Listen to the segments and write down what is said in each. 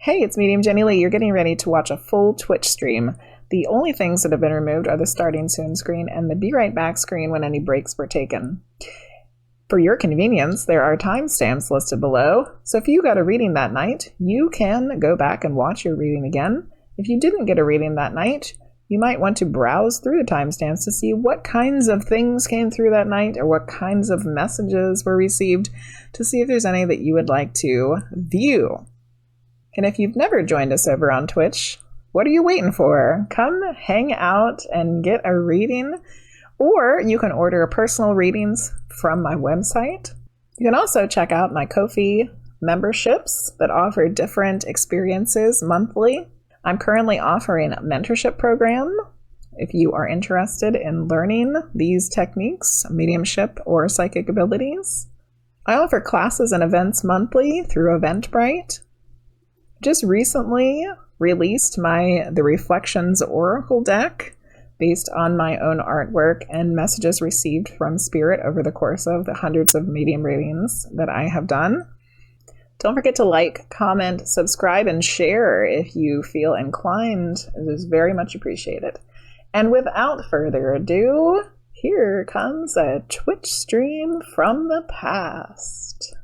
Hey, it's Medium Jenny Lee. You're getting ready to watch a full Twitch stream. The only things that have been removed are the starting soon screen and the be right back screen when any breaks were taken. For your convenience, there are timestamps listed below, so if you got a reading that night, you can go back and watch your reading again. If you didn't get a reading that night, you might want to browse through the timestamps to see what kinds of things came through that night or what kinds of messages were received to see if there's any that you would like to view. And if you've never joined us over on Twitch, what are you waiting for? Come hang out and get a reading, or you can order personal readings from my website. You can also check out my Ko-fi memberships that offer different experiences monthly. I'm currently offering a mentorship program if you are interested in learning these techniques, mediumship or psychic abilities. I offer classes and events monthly through Eventbrite. Just recently released the Reflections Oracle deck based on my own artwork and messages received from Spirit over the course of the hundreds of medium readings that I have done. Don't forget to like, comment, subscribe, and share if you feel inclined. It is very much appreciated. And without further ado, here comes a Twitch stream from the past.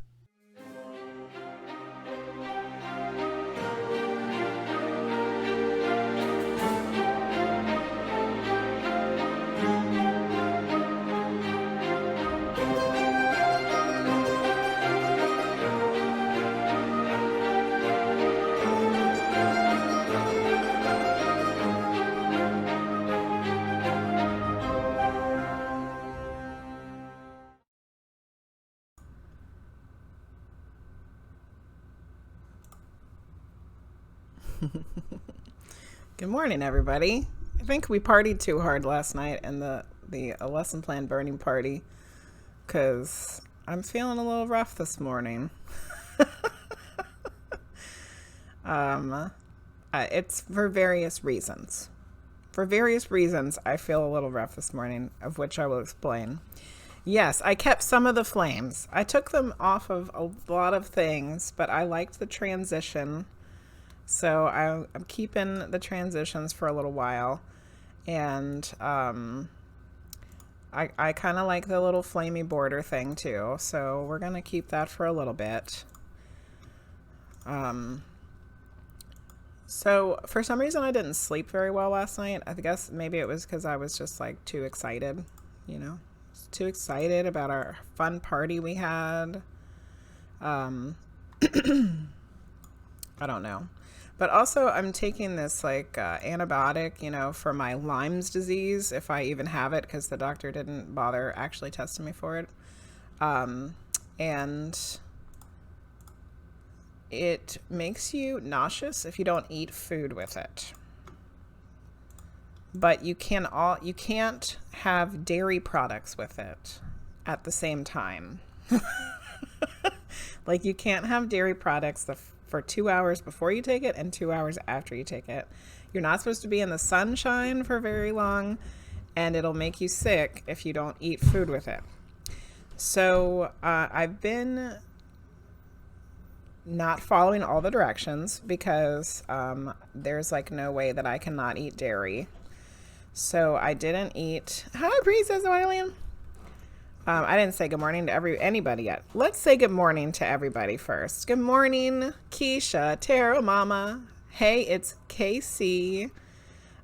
Good morning, everybody. I think we partied too hard last night in the lesson plan burning party because I'm feeling a little rough this morning. It's for various reasons. For various reasons, I feel a little rough this morning, of which I will explain. Yes, I kept some of the flames. I took them off of a lot of things, but I liked the transition. So I'm keeping the transitions for a little while, and I kind of like the little flamey border thing too, so we're gonna keep that for a little bit. So for some reason I didn't sleep very well last night. I guess maybe it was because I was just like too excited, you know, too excited about our fun party we had. I don't know. But also, I'm taking this like antibiotic, you know, for my Lyme's disease, if I even have it, because the doctor didn't bother actually testing me for it. And it makes you nauseous if you don't eat food with it. But you can't have dairy products with it at the same time. Like, you can't have dairy products for 2 hours before you take it and 2 hours after you take it. You're not supposed to be in the sunshine for very long, and it'll make you sick if you don't eat food with it. So I've been not following all the directions because there's like no way that I cannot eat dairy. So I didn't eat. Hi, Princess Oilien. I didn't say good morning to anybody yet. Let's say good morning to everybody first. Good morning, Keisha, Tara, Mama. Hey, it's KC.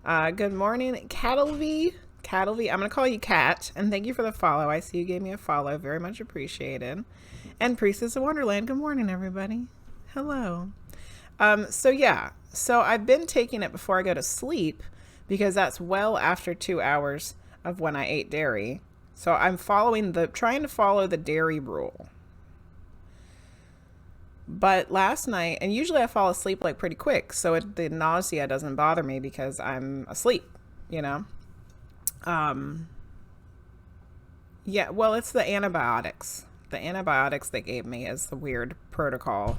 Good morning, CatIvey. CatIvey, I'm going to call you Cat, and thank you for the follow. I see you gave me a follow. Very much appreciated. And Priestess of Wonderland, good morning, everybody. Hello. So I've been taking it before I go to sleep because that's well after 2 hours of when I ate dairy. So I'm trying to follow the dairy rule. But last night, and usually I fall asleep like pretty quick, so the nausea doesn't bother me because I'm asleep, you know? Yeah, well, it's the antibiotics. The antibiotics they gave me is the weird protocol.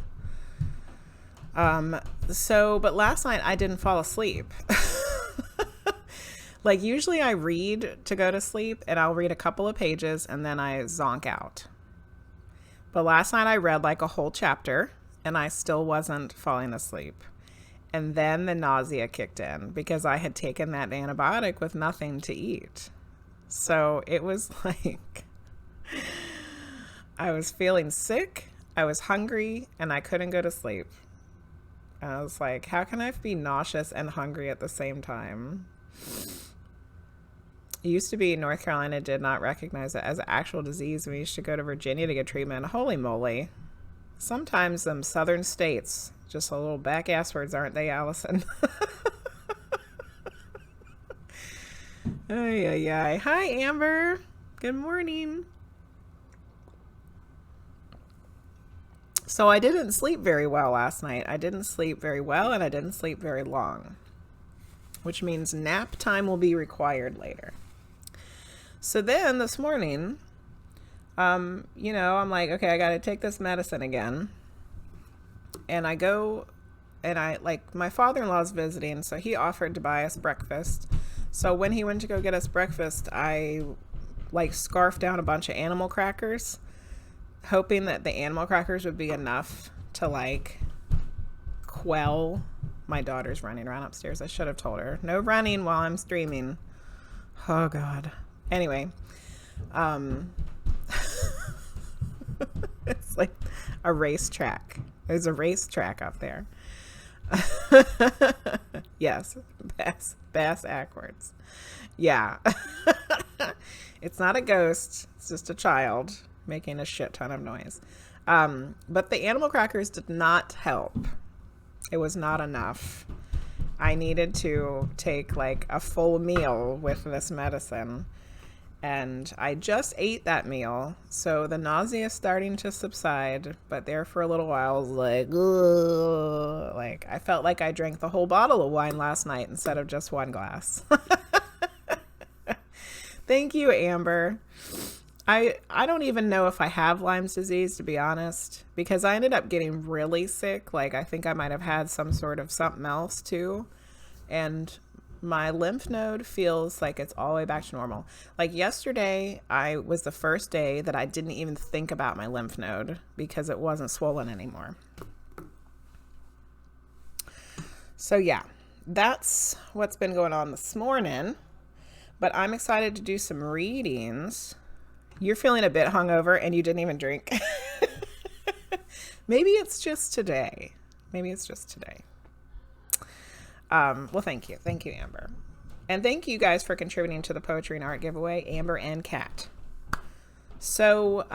But last night I didn't fall asleep. Like, usually I read to go to sleep, and I'll read a couple of pages, and then I zonk out. But last night I read like a whole chapter, and I still wasn't falling asleep. And then the nausea kicked in because I had taken that antibiotic with nothing to eat. So it was like I was feeling sick, I was hungry, and I couldn't go to sleep. And I was like, how can I be nauseous and hungry at the same time? It used to be North Carolina did not recognize it as an actual disease. We used to go to Virginia to get treatment. Holy moly. Sometimes them southern states, just a little back ass words, aren't they, Allison? Ay, ay, ay. Hi, Amber. Good morning. So I didn't sleep very well last night. I didn't sleep very well, and I didn't sleep very long, which means nap time will be required later. So then this morning, you know, I'm like, okay, I got to take this medicine again. And I go, and my father-in-law's visiting, so he offered to buy us breakfast. So when he went to go get us breakfast, I scarfed down a bunch of animal crackers, hoping that the animal crackers would be enough to quell. My daughter's running around upstairs. I should have told her no running while I'm streaming. Oh God. Anyway, it's like a racetrack. There's a racetrack up there. Yes, bass backwards. Yeah. It's not a ghost. It's just a child making a shit ton of noise. But the animal crackers did not help. It was not enough. I needed to take a full meal with this medicine. And I just ate that meal. So the nausea is starting to subside. But there for a little while, I was like, ugh. I felt like I drank the whole bottle of wine last night instead of just one glass. Thank you, Amber. I don't even know if I have Lyme's disease, to be honest, because I ended up getting really sick. I think I might have had some sort of something else too. And my lymph node feels like it's all the way back to normal. Yesterday, I was the first day that I didn't even think about my lymph node because it wasn't swollen anymore. So yeah, that's what's been going on this morning. But I'm excited to do some readings. You're feeling a bit hungover and you didn't even drink. Maybe it's just today. Well, thank you. Thank you, Amber. And thank you guys for contributing to the poetry and art giveaway, Amber and Kat. So,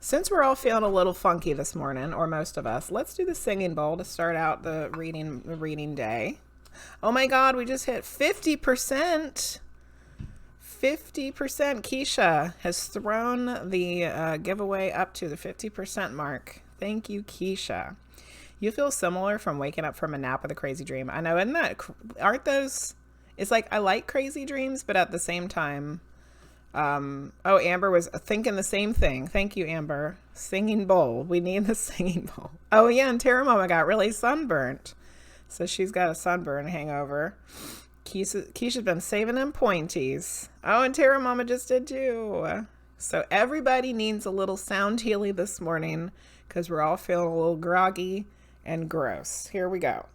since we're all feeling a little funky this morning, or most of us, let's do the singing bowl to start out the reading day. Oh my God, we just hit 50%. 50%. Keisha has thrown the giveaway up to the 50% mark. Thank you, Keisha. You feel similar from waking up from a nap with a crazy dream. I know, aren't those, it's I like crazy dreams, but at the same time, oh, Amber was thinking the same thing. Thank you, Amber. Singing bowl. We need the singing bowl. Oh yeah, and Terra Mama got really sunburnt. So she's got a sunburn hangover. Keisha's been saving them pointies. Oh, and Terra Mama just did too. So everybody needs a little sound healing this morning because we're all feeling a little groggy and gross. Here we go.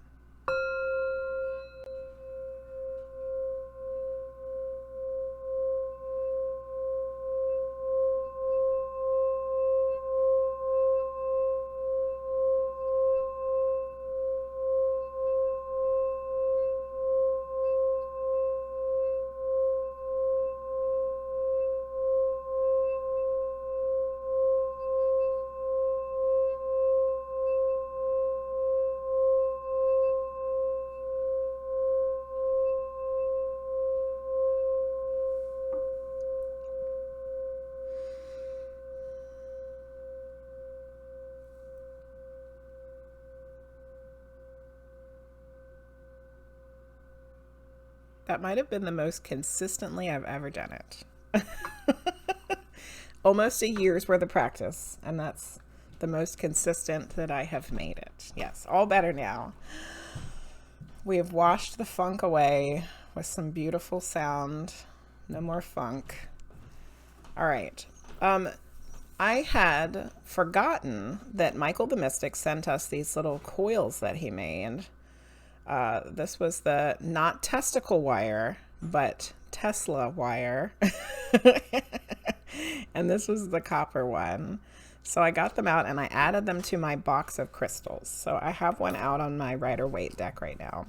That might have been the most consistently I've ever done it. Almost a year's worth of practice, and that's the most consistent that I have made it. Yes, all better now. We have washed the funk away with some beautiful sound. No more funk. All right. I had forgotten that Michael the Mystic sent us these little coils that he made. This was the not testicle wire, but Tesla wire. And this was the copper one. So I got them out and I added them to my box of crystals. So I have one out on my Rider-Waite deck right now.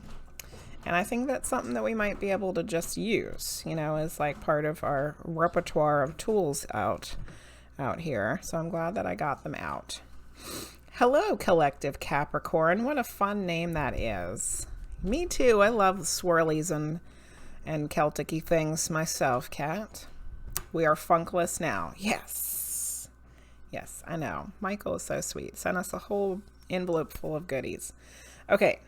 And I think that's something that we might be able to just use, you know, as like part of our repertoire of tools out here. So I'm glad that I got them out. Hello, Collective Capricorn. What a fun name that is. Me too. I love swirlies and Celtic-y things myself, Kat. We are funkless now. Yes. Yes, I know. Michael is so sweet. Sent us a whole envelope full of goodies. Okay.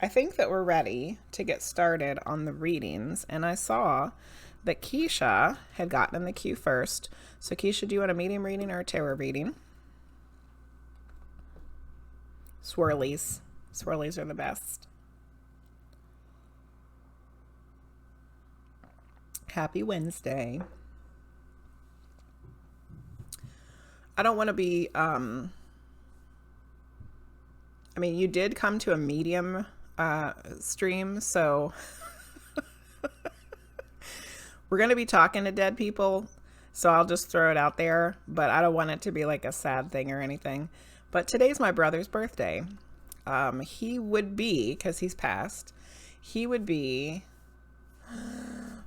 I think that we're ready to get started on the readings. And I saw that Keisha had gotten in the queue first. So Keisha, do you want a medium reading or a tarot reading? Swirlies. Swirlies are the best. Happy Wednesday. I don't want to be, I mean, you did come to a medium stream, so we're going to be talking to dead people, so I'll just throw it out there, but I don't want it to be like a sad thing or anything. But today's my brother's birthday. He would be, because he's passed, he would be,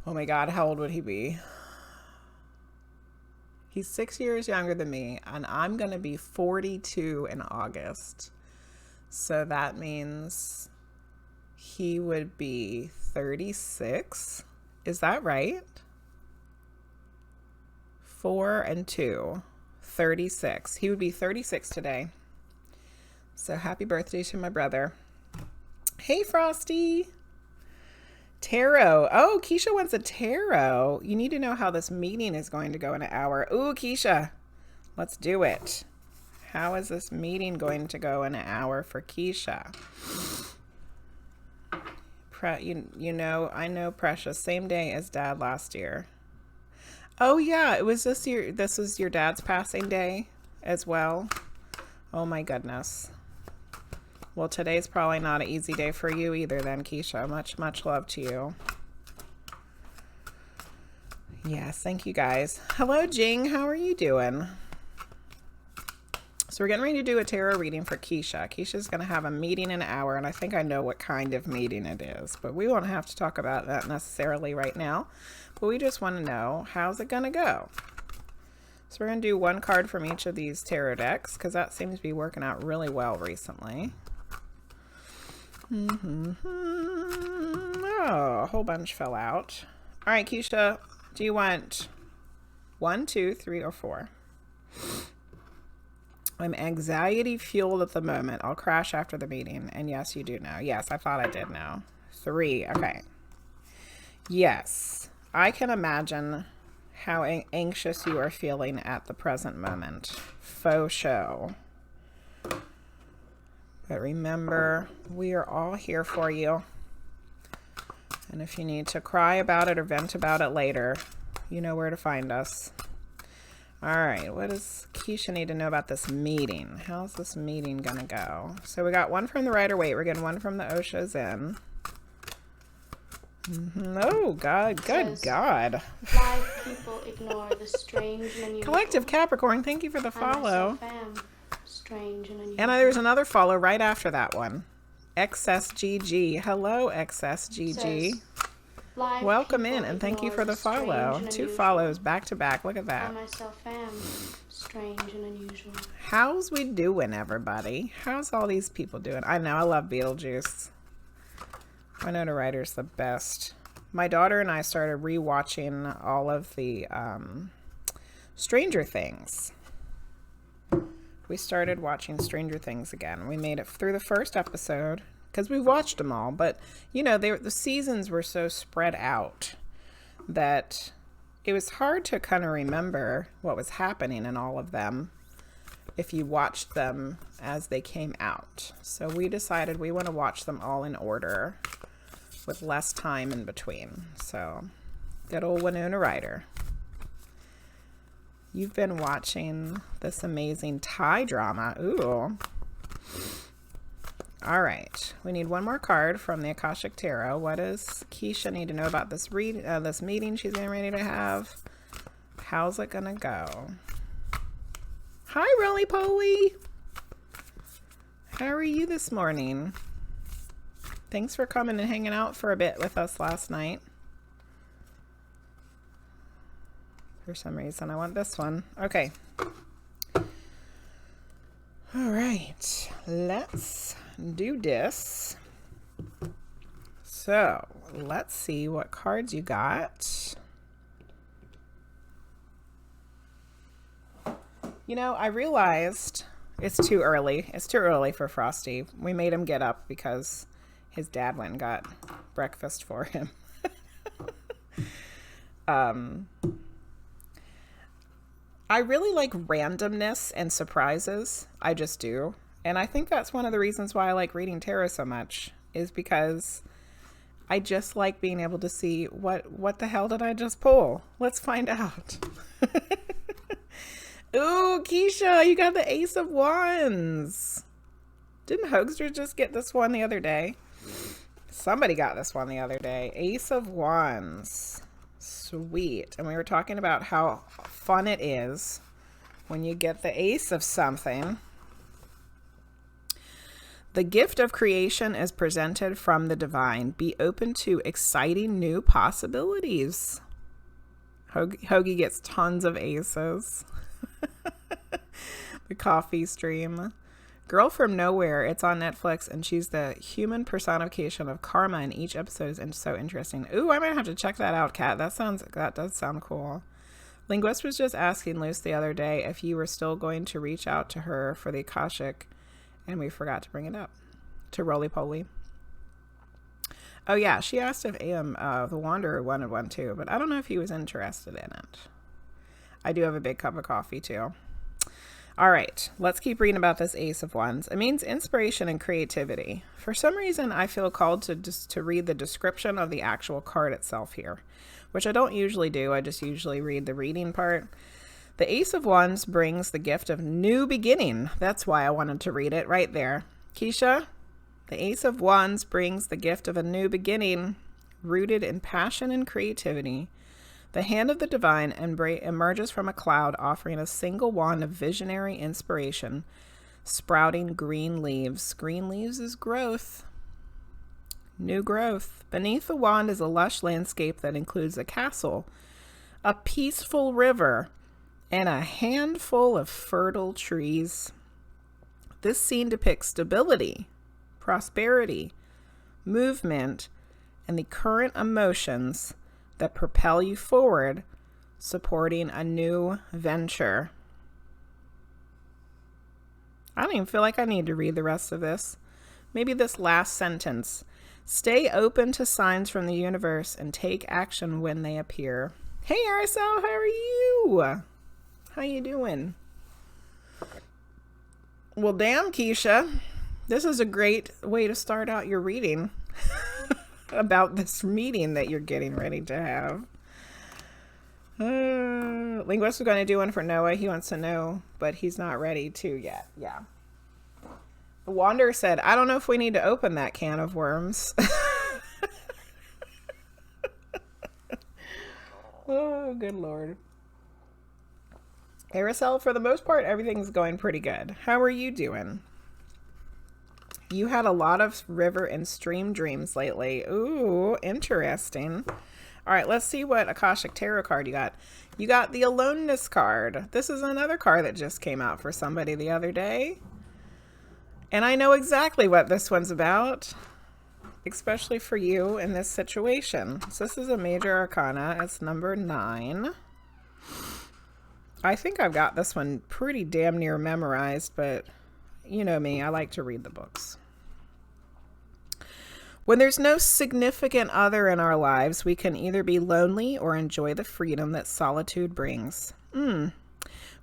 oh my God, how old would he be? He's 6 years younger than me, and I'm going to be 42 in August. So that means he would be 36. Is that right? 4 and 2. 36. He would be 36 today. So happy birthday to my brother. Hey, Frosty. Tarot. Oh, Keisha wants a tarot. You need to know how this meeting is going to go in an hour. Ooh, Keisha. Let's do it. How is this meeting going to go in an hour for Keisha? You know, I know Precious. Same day as Dad last year. Oh yeah, it was this year. This was your dad's passing day as well. Oh my goodness. Well, today's probably not an easy day for you either then, Keisha. Much, much love to you. Yes, thank you guys. Hello, Jing. How are you doing? So we're getting ready to do a tarot reading for Keisha. Keisha's going to have a meeting in an hour, and I think I know what kind of meeting it is, but we won't have to talk about that necessarily right now. But we just want to know, how's it going to go? So we're going to do one card from each of these tarot decks, because that seems to be working out really well recently. Oh, a whole bunch fell out. All right, Keisha, do you want 1, 2, 3, or 4? I'm anxiety fueled at the moment. I'll crash after the meeting. And yes, you do know. Yes, I thought I did know. 3. Okay. Yes, I can imagine how anxious you are feeling at the present moment. Faux show. But remember, we are all here for you. And if you need to cry about it or vent about it later, you know where to find us. All right, what does Keisha need to know about this meeting? How's this meeting gonna go? So we got one from the Rider-Waite. We're getting one from the Osho Zen. Oh, God, good God. Live people ignore the strange and unusual. Collective Capricorn, thank you for the follow. I myself am strange and unusual. And there's another follow right after that one. XSGG. Hello, XSGG. Welcome in, and thank you for the follow. 2 follows back to back. Look at that. I myself am strange and unusual. How's we doing, everybody? How's all these people doing? I know, I love Beetlejuice. Winona Ryder's the best. My daughter and I started rewatching all of the Stranger Things. We started watching Stranger Things again. We made it through the first episode because we watched them all. But, you know, the seasons were so spread out that it was hard to kind of remember what was happening in all of them if you watched them as they came out. So we decided we want to watch them all in order with less time in between. So good old Winona Ryder. You've been watching this amazing Thai drama. Ooh. All right. We need one more card from the Akashic Tarot. What does Keisha need to know about this this meeting she's getting ready to have? How's it gonna go? Hi, RollyPolly. How are you this morning? Thanks for coming and hanging out for a bit with us last night. For some reason, I want this one. Okay. All right. Let's do this. So, let's see what cards you got. You know, I realized it's too early. It's too early for Frosty. We made him get up because his dad went and got breakfast for him. I really like randomness and surprises. I just do. And I think that's one of the reasons why I like reading tarot so much, is because I just like being able to see what the hell did I just pull? Let's find out. Ooh, Keisha, you got the Ace of Wands. Didn't Hoagster just get this one the other day? Somebody got this one the other day. Ace of Wands. Sweet. And we were talking about how fun it is when you get the ace of something. The gift of creation is presented from the divine. Be open to exciting new possibilities. Hoagie gets tons of aces. The coffee stream. Girl from Nowhere. It's on Netflix, and she's the human personification of karma, and each episode is so interesting. Ooh, I might have to check that out, Kat. That does sound cool. Linguist was just asking Luce the other day if you were still going to reach out to her for the Akashic, and we forgot to bring it up to RollyPolly. Oh yeah, she asked if the Wanderer wanted one too, but I don't know if he was interested in it. I do have a big cup of coffee too. All right, let's keep reading about this Ace of Wands. It means inspiration and creativity. For some reason, I feel called to read the description of the actual card itself here, which I don't usually do. I just usually read the reading part. The Ace of Wands brings the gift of new beginning. That's why I wanted to read it right there. Keisha, the Ace of Wands brings the gift of a new beginning, rooted in passion and creativity. The hand of the divine emerges from a cloud, offering a single wand of visionary inspiration, sprouting green leaves. Green leaves is growth. New growth. Beneath the wand is a lush landscape that includes a castle, a peaceful river, and a handful of fertile trees. This scene depicts stability, prosperity, movement, and the current emotions that propel you forward, supporting a new venture. I don't even feel like I need to read the rest of this. Maybe this last sentence. Stay open to signs from the universe and take action when they appear. Hey, Arcel, how are you? How you doing? Well, damn, Keisha. This is a great way to start out your reading. About this meeting that you're getting ready to have. Linguist is going to do one for Noah. He wants to know, but he's not ready to yet. Yeah. The Wanderer said, I don't know if we need to open that can of worms. Oh, good Lord. Aracel, for the most part, everything's going pretty good. How are you doing? You had a lot of river and stream dreams lately. Ooh, interesting. All right, let's see what Akashic Tarot card you got. You got the Aloneness card. This is another card that just came out for somebody the other day. And I know exactly what this one's about, especially for you in this situation. So this is a major arcana. It's number 9. I think I've got this one pretty damn near memorized, but you know me, I like to read the books. When there's no significant other in our lives, we can either be lonely or enjoy the freedom that solitude brings. When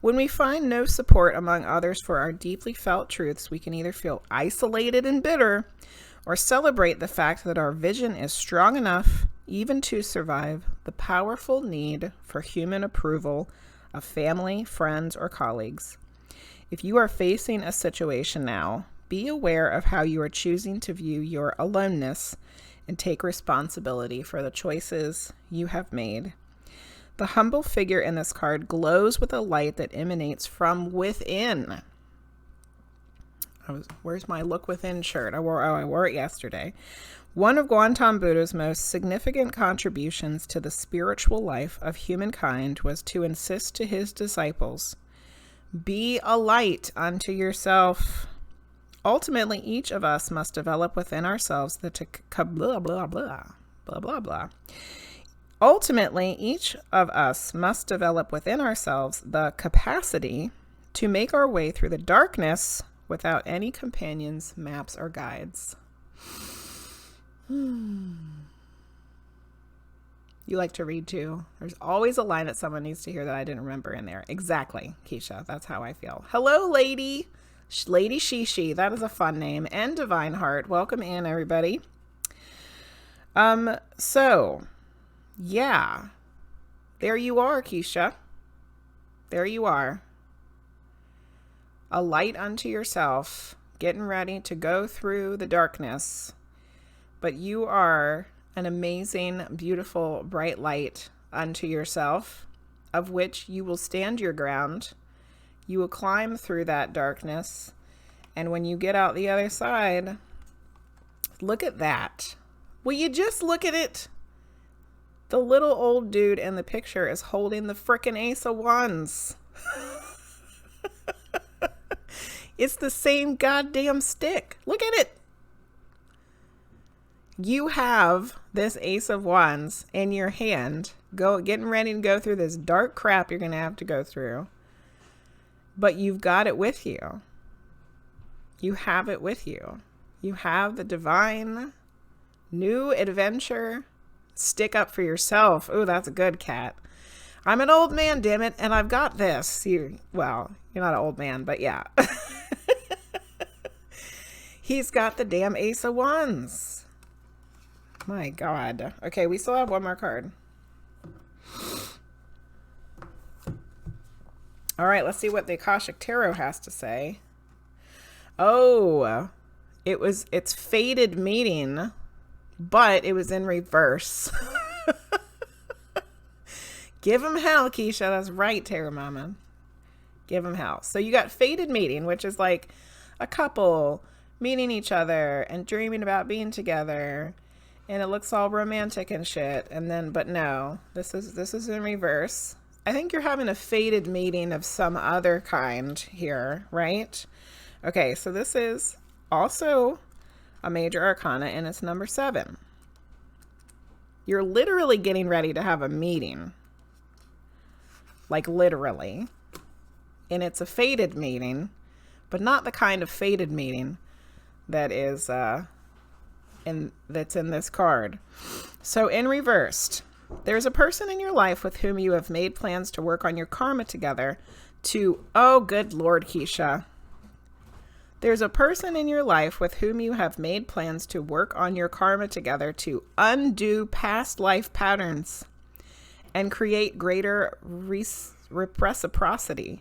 we find no support among others for our deeply felt truths, we can either feel isolated and bitter or celebrate the fact that our vision is strong enough even to survive the powerful need for human approval of family, friends, or colleagues. If you are facing a situation now, be aware of how you are choosing to view your aloneness and take responsibility for the choices you have made. The humble figure in this card glows with a light that emanates from within. Where's my Look Within shirt? I wore it yesterday. One of Gwantam Buddha's most significant contributions to the spiritual life of humankind was to insist to his disciples, be a light unto yourself. Ultimately, each of us must develop within ourselves the blah, blah, blah, blah, blah, blah. Ultimately, each of us must develop within ourselves the capacity to make our way through the darkness without any companions, maps, or guides. You like to read too. There's always a line that someone needs to hear that I didn't remember in there. Exactly, Keisha. That's how I feel. Hello, LadyShiShi. That is a fun name. And Divine Heart. Welcome in, everybody. So, yeah. There you are, Keisha. There you are. A light unto yourself, getting ready to go through the darkness. But you are an amazing, beautiful, bright light unto yourself, of which you will stand your ground. You will climb through that darkness. And when you get out the other side, look at that. Will you just look at it? The little old dude in the picture is holding the frickin' Ace of Wands. It's the same goddamn stick. Look at it. You have this Ace of Wands in your hand, getting ready to go through this dark crap you're going to have to go through. But you've got it with you. You have it with you. You have the divine new adventure. Stick up for yourself. Oh, that's a good cat. I'm an old man, damn it, and I've got this. Well, you're not an old man, but yeah. He's got the damn Ace of Wands. My God. Okay, we still have one more card. All right, let's see what the Akashic Tarot has to say. Oh, it's fated meeting, but it was in reverse. Give him hell, Keisha. That's right, Tarot Mama. Give him hell. So you got fated meeting, which is like a couple meeting each other and dreaming about being together. And it looks all romantic and shit. And then, but no, this is in reverse. I think you're having a fated meeting of some other kind here, right? Okay, so this is also a major arcana, and it's number 7. You're literally getting ready to have a meeting. Like literally. And it's a fated meeting, but not the kind of fated meeting that is that's in this card. So in reversed, there's a person in your life with whom you have made plans to work on your karma together to, oh good Lord, Keisha. There's a person in your life with whom you have made plans to work on your karma together to undo past life patterns and create greater reciprocity,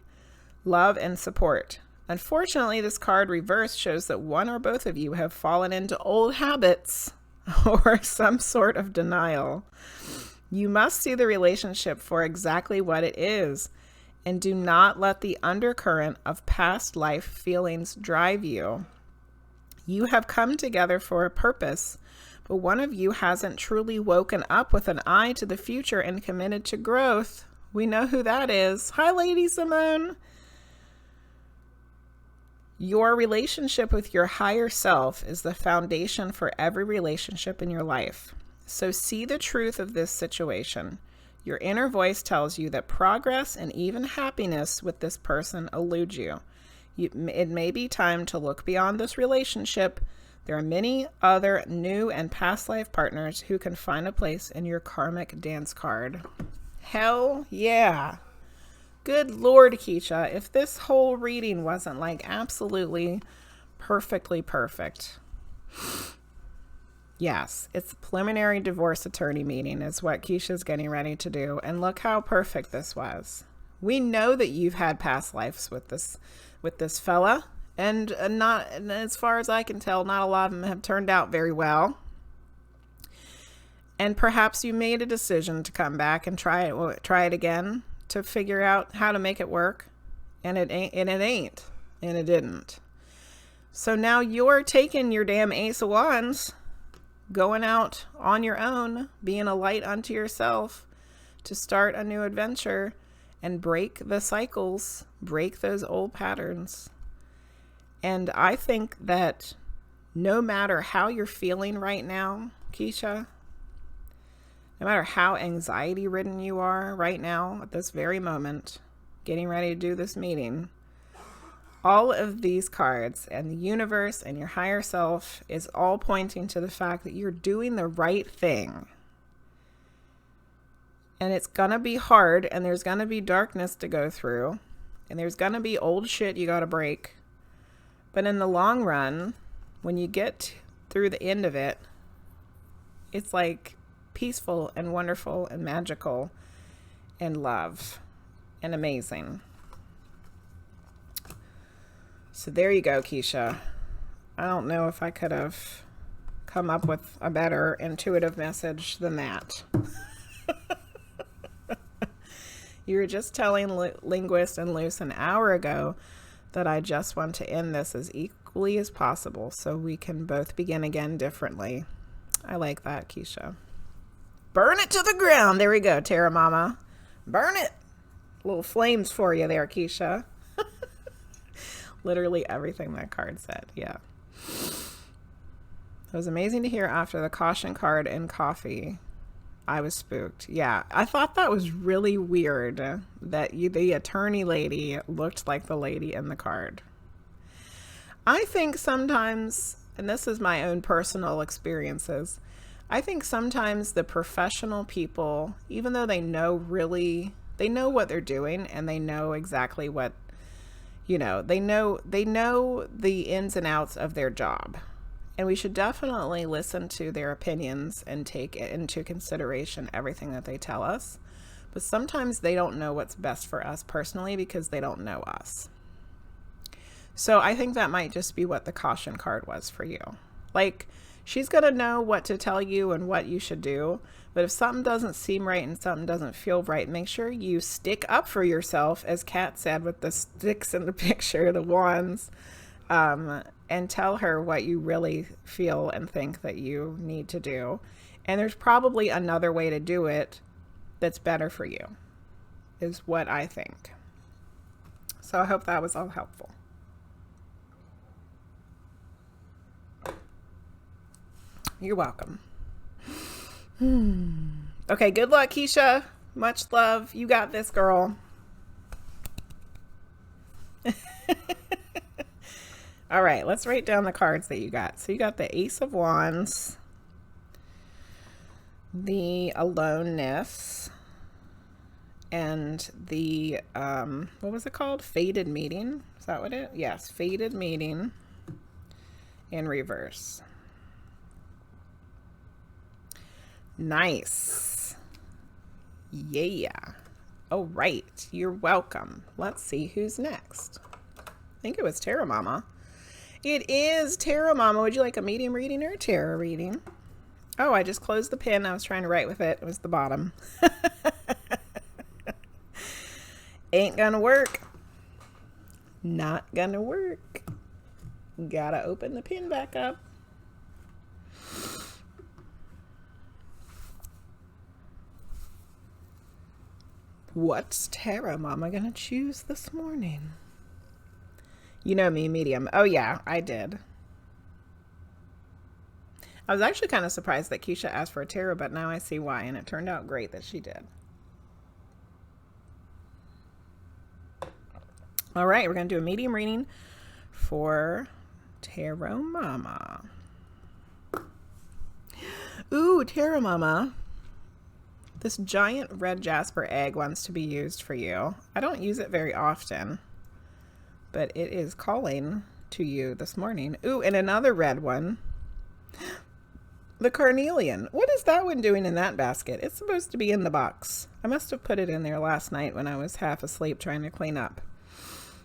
love, and support. Unfortunately, this card reversed shows that one or both of you have fallen into old habits or some sort of denial. You must see the relationship for exactly what it is, and do not let the undercurrent of past life feelings drive you. You have come together for a purpose, but one of you hasn't truly woken up with an eye to the future and committed to growth. We know who that is. Hi, LadySimone. Your relationship with your higher self is the foundation for every relationship in your life. So see the truth of this situation. Your inner voice tells you that progress and even happiness with this person elude you. It may be time to look beyond this relationship. There are many other new and past life partners who can find a place in your karmic dance card. Hell yeah. Good Lord, Keisha, if this whole reading wasn't like absolutely perfectly perfect. Yes, it's preliminary divorce attorney meeting is what Keisha's getting ready to do. And look how perfect this was. We know that you've had past lives with this fella, and as far as I can tell, not a lot of them have turned out very well. And perhaps you made a decision to come back and try it again to figure out how to make it work, and it didn't. So now you're taking your damn Ace of Wands, going out on your own, being a light unto yourself to start a new adventure and break the cycles, break those old patterns. And I think that no matter how you're feeling right now, Keisha, no matter how anxiety ridden you are right now at this very moment, getting ready to do this meeting, all of these cards and the universe and your higher self is all pointing to the fact that you're doing the right thing. And it's going to be hard, and there's going to be darkness to go through, and there's going to be old shit you got to break. But in the long run, when you get through the end of it, it's like peaceful and wonderful and magical and love and amazing. So there you go, Keisha. I don't know if I could have come up with a better intuitive message than that. You were just telling Linguist and Luce an hour ago that I just want to end this as equally as possible so we can both begin again differently. I like that, Keisha. Burn it to the ground. There we go, Terra Mama. Burn it. Little flames for you there, Keisha. Literally everything that card said. Yeah. It was amazing to hear after the caution card and coffee. I was spooked. Yeah, I thought that was really weird that the attorney lady looked like the lady in the card. I think sometimes, and this is my own personal experiences, I think sometimes the professional people, even though they know what they're doing and they know exactly what, they know the ins and outs of their job. And we should definitely listen to their opinions and take into consideration everything that they tell us. But sometimes they don't know what's best for us personally because they don't know us. So I think that might just be what the caution card was for you. Like, she's going to know what to tell you and what you should do. But if something doesn't seem right and something doesn't feel right, make sure you stick up for yourself, as Kat said with the sticks in the picture, the wands. And tell her what you really feel and think that you need to do. And there's probably another way to do it that's better for you, is what I think. So I hope that was all helpful. You're welcome. Okay, good luck, Keisha. Much love. You got this, girl. All right, let's write down the cards that you got. So you got the Ace of Wands, the Aloneness, and the, what was it called? Faded Meeting. Is that what it? Yes, Faded Meeting in reverse. Nice. Yeah. All right, you're welcome. Let's see who's next. I think it was Terra Mama. It is Terra Mama. Would you like a medium reading or a tarot reading? Oh, I just closed the pen. I was trying to write with it. It was the bottom. Ain't gonna work. Not gonna work. Gotta open the pen back up. What's Terra Mama gonna choose this morning? You know me, medium. Oh yeah, I did. I was actually kind of surprised that Keisha asked for a tarot, but now I see why, and it turned out great that she did. All right, we're going to do a medium reading for Terra Mama. Ooh, Terra Mama. This giant red jasper egg wants to be used for you. I don't use it very often, but it is calling to you this morning. Ooh, and another red one. The carnelian. What is that one doing in that basket? It's supposed to be in the box. I must have put it in there last night when I was half asleep trying to clean up.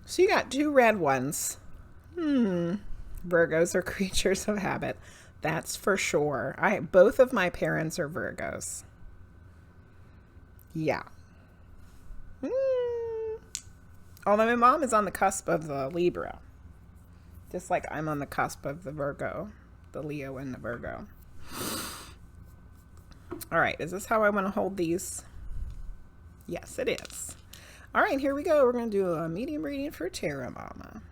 So you got 2 red ones. Virgos are creatures of habit. That's for sure. Both of my parents are Virgos. Yeah. Although my mom is on the cusp of the Libra. Just like I'm on the cusp of the Virgo. The Leo and the Virgo. All right, is this how I want to hold these? Yes, it is. All right, here we go. We're going to do a medium reading for Terra Mama.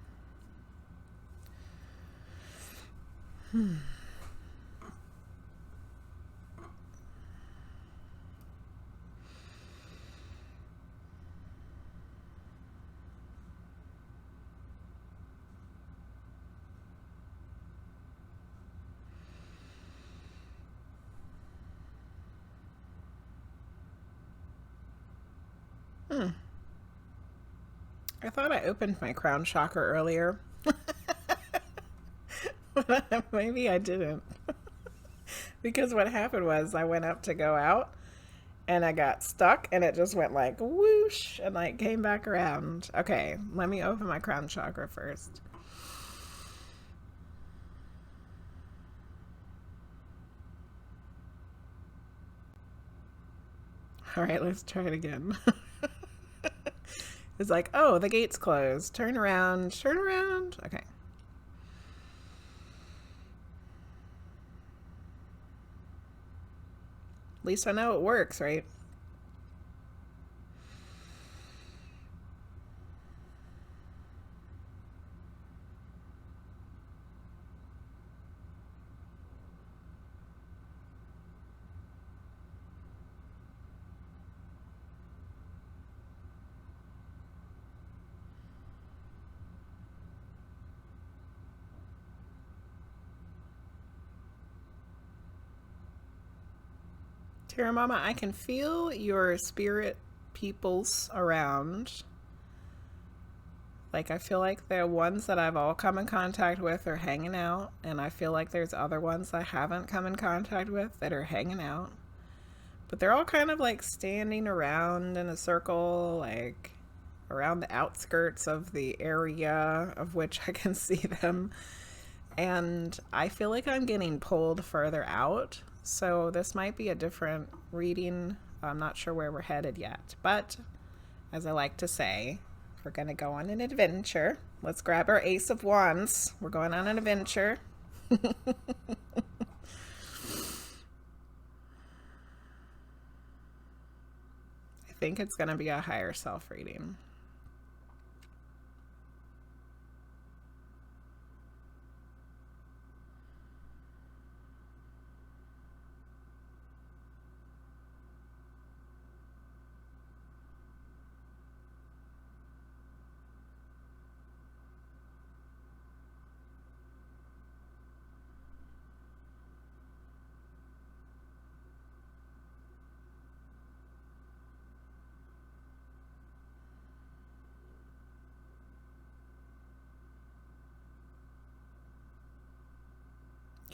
I thought I opened my crown chakra earlier. But maybe I didn't. Because what happened was I went up to go out and I got stuck and it just went like whoosh and like came back around. Okay, let me open my crown chakra first. All right, let's try it again. It's like, oh, the gate's closed. Turn around, turn around. Okay. At least I know it works, right? Terra Mama, I can feel your spirit peoples around. Like, I feel like the ones that I've all come in contact with are hanging out, and I feel like there's other ones I haven't come in contact with that are hanging out. But they're all kind of like standing around in a circle, like around the outskirts of the area of which I can see them. And I feel like I'm getting pulled further out. So this might be a different reading. I'm not sure where we're headed yet. But as I like to say, we're going to go on an adventure. Let's grab our Ace of Wands. We're going on an adventure. I think it's going to be a higher self reading.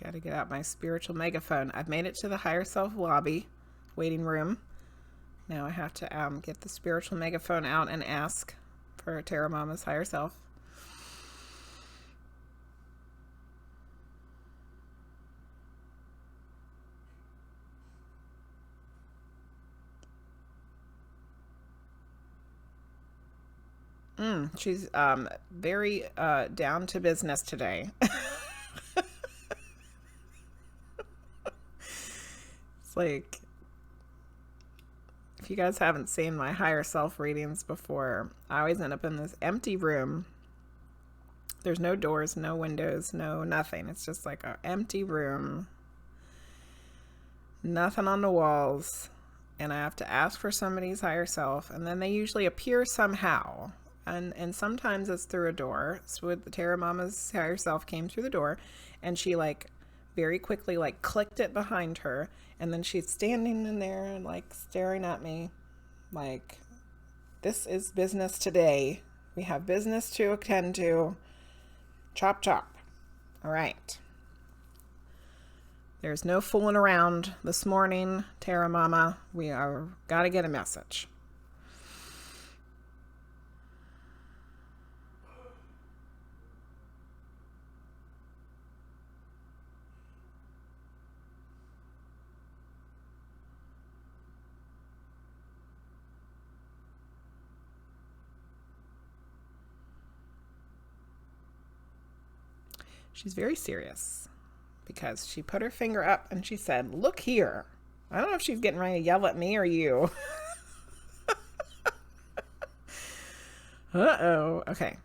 Got to get out my spiritual megaphone. I've made it to the higher self lobby, waiting room. Now I have to get the spiritual megaphone out and ask for Terra Mama's higher self. She's very down to business today. Like, if you guys haven't seen my higher self readings before, I always end up in this empty room. There's no doors, no windows, no nothing. It's just like an empty room, nothing on the walls, and I have to ask for somebody's higher self, and then they usually appear somehow, and sometimes it's through a door. So with the Terra Mama's higher self came through the door, and she like very quickly like clicked it behind her, and then she's standing in there and like staring at me like, this is business today. We have business to attend to. Chop chop. All right. There's no fooling around this morning, Terra Mama. We are gotta get a message. She's very serious because she put her finger up and she said, "Look here." I don't know if she's getting ready to yell at me or you. Uh-oh. Okay.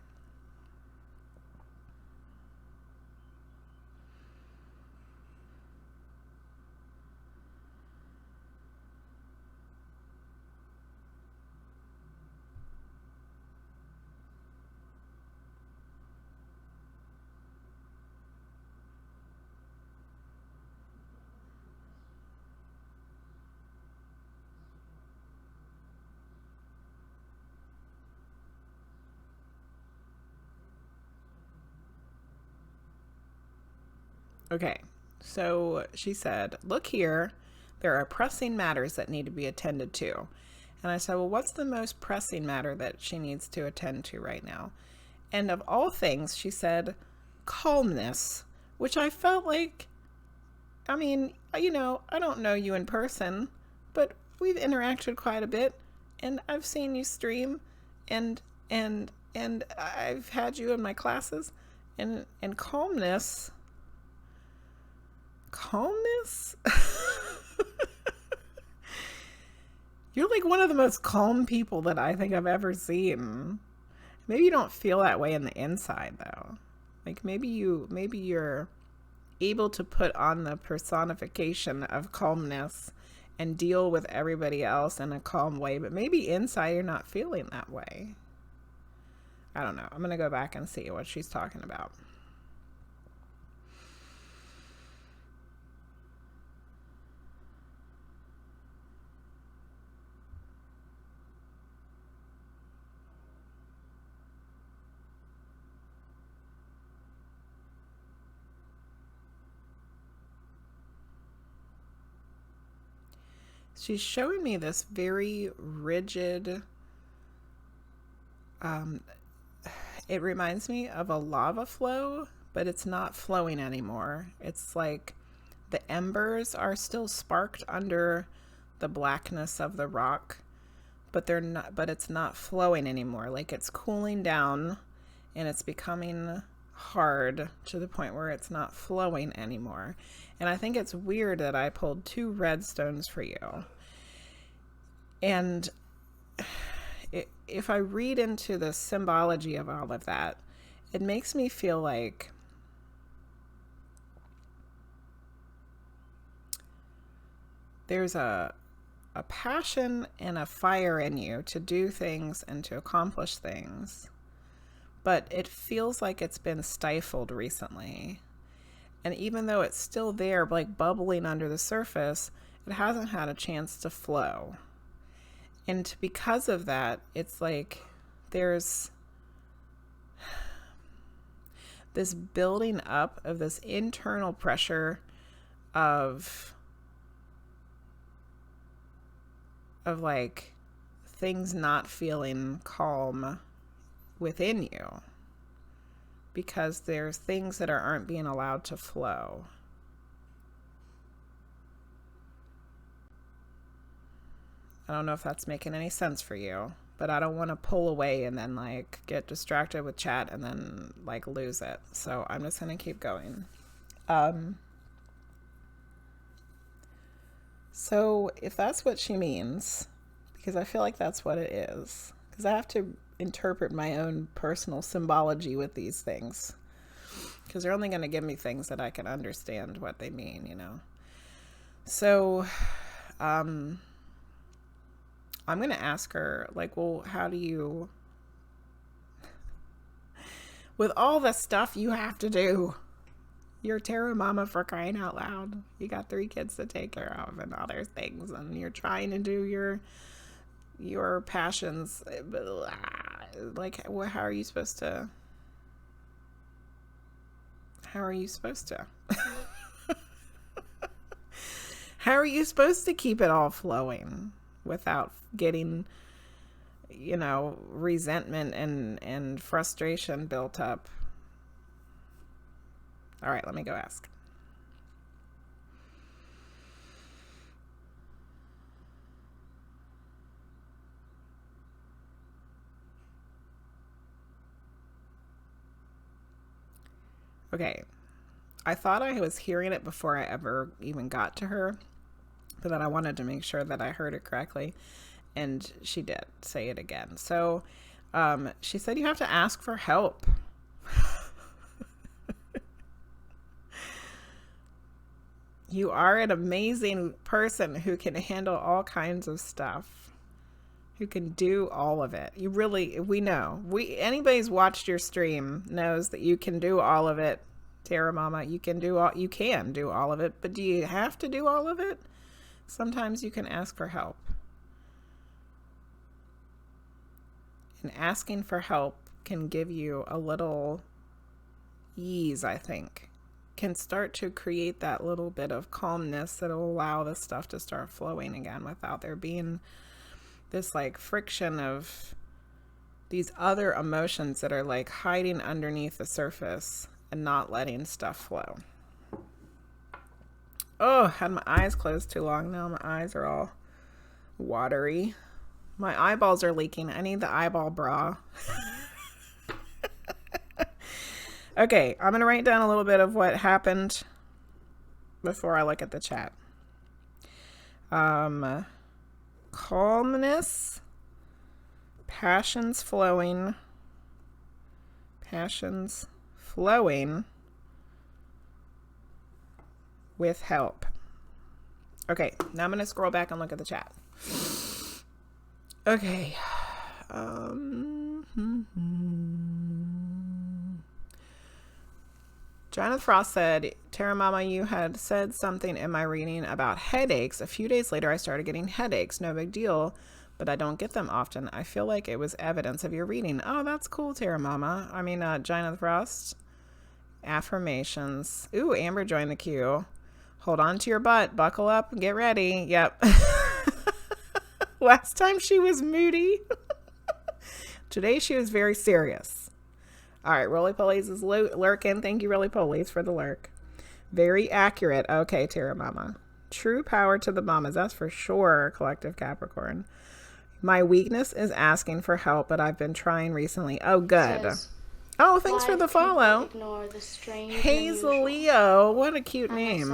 Okay, so she said, "Look here, there are pressing matters that need to be attended to." And I said, "Well, what's the most pressing matter that she needs to attend to right now?" And of all things, she said, calmness, which I felt like, I mean, you know, I don't know you in person, but we've interacted quite a bit, and I've seen you stream, and I've had you in my classes, and calmness. Calmness? You're like one of the most calm people that I think I've ever seen. Maybe you don't feel that way in the inside though. Like maybe you're able to put on the personification of calmness and deal with everybody else in a calm way, but maybe inside you're not feeling that way. I don't know. I'm gonna go back and see what she's talking about. She's showing me this very rigid, it reminds me of a lava flow, but it's not flowing anymore. It's like the embers are still sparked under the blackness of the rock, but it's not flowing anymore. Like it's cooling down and it's becoming hard to the point where it's not flowing anymore. And I think it's weird that I pulled 2 red stones for you. And if I read into the symbology of all of that, it makes me feel like there's a passion and a fire in you to do things and to accomplish things, but it feels like it's been stifled recently. And even though it's still there, like bubbling under the surface, it hasn't had a chance to flow. And because of that, it's like there's this building up of this internal pressure of like things not feeling calm within you because there's things that aren't being allowed to flow. I don't know if that's making any sense for you, but I don't want to pull away and then like get distracted with chat and then like lose it. So I'm just going to keep going. So if that's what she means, because I feel like that's what it is, because I have to interpret my own personal symbology with these things, because they're only going to give me things that I can understand what they mean, you know. So I'm going to ask her, like, well, how do you, with all the stuff you have to do, you're Terra Mama for crying out loud. You got 3 kids to take care of and other things, and you're trying to do your passions. Like, how are you supposed to? How are you supposed to? How are you supposed to keep it all flowing without getting, you know, resentment and frustration built up? All right, let me go ask. Okay, I thought I was hearing it before I ever even got to her, but then I wanted to make sure that I heard it correctly, and she did say it again. So she said you have to ask for help. You are an amazing person who can handle all kinds of stuff, who can do all of it. You really, we know. Anybody's watched your stream knows that you can do all of it, Terra Mama. You can do all of it, but do you have to do all of it? Sometimes you can ask for help. And asking for help can give you a little ease, I think. Can start to create that little bit of calmness that'll allow the stuff to start flowing again without there being this like friction of these other emotions that are like hiding underneath the surface and not letting stuff flow. Oh, had my eyes closed too long. Now my eyes are all watery. My eyeballs are leaking. I need the eyeball bra. Okay, I'm going to write down a little bit of what happened before I look at the chat. Calmness, passions flowing with help. Okay, now I'm going to scroll back and look at the chat. Okay. Jonathan Frost said, Terra Mama, you had said something in my reading about headaches. A few days later, I started getting headaches. No big deal, but I don't get them often. I feel like it was evidence of your reading. Oh, that's cool, Terra Mama. I mean, Jonathan Frost, affirmations. Ooh, Amber joined the queue. Hold on to your butt. Buckle up and get ready. Yep. Last time she was moody. Today she was very serious. All right, RollyPolly's is lurking. Thank you, RollyPolly's, for the lurk. Very accurate. Okay, Terra Mama. True power to the mamas, that's for sure, Collective Capricorn. My weakness is asking for help, but I've been trying recently. Oh, good. Oh, thanks for the follow. Hazelleo. What a cute name.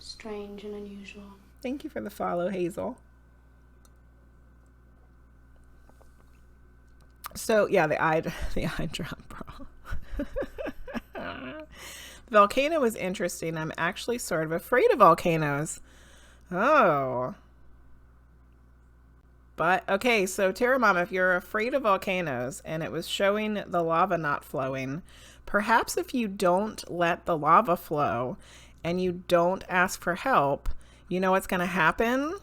Strange and unusual. Thank you for the follow, Hazel. So yeah, the eye drop, bro. The volcano was interesting. I'm actually sort of afraid of volcanoes. Oh. But okay, so Terra Mama, if you're afraid of volcanoes and it was showing the lava not flowing, perhaps if you don't let the lava flow and you don't ask for help, you know what's going to happen?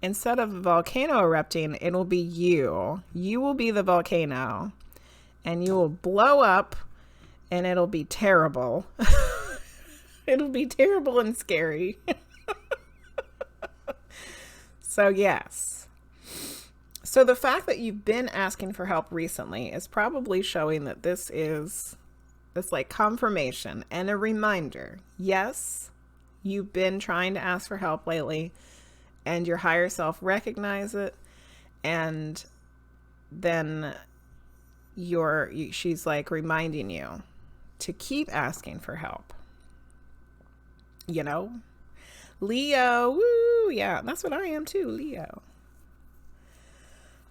Instead of a volcano erupting, it'll be you. You will be the volcano. And you will blow up, and it'll be terrible. It'll be terrible and scary. So, yes. So, the fact that you've been asking for help recently is probably showing that this is like confirmation and a reminder. Yes, you've been trying to ask for help lately. And your higher self recognize it, and then she's like reminding you to keep asking for help. You know, Leo, woo, yeah, that's what I am too, Leo.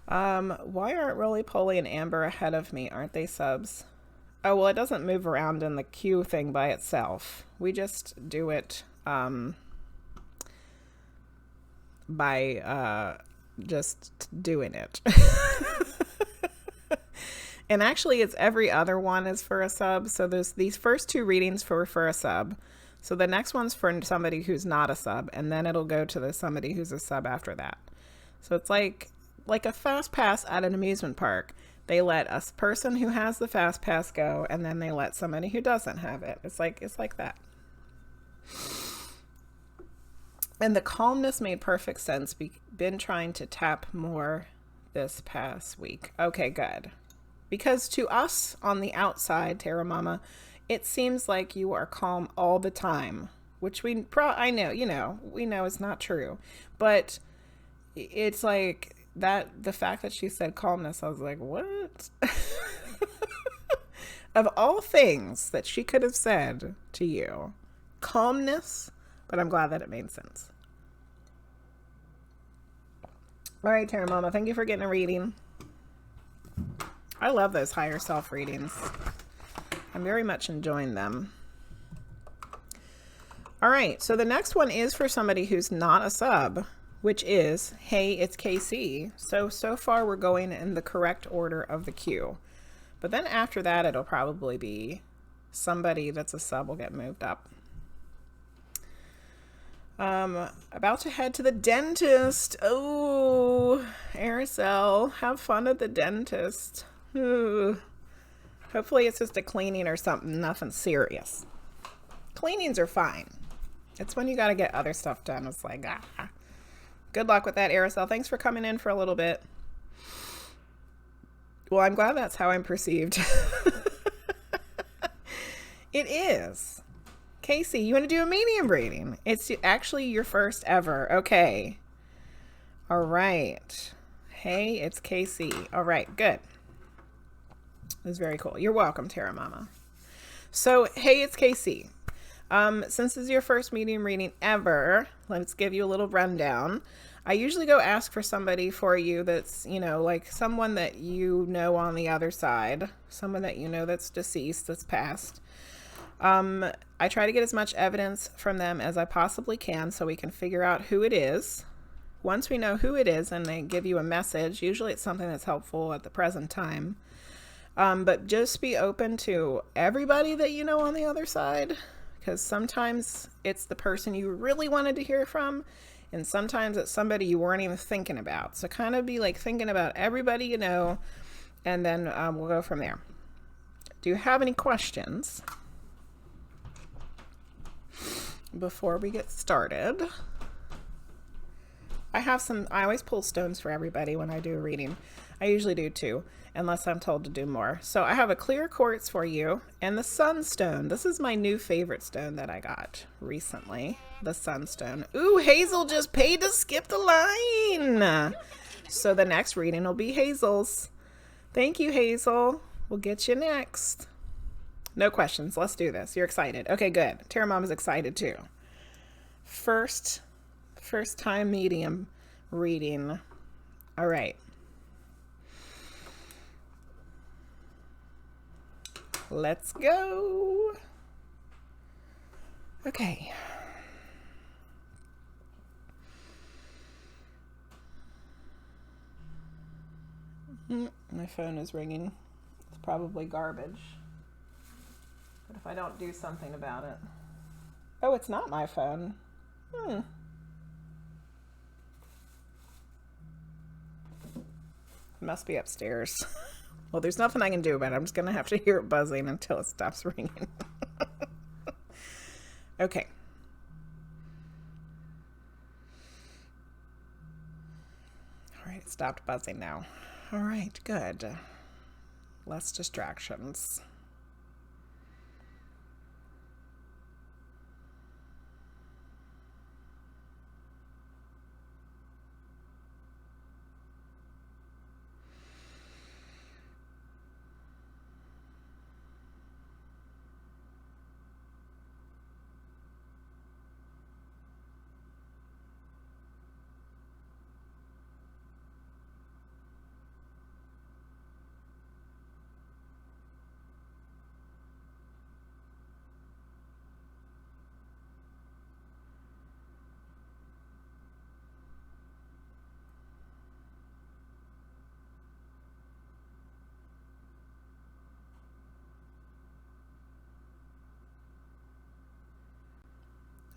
Why aren't RollyPolly and Amber ahead of me? Aren't they subs? Oh, well, it doesn't move around in the queue thing by itself. We just do it, by just doing it. And actually it's every other one is for a sub. So there's these first two readings for a sub. So the next one's for somebody who's not a sub, and then it'll go to somebody who's a sub after that. So it's like a fast pass at an amusement park. They let a person who has the fast pass go, and then they let somebody who doesn't have it. It's like that. And the calmness made perfect sense. Been trying to tap more this past week. Okay, good. Because to us on the outside, Terra Mama, it seems like you are calm all the time, which I know, you know, we know is not true. But it's like that, the fact that she said calmness, I was like, what? Of all things that she could have said to you, calmness, but I'm glad that it made sense. All right, Terra Mama, thank you for getting a reading. I love those higher self readings. I'm very much enjoying them. All right, so the next one is for somebody who's not a sub, which is, hey, it's KC. So far we're going in the correct order of the queue. But then after that, it'll probably be somebody that's a sub will get moved up. About to head to the dentist. Oh, Aracel, have fun at the dentist. Ooh. Hopefully it's just a cleaning or something, nothing serious. Cleanings are fine. It's when you got to get other stuff done. It's like, ah. Good luck with that, Aracel. Thanks for coming in for a little bit. Well, I'm glad that's how I'm perceived. It is. Casey, you want to do a medium reading? It's actually your first ever. Okay. All right. Hey, it's Casey. All right, good. That's very cool. You're welcome, Terra Mama. So, hey, it's Casey. Since this is your first medium reading ever, let's give you a little rundown. I usually go ask for somebody for you that's, you know, like someone that you know on the other side, someone that you know that's deceased, that's passed. I try to get as much evidence from them as I possibly can so we can figure out who it is. Once we know who it is and they give you a message, usually it's something that's helpful at the present time. But just be open to everybody that you know on the other side, because sometimes it's the person you really wanted to hear from, and sometimes it's somebody you weren't even thinking about. So kind of be like thinking about everybody you know, and then we'll go from there. Do you have any questions before we get started? I always pull stones for everybody when I do a reading. I usually do too, unless I'm told to do more. So I have a clear quartz for you and the sunstone. This is my new favorite stone that I got recently, the sunstone. Ooh, Hazel just paid to skip the line. So the next reading will be Hazel's. Thank you, Hazel. We'll get you next. No questions. Let's do this. You're excited. Okay, good. Terra Mom is excited too. First time medium reading. All right. Let's go. Okay. My phone is ringing. It's probably garbage. But if I don't do something about it. Oh, it's not my phone. It must be upstairs. Well, there's nothing I can do about it. I'm just going to have to hear it buzzing until it stops ringing. Okay. All right, it stopped buzzing now. All right, good. Less distractions.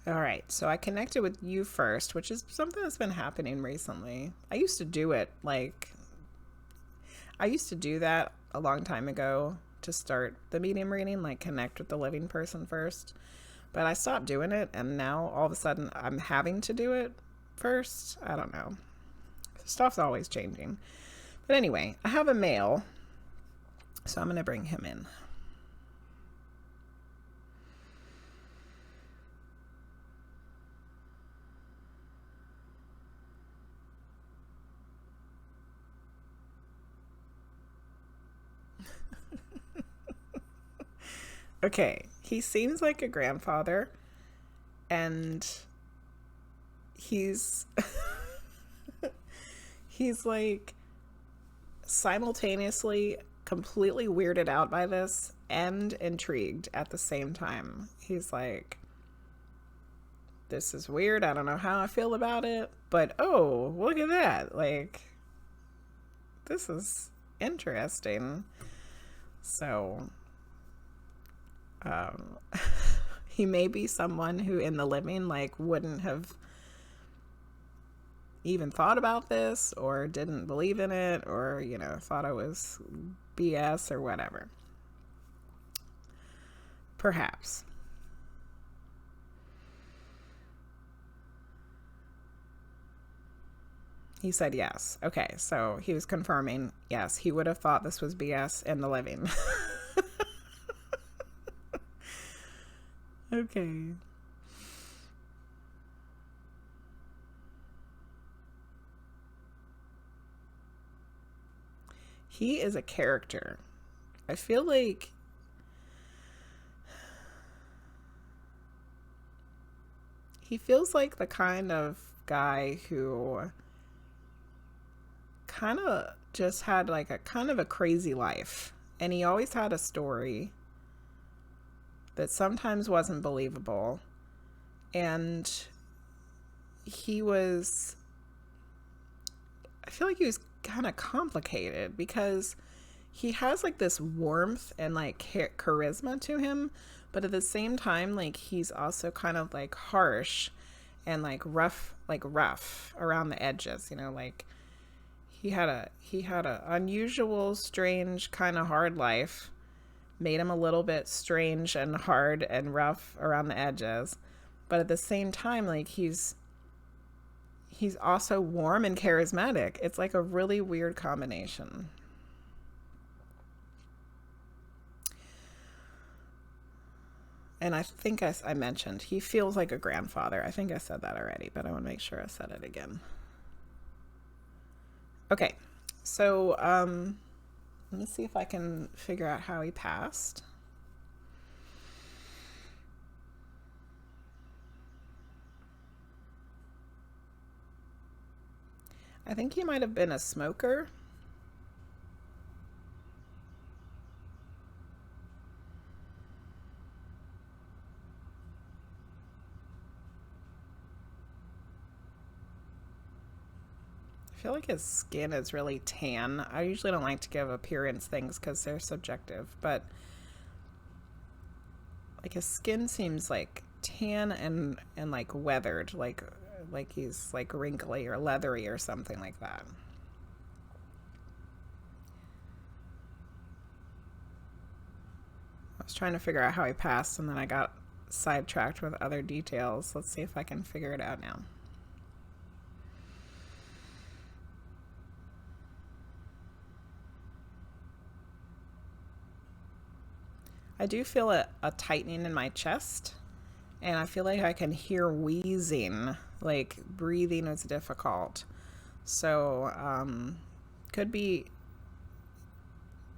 All right, so I connected with you first, which is something that's been happening recently. I used to do it I used to do that a long time ago to start the medium reading, like connect with the living person first. but I stopped doing it, and now all of a sudden I'm having to do it first. I don't know. Stuff's always changing. But anyway, I have a male, so I'm going to bring him in. Okay, he seems like a grandfather, and he's he's like simultaneously completely weirded out by this and intrigued at the same time. He's like, this is weird, I don't know how I feel about it, but oh, look at that, like, this is interesting. So he may be someone who in the living like wouldn't have even thought about this, or didn't believe in it, or, you know, thought it was BS or whatever. Perhaps. He said yes. Okay, so he was confirming, yes, he would have thought this was BS in the living. Okay. He is a character. I feel like he feels like the kind of guy who kind of just had like a kind of a crazy life, and he always had a story that sometimes wasn't believable, and he was, I feel like he was kind of complicated because he has like this warmth and like charisma to him, but at the same time, like, he's also kind of like harsh and like rough around the edges, you know, like he had a unusual, strange, kind of hard life, made him a little bit strange and hard and rough around the edges, but at the same time, like, he's also warm and charismatic. It's like a really weird combination. And I think I mentioned he feels like a grandfather. I think I said that already, but I want to make sure I said it again. Okay, so let me see if I can figure out how he passed. I think he might have been a smoker. I feel like his skin is really tan. I usually don't like to give appearance things because they're subjective, but like his skin seems like tan and like weathered, like he's like wrinkly or leathery or something like that. I was trying to figure out how he passed, and then I got sidetracked with other details. Let's see if I can figure it out now. I do feel a tightening in my chest, and I feel like I can hear wheezing, like breathing is difficult. So could be,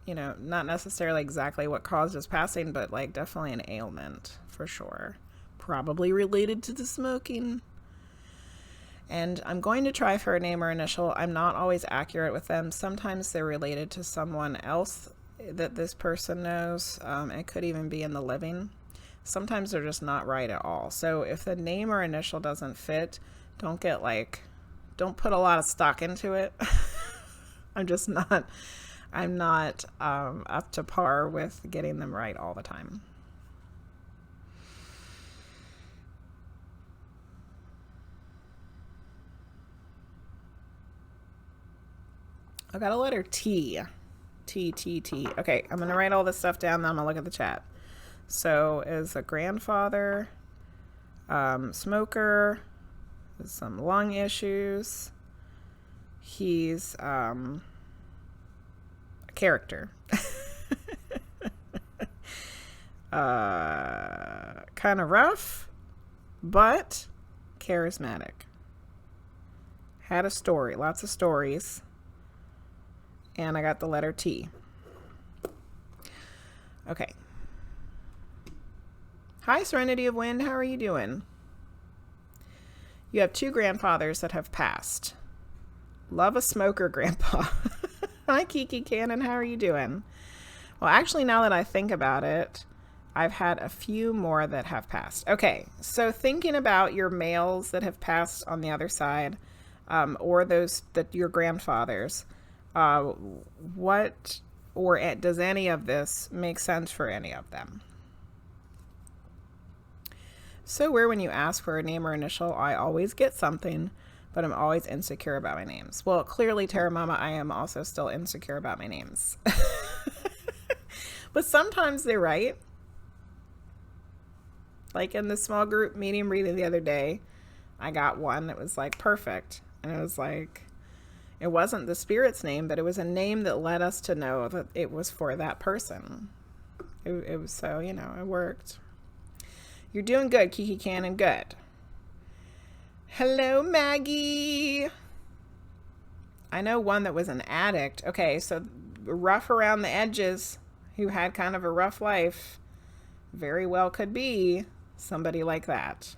you know, not necessarily exactly what caused his passing, but like definitely an ailment for sure. Probably related to the smoking. And I'm going to try for a name or initial. I'm not always accurate with them. Sometimes they're related to someone else that this person knows. It could even be in the living. Sometimes they're just not right at all. So if the name or initial doesn't fit, don't put a lot of stock into it. I'm not up to par with getting them right all the time. I got a letter T. T. Okay, I'm going to write all this stuff down, then I'm going to look at the chat. So is a grandfather, Smoker, some lung issues. He's a character. Kind of rough, but charismatic. Had a story, lots of stories. And I got the letter T. Okay. Hi, Serenity of Wind. How are you doing? You have 2 grandfathers that have passed. Love a smoker, Grandpa. Hi, KikiKannon. How are you doing? Well, actually, now that I think about it, I've had a few more that have passed. Okay, so thinking about your males that have passed on the other side, or those that your grandfathers, what or does any of this make sense for any of them? So where when you ask for a name or initial, I always get something, but I'm always insecure about my names. Well, clearly, Terra Mama, I am also still insecure about my names. But sometimes they're right. Like in the small group medium reading the other day, I got one that was like perfect. And it was like, it wasn't the spirit's name, but it was a name that led us to know that it was for that person. It was so, you know, it worked. You're doing good, KikiKannon, good. Hello, Maggie. I know one that was an addict. Okay, so rough around the edges, who had kind of a rough life, very well could be somebody like that.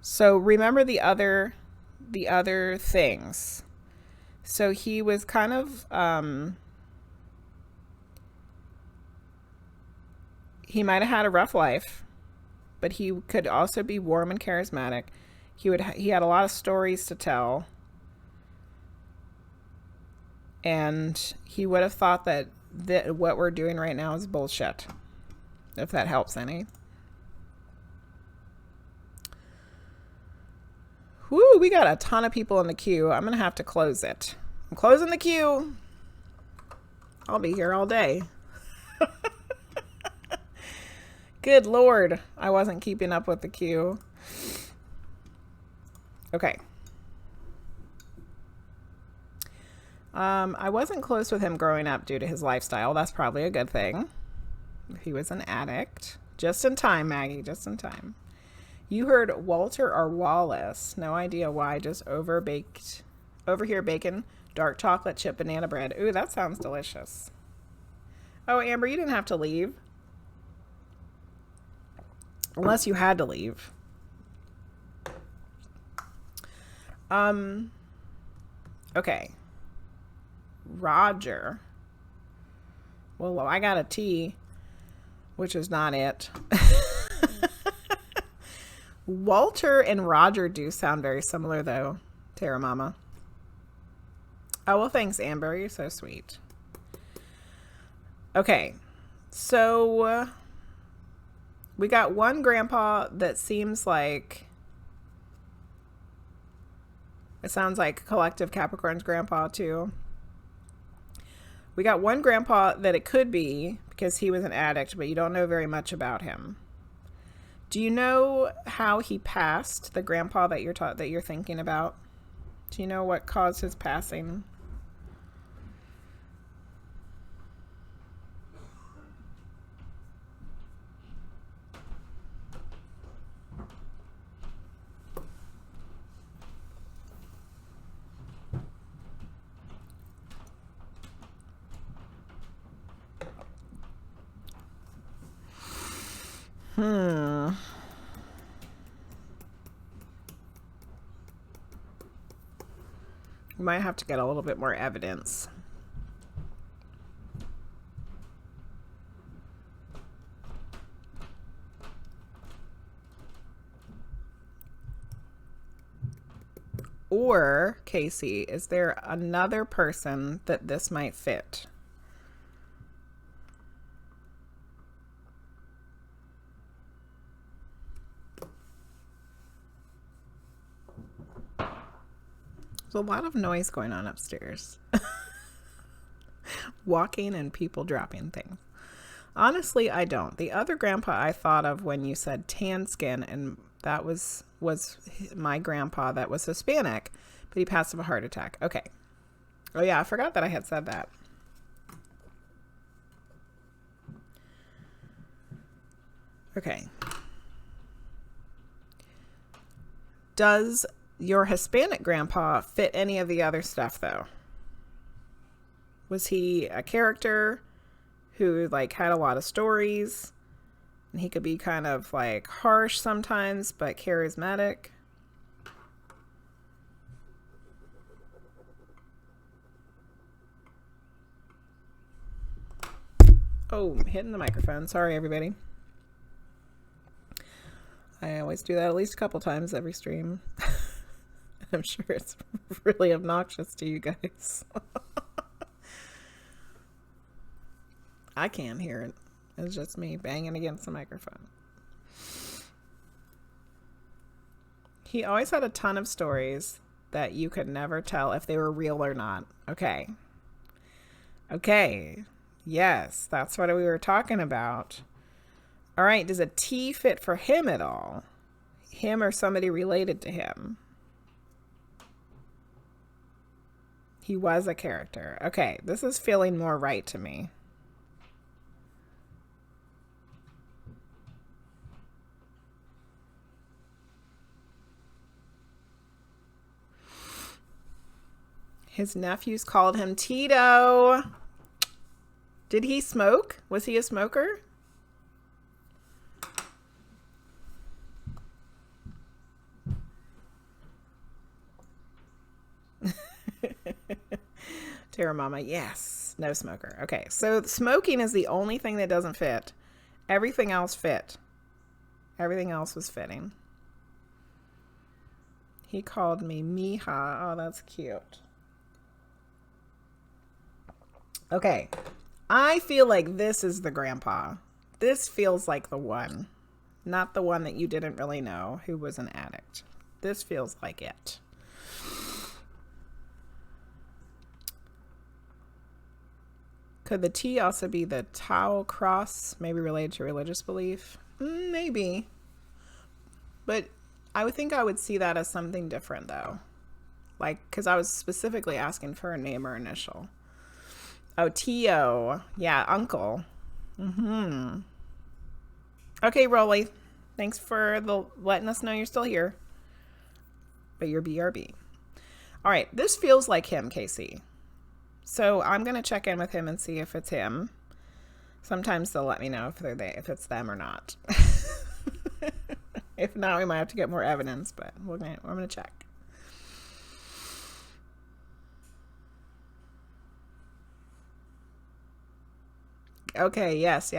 So remember the other things. So he was kind of he might have had a rough life, but he could also be warm and charismatic. He had a lot of stories to tell. And he would have thought that what we're doing right now is bullshit. If that helps any. Woo, we got a ton of people in the queue. I'm going to have to close it. I'm closing the queue. I'll be here all day. Good Lord. I wasn't keeping up with the queue. Okay. I wasn't close with him growing up due to his lifestyle. That's probably a good thing. He was an addict. Just in time, Maggie. Just in time. You heard Walter or Wallace. No idea why. Just over here bacon, dark chocolate chip banana bread. Ooh, that sounds delicious. Oh, Amber, you didn't have to leave. Unless you had to leave. Okay. Roger. Well, I got a T, which is not it. Walter and Roger do sound very similar, though, Terra Mama. Oh, well, thanks, Amber. You're so sweet. Okay, so we got one grandpa that seems like... It sounds like Collective Capricorn's grandpa, too. We got one grandpa that it could be because he was an addict, but you don't know very much about him. Do you know how he passed, the grandpa that you're thinking about? Do you know what caused his passing? We might have to get a little bit more evidence. Or, Casey, is there another person that this might fit? There's a lot of noise going on upstairs. Walking and people dropping things. Honestly, I don't. The other grandpa I thought of when you said tan skin, and that was my grandpa that was Hispanic, but he passed of a heart attack. Okay. Oh yeah, I forgot that I had said that. Okay. Does your Hispanic grandpa fit any of the other stuff though? Was he a character who like had a lot of stories, and he could be kind of like harsh sometimes but charismatic? Oh, hitting the microphone. Sorry, everybody. I always do that at least a couple times every stream. I'm sure it's really obnoxious to you guys. I can't hear it. It's just me banging against the microphone. He always had a ton of stories that you could never tell if they were real or not. Okay. Okay. Yes, that's what we were talking about. All right, does a T fit for him at all? Him or somebody related to him? He was a character. Okay, this is feeling more right to me. His nephews called him Tito. Did he smoke? Was he a smoker? Terra Mama, yes. No smoker. Okay, so smoking is the only thing that doesn't fit. Everything else fit. Everything else was fitting. He called me Mija. Oh, that's cute. Okay. I feel like this is the grandpa. This feels like the one. Not the one that you didn't really know who was an addict. This feels like it. Could the T also be the Tau cross, maybe related to religious belief? Maybe. But I would think I would see that as something different, though. Like, because I was specifically asking for a name or initial. Oh, Tio. Yeah, uncle. Okay, Rolly. Thanks for letting us know you're still here. But you're BRB. All right, this feels like him, Casey. So I'm going to check in with him and see if it's him. Sometimes they'll let me know if it's them or not. If not, we might have to get more evidence, but I'm going to check. Okay, yes.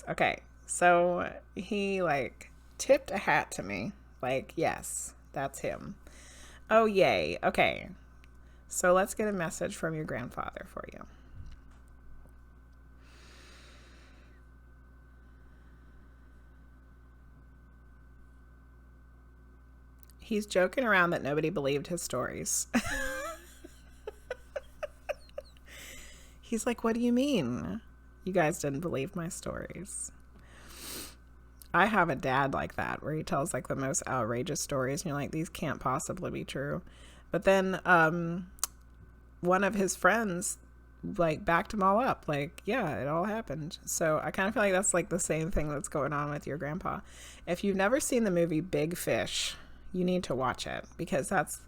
Okay, so he like tipped a hat to me. Like, yes, that's him. Oh, yay. Okay. So let's get a message from your grandfather for you. He's joking around that nobody believed his stories. He's like, what do you mean? You guys didn't believe my stories. I have a dad like that where he tells like the most outrageous stories and you're like, these can't possibly be true. But then one of his friends like backed him all up. Like, yeah, it all happened. So I kind of feel like that's like the same thing that's going on with your grandpa. If you've never seen the movie Big Fish, you need to watch it, because that's,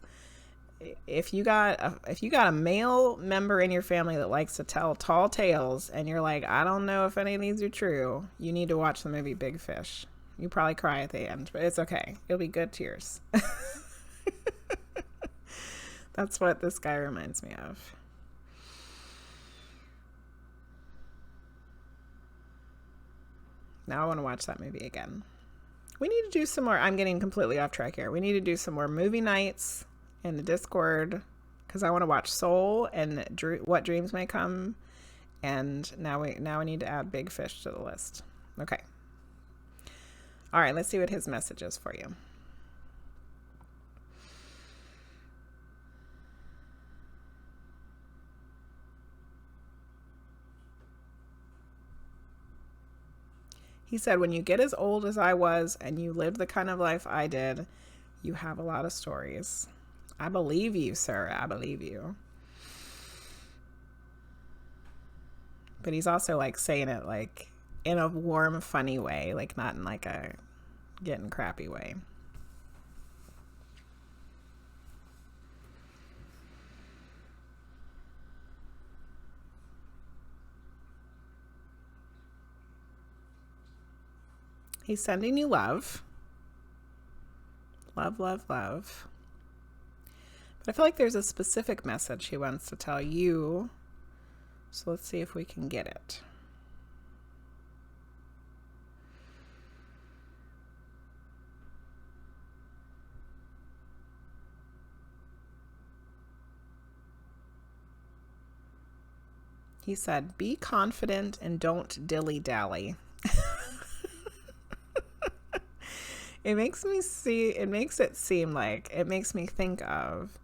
if you got a male member in your family that likes to tell tall tales and you're like, I don't know if any of these are true, you need to watch the movie Big Fish. You probably cry at the end, but it's okay. It'll be good tears. That's what this guy reminds me of. Now I want to watch that movie again. We need to do some more. I'm getting completely off track here. We need to do some more movie nights in the Discord, because I want to watch Soul and What Dreams May Come. And now we need to add Big Fish to the list. Okay. All right, let's see what his message is for you. He said, when you get as old as I was and you live the kind of life I did, you have a lot of stories. I believe you, sir. I believe you. But he's also like saying it like in a warm, funny way, like not in like a getting crappy way. He's sending you love. Love, love, love. But I feel like there's a specific message he wants to tell you. So let's see if we can get it. He said, be confident and don't dilly-dally. It makes me think of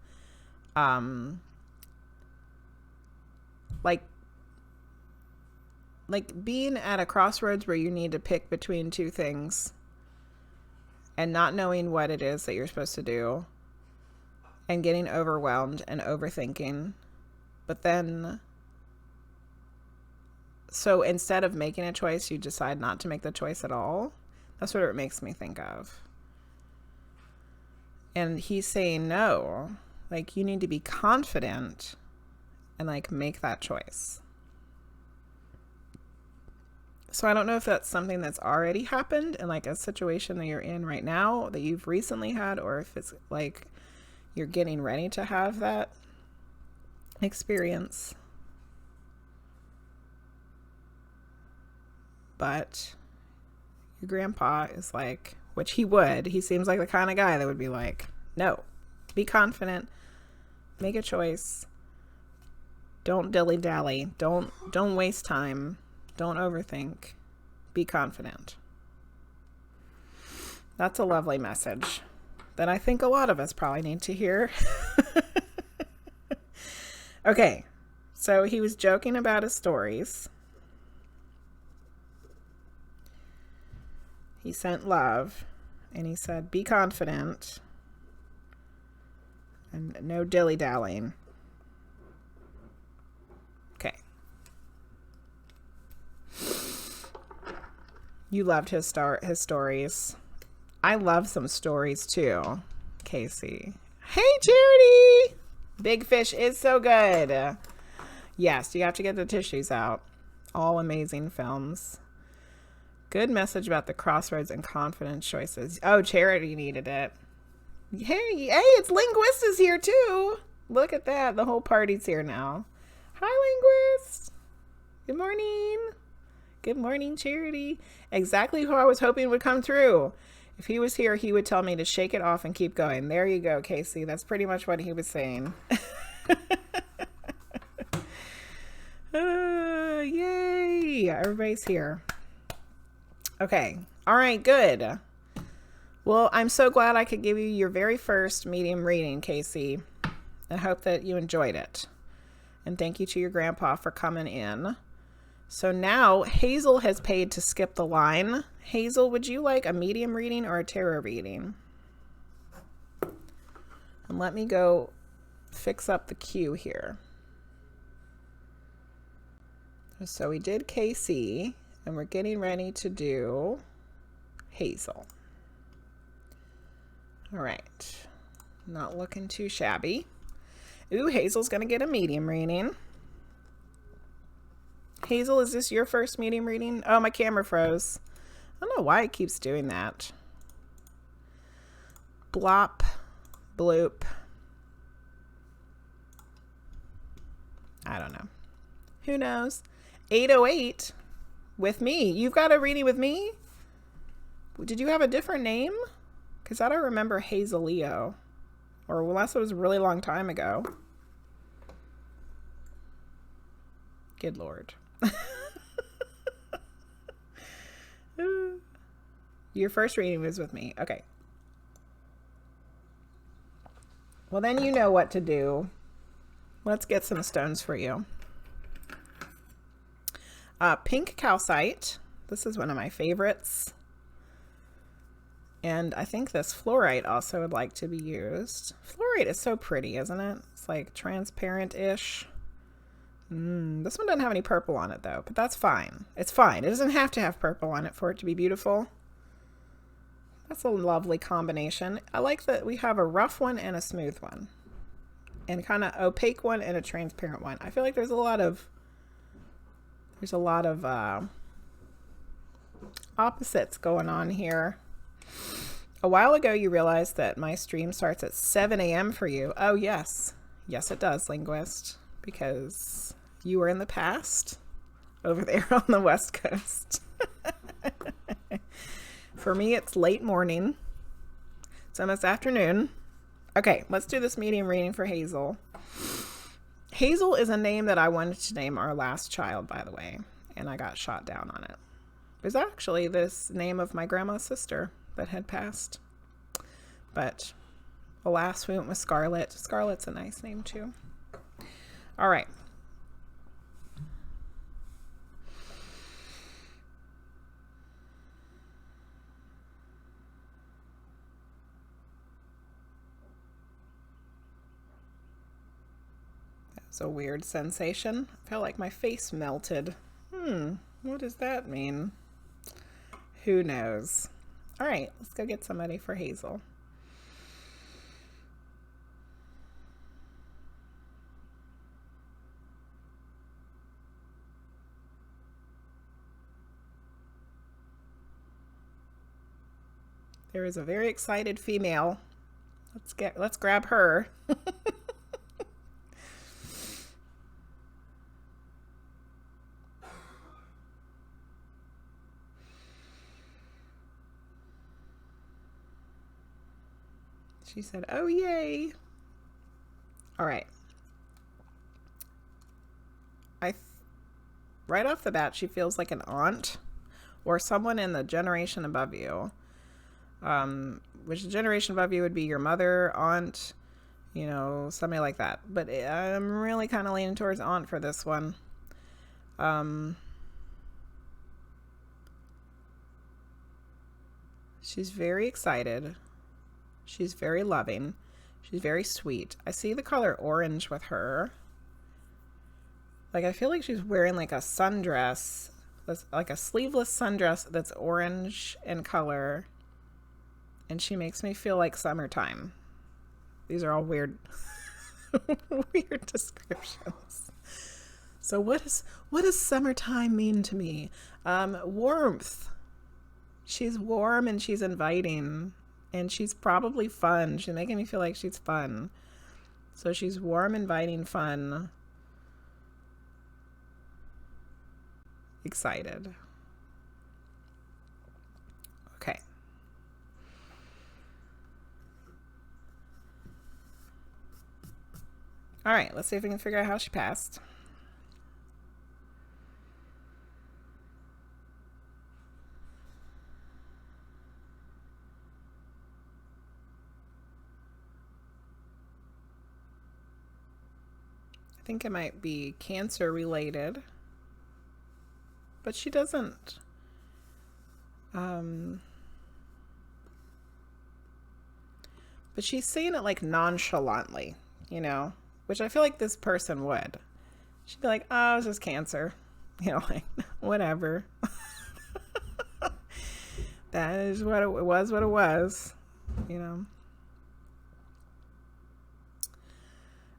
like being at a crossroads where you need to pick between two things and not knowing what it is that you're supposed to do and getting overwhelmed and overthinking. But then, so instead of making a choice, you decide not to make the choice at all. That's what it makes me think of. And he's saying, no, like you need to be confident and like make that choice. So I don't know if that's something that's already happened in like a situation that you're in right now that you've recently had, or if it's like you're getting ready to have that experience. But your grandpa is like, which he seems like the kind of guy that would be like, no, be confident, make a choice, don't dilly-dally, don't waste time, don't overthink, be confident. That's a lovely message that I think a lot of us probably need to hear. Okay, so he was joking about his stories. He sent love, and he said, be confident, and no dilly-dallying. Okay. You loved his stories. I love some stories, too, Casey. Hey, Charity! Big Fish is so good. Yes, you have to get the tissues out. All amazing films. Good message about the crossroads and confident choices. Oh, Charity needed it. Hey, it's Linguist is here too. Look at that. The whole party's here now. Hi, Linguist. Good morning. Good morning, Charity. Exactly who I was hoping would come through. If he was here, he would tell me to shake it off and keep going. There you go, Casey. That's pretty much what he was saying. Yay. Everybody's here. Okay. All right, good. Well, I'm so glad I could give you your very first medium reading, Casey. I hope that you enjoyed it. And thank you to your grandpa for coming in. So now Hazel has paid to skip the line. Hazel, would you like a medium reading or a tarot reading? And let me go fix up the queue here. So we did Casey. And we're getting ready to do Hazel. All right. Not looking too shabby. Ooh, Hazel's going to get a medium reading. Hazel, is this your first medium reading? Oh, my camera froze. I don't know why it keeps doing that. Blop. Bloop. I don't know. Who knows? 808. With me. You've got a reading with me? Did you have a different name? Because I don't remember Hazelleo. Or unless it was a really long time ago. Good Lord. Your first reading was with me. Okay. Well, then you know what to do. Let's get some stones for you. Pink calcite. This is one of my favorites. And I think this fluorite also would like to be used. Fluorite is so pretty, isn't it? It's like transparent-ish. This one doesn't have any purple on it though, but that's fine. It's fine. It doesn't have to have purple on it for it to be beautiful. That's a lovely combination. I like that we have a rough one and a smooth one. And kind of opaque one and a transparent one. I feel like there's a lot of opposites going on here. A while ago you realized that my stream starts at 7 a.m. for you. Oh yes. Yes it does, linguist. Because you were in the past over there on the West Coast. For me, it's late morning. It's almost afternoon. Okay, let's do this medium reading for Hazel. Hazel is a name that I wanted to name our last child, by the way, and I got shot down on it. It was actually this name of my grandma's sister that had passed. But alas, we went with Scarlet. Scarlet's a nice name too. All right. That was a weird sensation. I felt like my face melted. What does that mean? Who knows? All right, let's go get somebody for Hazel. There is a very excited female. Let's grab her. She said, "Oh yay." All right. Right off the bat, she feels like an aunt or someone in the generation above you. Which generation above you would be your mother, aunt, you know, somebody like that. But I'm really kind of leaning towards aunt for this one. She's very excited. She's very loving. She's very sweet. I see the color orange with her. Like, I feel like she's wearing like a sundress, like a sleeveless sundress that's orange in color. And she makes me feel like summertime. These are all weird, weird descriptions. So what does summertime mean to me? Warmth. She's warm and she's inviting. And she's probably fun. She's making me feel like she's fun. So she's warm, inviting, fun. Excited. Okay. All right, let's see if we can figure out how she passed. I think it might be Cancer related, but she doesn't. But she's saying it like nonchalantly, you know, which I feel like this person would. She'd be like, "Oh, it's just Cancer," you know, like whatever. That is what it was. What it was, you know.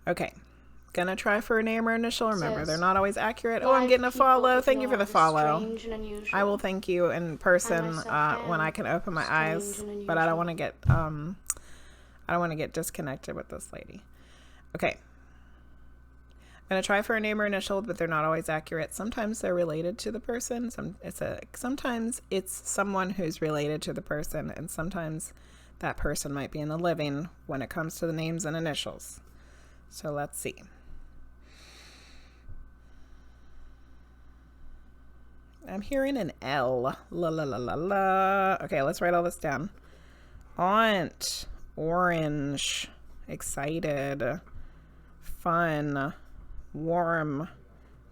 Okay. Gonna try for a name or initial. Remember, they're not always accurate. Oh, I'm getting a follow. Thank you for the follow. I will thank you in person when I can open my eyes. But I don't want to get disconnected with this lady. Okay. I'm gonna try for a name or initial, but they're not always accurate. Sometimes they're related to the person. Sometimes it's someone who's related to the person, and sometimes that person might be in the living when it comes to the names and initials. So let's see. I'm hearing an L. La la la la la. Okay, let's write all this down. Aunt, orange, excited, fun, warm,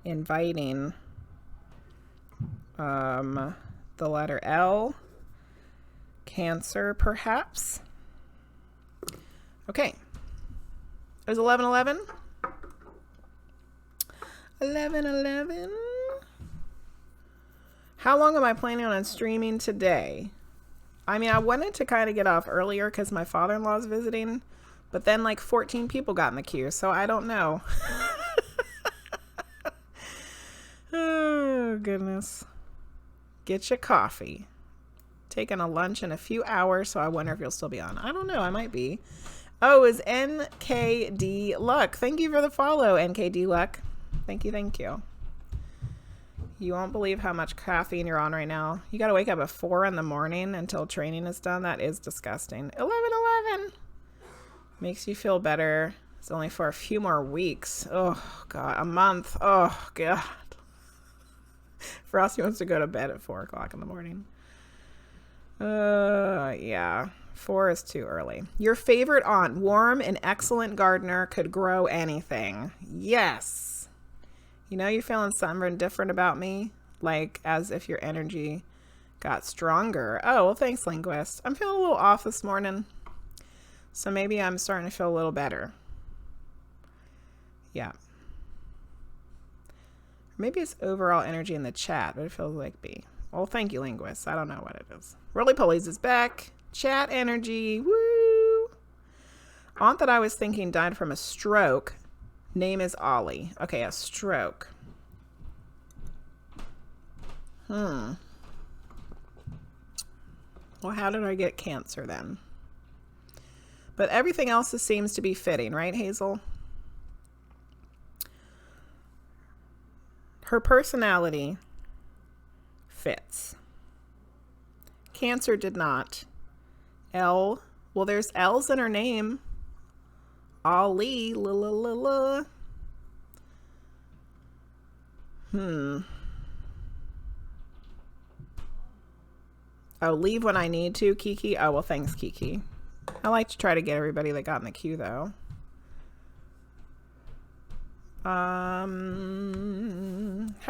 inviting, the letter L. Cancer, perhaps. Okay. It was 11-11. 11-11. How long am I planning on streaming today? I mean, I wanted to kind of get off earlier because my father-in-law's visiting, but then like 14 people got in the queue, so I don't know. Oh, goodness. Get your coffee. Taking a lunch in a few hours, so I wonder if you'll still be on. I don't know. I might be. Oh, is NKD Luck. Thank you for the follow, NKD Luck. Thank you, thank you. You won't believe how much caffeine you're on right now. You got to wake up at 4 in the morning until training is done. That is disgusting. 11-11. Makes you feel better. It's only for a few more weeks. Oh, God. A month. Oh, God. Frosty wants to go to bed at 4 o'clock in the morning. Yeah. 4 is too early. Your favorite aunt, warm and excellent gardener, could grow anything. Yes. You know you're feeling something different about me? Like as if your energy got stronger. Oh, well, thanks, Linguist. I'm feeling a little off this morning. So maybe I'm starting to feel a little better. Yeah. Maybe it's overall energy in the chat, but it feels like B. Well, thank you, Linguist. I don't know what it is. RollyPolly's is back. Chat energy. Woo! Aunt that I was thinking died from a stroke. Name is Ollie. Okay, a stroke. Well, how did I get cancer then? But everything else seems to be fitting, right, Hazel? Her personality fits. Cancer did not. L. Well, there's L's in her name. Ollie, la la la la. Oh, leave when I need to, Kiki. Oh, well, thanks, Kiki. I like to try to get everybody that got in the queue, though. How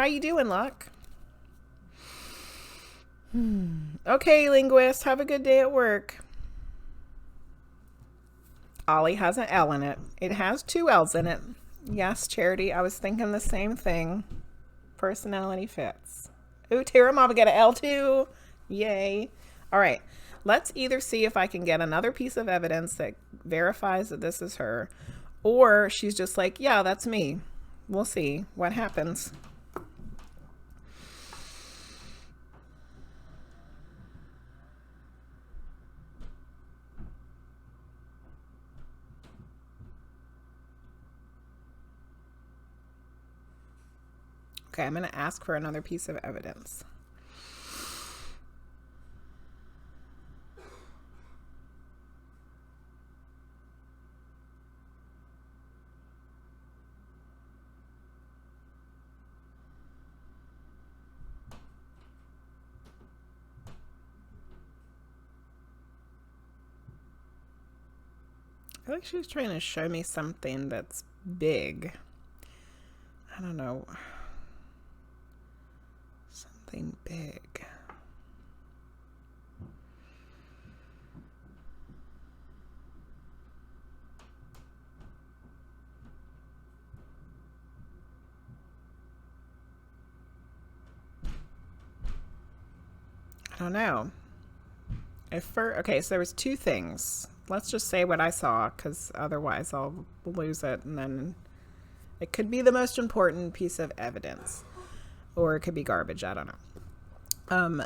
you doing, Luck? Okay, Linguist. Have a good day at work. Ollie has an L in it. It has 2 L's in it. Yes, Charity. I was thinking the same thing. Personality fits. Ooh, Tara Mama get an L too. Yay. All right. Let's either see if I can get another piece of evidence that verifies that this is her, or she's just like, yeah, that's me. We'll see what happens. Okay, I'm going to ask for another piece of evidence. I feel like she was trying to show me something that's big. I don't know. Something big. I don't know. Okay, so there was 2 things. Let's just say what I saw, because otherwise I'll lose it, and then it could be the most important piece of evidence, or it could be garbage. I don't know.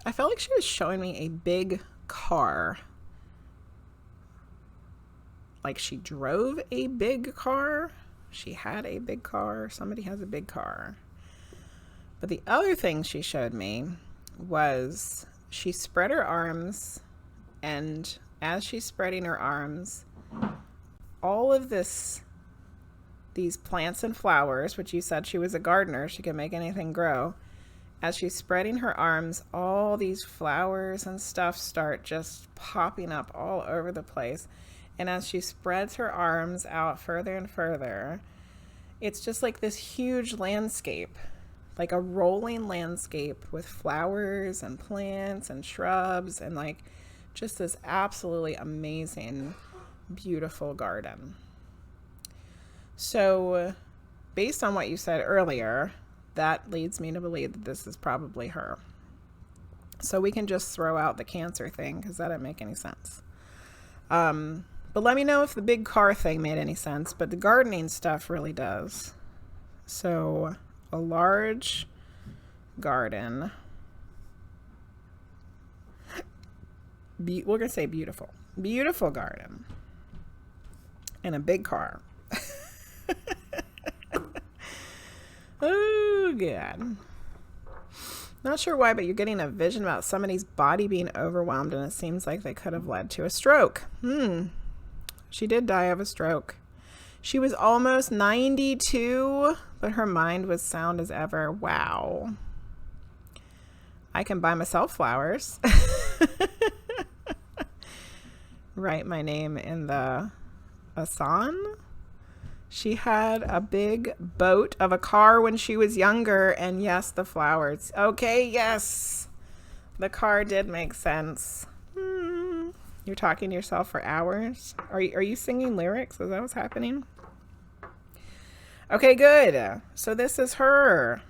I felt like she was showing me a big car. Like she drove a big car. She had a big car. Somebody has a big car. But the other thing she showed me was she spread her arms, and as she's spreading her arms, all of these plants and flowers, which you said she was a gardener, she can make anything grow. As she's spreading her arms, all these flowers and stuff start just popping up all over the place. And as she spreads her arms out further and further, it's just like this huge landscape like a rolling landscape with flowers and plants and shrubs and like just this absolutely amazing, beautiful garden. So based on what you said earlier, that leads me to believe that this is probably her. So we can just throw out the Cancer thing because that didn't make any sense. But let me know if the big car thing made any sense, but the gardening stuff really does. So a large garden. We're going to say beautiful. Beautiful garden. And a big car. Oh, God. Not sure why, but you're getting a vision about somebody's body being overwhelmed, and it seems like they could have led to a stroke. She did die of a stroke. She was almost 92, but her mind was sound as ever. Wow. I can buy myself flowers. Write my name in the Asan. She had a big boat of a car when she was younger, and yes, the flowers. Okay, yes. The car did make sense. You're talking to yourself for hours? Are you singing lyrics? Is that what's happening? Okay, good. So this is her.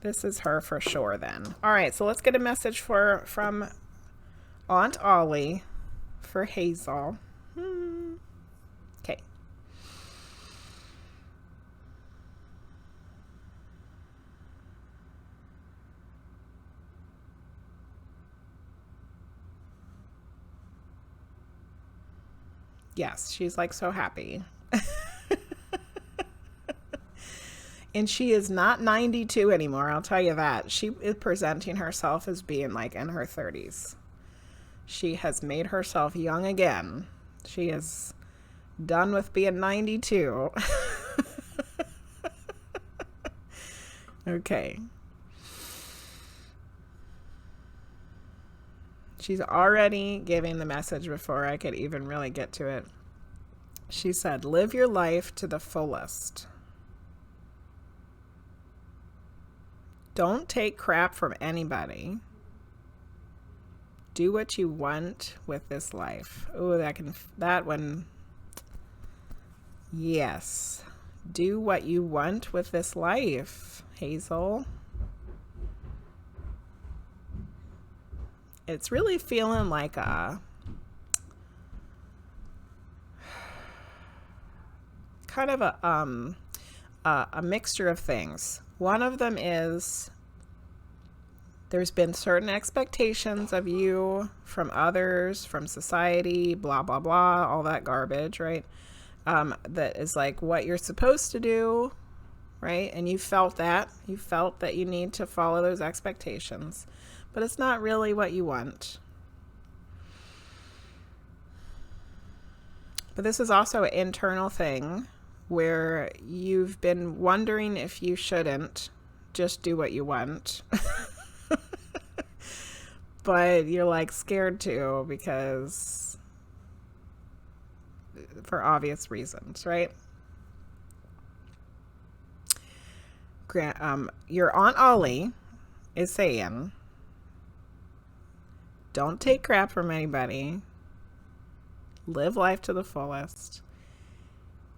This is her for sure then. All right, so let's get a message from Aunt Ollie for Hazel. Okay. Yes, she's like so happy. And she is not 92 anymore, I'll tell you that. She is presenting herself as being like in her 30s. She has made herself young again. She is done with being 92. Okay. She's already giving the message before I could even really get to it. She said, live your life to the fullest. Don't take crap from anybody. Do what you want with this life. Oh, that one. Yes. Do what you want with this life, Hazel. It's really feeling like a kind of a mixture of things. One of them is there's been certain expectations of you from others, from society, blah, blah, blah, all that garbage, right? That is like what you're supposed to do, right? And you felt that. You felt that you need to follow those expectations. But it's not really what you want. But this is also an internal thing where you've been wondering if you shouldn't just do what you want. But you're like scared to because for obvious reasons, right? Your Aunt Ollie is saying, don't take crap from anybody. Live life to the fullest.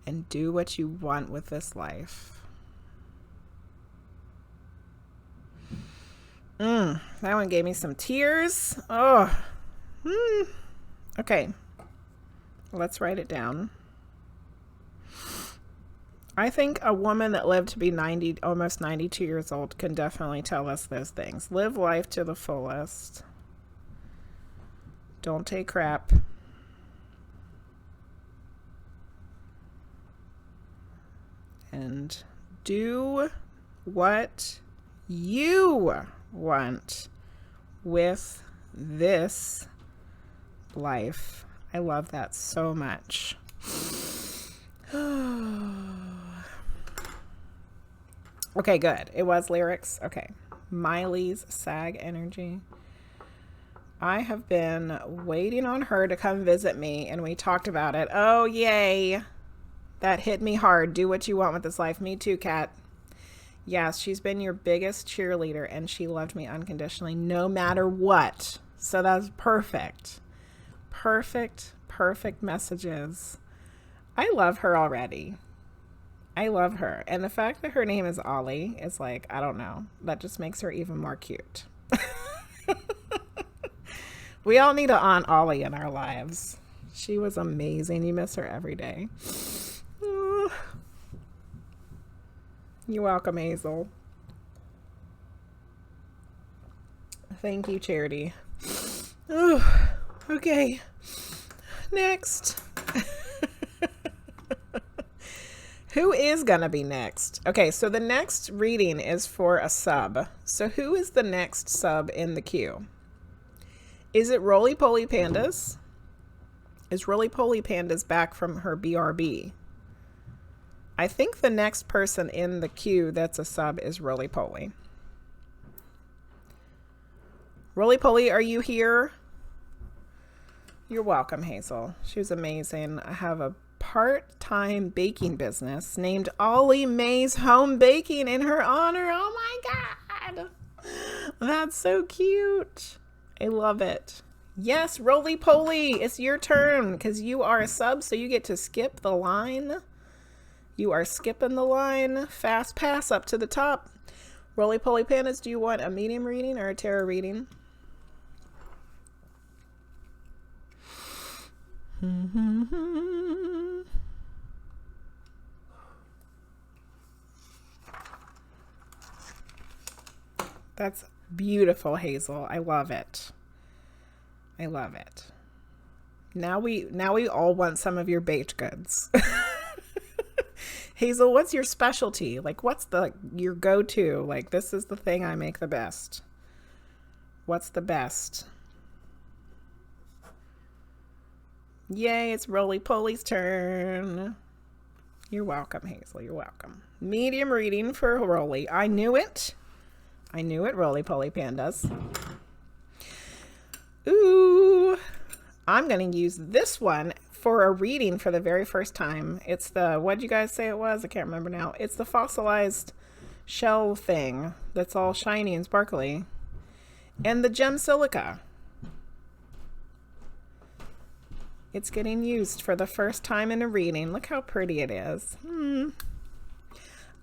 And do what you want with this life. That one gave me some tears. Oh. Okay. Let's write it down. I think a woman that lived to be 90, almost 92 years old can definitely tell us those things. Live life to the fullest. Don't take crap. And do what you want with this life. I love that so much. Okay, good. It was lyrics. Okay. Miley's SAG energy. I have been waiting on her to come visit me, and we talked about it. Oh, yay. That hit me hard. Do what you want with this life. Me too, Kat. Yes, she's been your biggest cheerleader and she loved me unconditionally no matter what. So that's perfect. Perfect messages. I love her already. I love her. And the fact that her name is Ollie is like, I don't know. That just makes her even more cute. We all need an Aunt Ollie in our lives. She was amazing. You miss her every day. You're welcome, Hazel. Thank you, Charity. Oh, okay. Next. Who is gonna be next? Okay, so the next reading is for a sub. So who is the next sub in the queue? Is it RollyPollyPandas? Is RollyPollyPandas back from her BRB? I think the next person in the queue that's a sub is RollyPolly. RollyPolly, are you here? You're welcome, Hazel. She was amazing. I have a part-time baking business named Ollie Mae's Home Baking in her honor. Oh my God. That's so cute. I love it. Yes, RollyPolly, it's your turn because you are a sub, so you get to skip the line. You are skipping the line. Fast pass up to the top. RollyPollyPandas, do you want a medium reading or a tarot reading? That's beautiful, Hazel. I love it. I love it. Now we all want some of your baked goods. Hazel, what's your specialty? Like, what's your go-to? Like, this is the thing I make the best. What's the best? Yay, it's RollyPolly's turn. You're welcome, Hazel. You're welcome. Medium reading for Rolly. I knew it. I knew it, RollyPollyPandas. Ooh. I'm going to use this one for a reading for the very first time. It's the, what'd you guys say it was? I can't remember now. It's the fossilized shell thing that's all shiny and sparkly. And the gem silica. It's getting used for the first time in a reading. Look how pretty it is.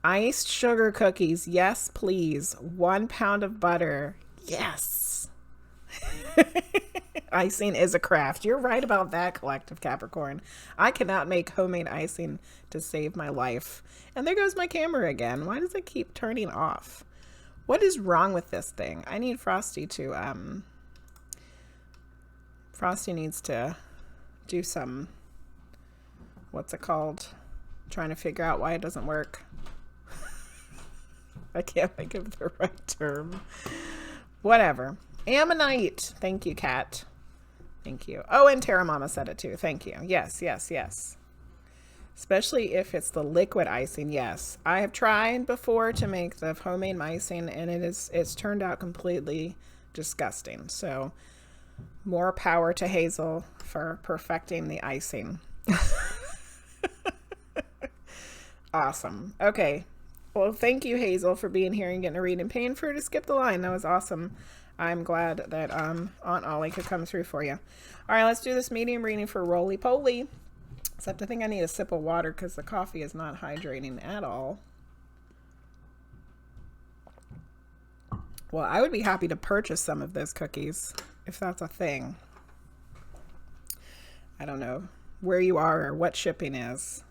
Iced sugar cookies. Yes, please. 1 pound of butter. Yes. Icing is a craft. You're right about that, Collective Capricorn. I cannot make homemade icing to save my life. And there goes my camera again. Why does it keep turning off? What is wrong with this thing? I need Frosty to, Frosty needs to do some, what's it called? Trying to figure out why it doesn't work. I can't think of the right term. Whatever. Ammonite. Thank you, Kat. Thank you. Oh, and Terra Mama said it too. Thank you. Yes, yes, yes. Especially if it's the liquid icing. Yes. I have tried before to make the homemade icing and it's turned out completely disgusting. So more power to Hazel for perfecting the icing. Awesome. Okay. Well, thank you, Hazel, for being here and getting a read and paying for her to skip the line. That was awesome. I'm glad that Aunt Ollie could come through for you. All right, let's do this medium reading for RollyPolly. Except I think I need a sip of water because the coffee is not hydrating at all. Well, I would be happy to purchase some of those cookies if that's a thing. I don't know where you are or what shipping is.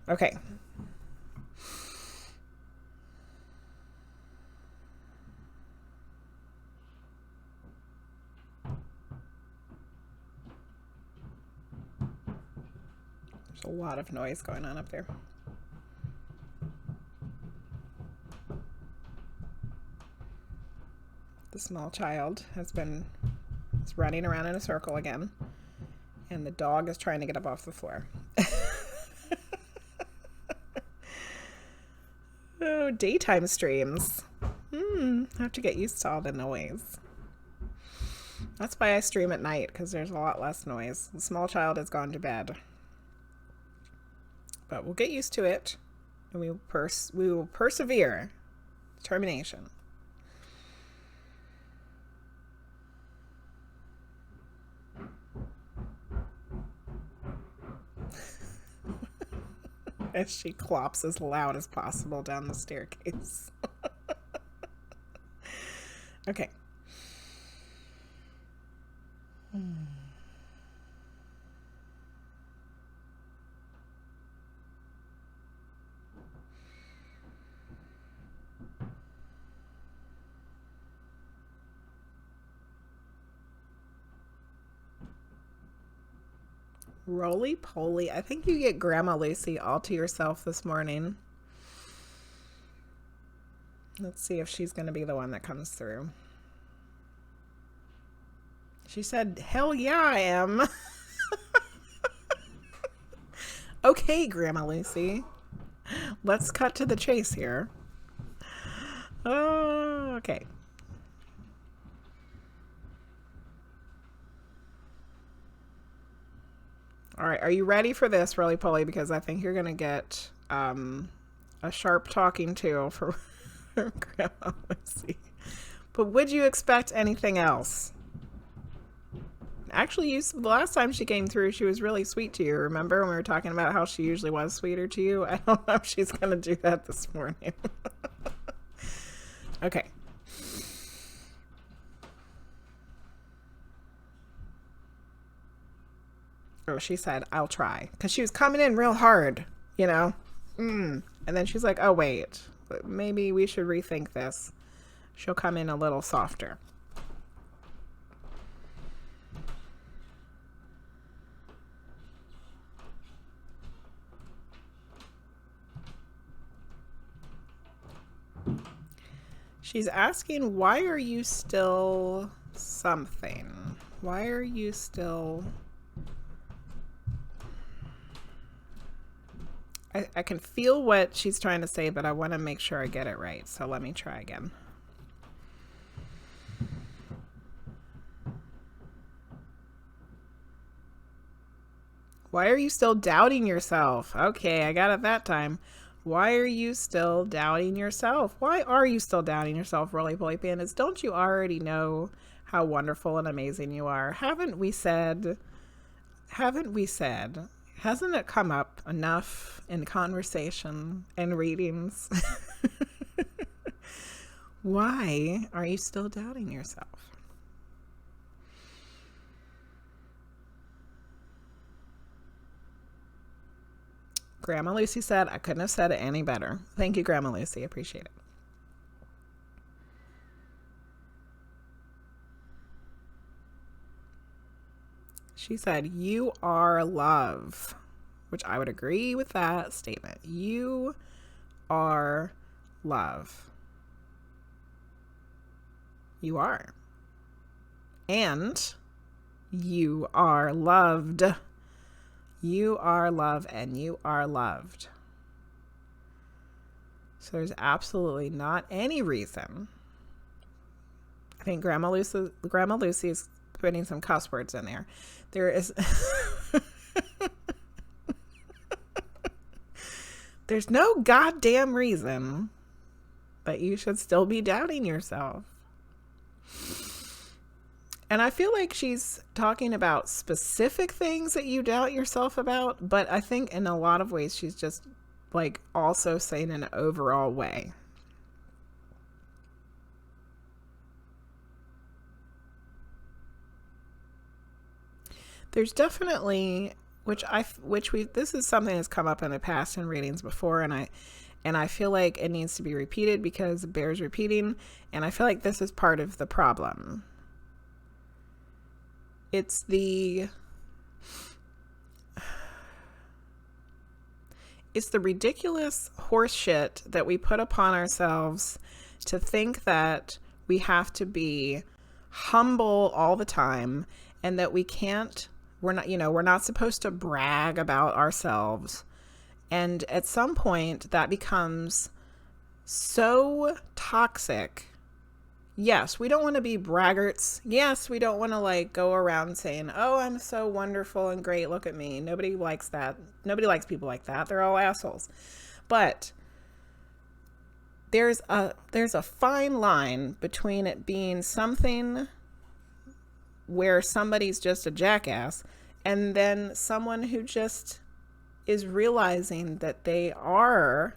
Okay. There's a lot of noise going on up there. The small child is running around in a circle again, and the dog is trying to get up off the floor. Oh, daytime streams. I have to get used to all the noise. That's why I stream at night, because there's a lot less noise. The small child has gone to bed. But we'll get used to it. And we will persevere. Determination. As she clops as loud as possible down the staircase. Okay. Roly-poly. I think you get Grandma Lucy all to yourself this morning. Let's see if she's going to be the one that comes through. She said, hell yeah, I am. Okay, Grandma Lucy. Let's cut to the chase here. Oh, okay. All right, are you ready for this, Roly-poly? Because I think you're going to get a sharp talking to for Grandma Lucy. But would you expect anything else? Actually, the last time she came through, she was really sweet to you. Remember when we were talking about how she usually was sweeter to you? I don't know if she's going to do that this morning. Okay. Oh, she said, I'll try. Because she was coming in real hard, you know? And then she's like, oh, wait. Maybe we should rethink this. She'll come in a little softer. She's asking, why are you still something? Why are you still... I can feel what she's trying to say, but I want to make sure I get it right. So let me try again. Why are you still doubting yourself? Okay, I got it that time. Why are you still doubting yourself? Why are you still doubting yourself, RollyPollyPandas? Don't you already know how wonderful and amazing you are? Haven't we said, hasn't it come up enough in conversation and readings? Why are you still doubting yourself? Grandma Lucy said, I couldn't have said it any better. Thank you, Grandma Lucy. Appreciate it. She said, you are love, which I would agree with that statement. You are love. You are. And you are loved. You are love and you are loved. So there's absolutely not any reason. I think Grandma Lucy is putting some cuss words in there. There is there's no goddamn reason that you should still be doubting yourself. And I feel like she's talking about specific things that you doubt yourself about, but I think in a lot of ways she's just like also saying in an overall way. There's definitely, this is something that's come up in the past in readings before, and I feel like it needs to be repeated because it bears repeating, and I feel like this is part of the problem. It's the ridiculous horse shit that we put upon ourselves to think that we have to be humble all the time and that we're not supposed to brag about ourselves. And at some point that becomes so toxic. Yes, we don't want to be braggarts. Yes, we don't want to like go around saying, oh, I'm so wonderful and great. Look at me. Nobody likes that. Nobody likes people like that. They're all assholes. But there's a fine line between it being something where somebody's just a jackass and then someone who just is realizing that they are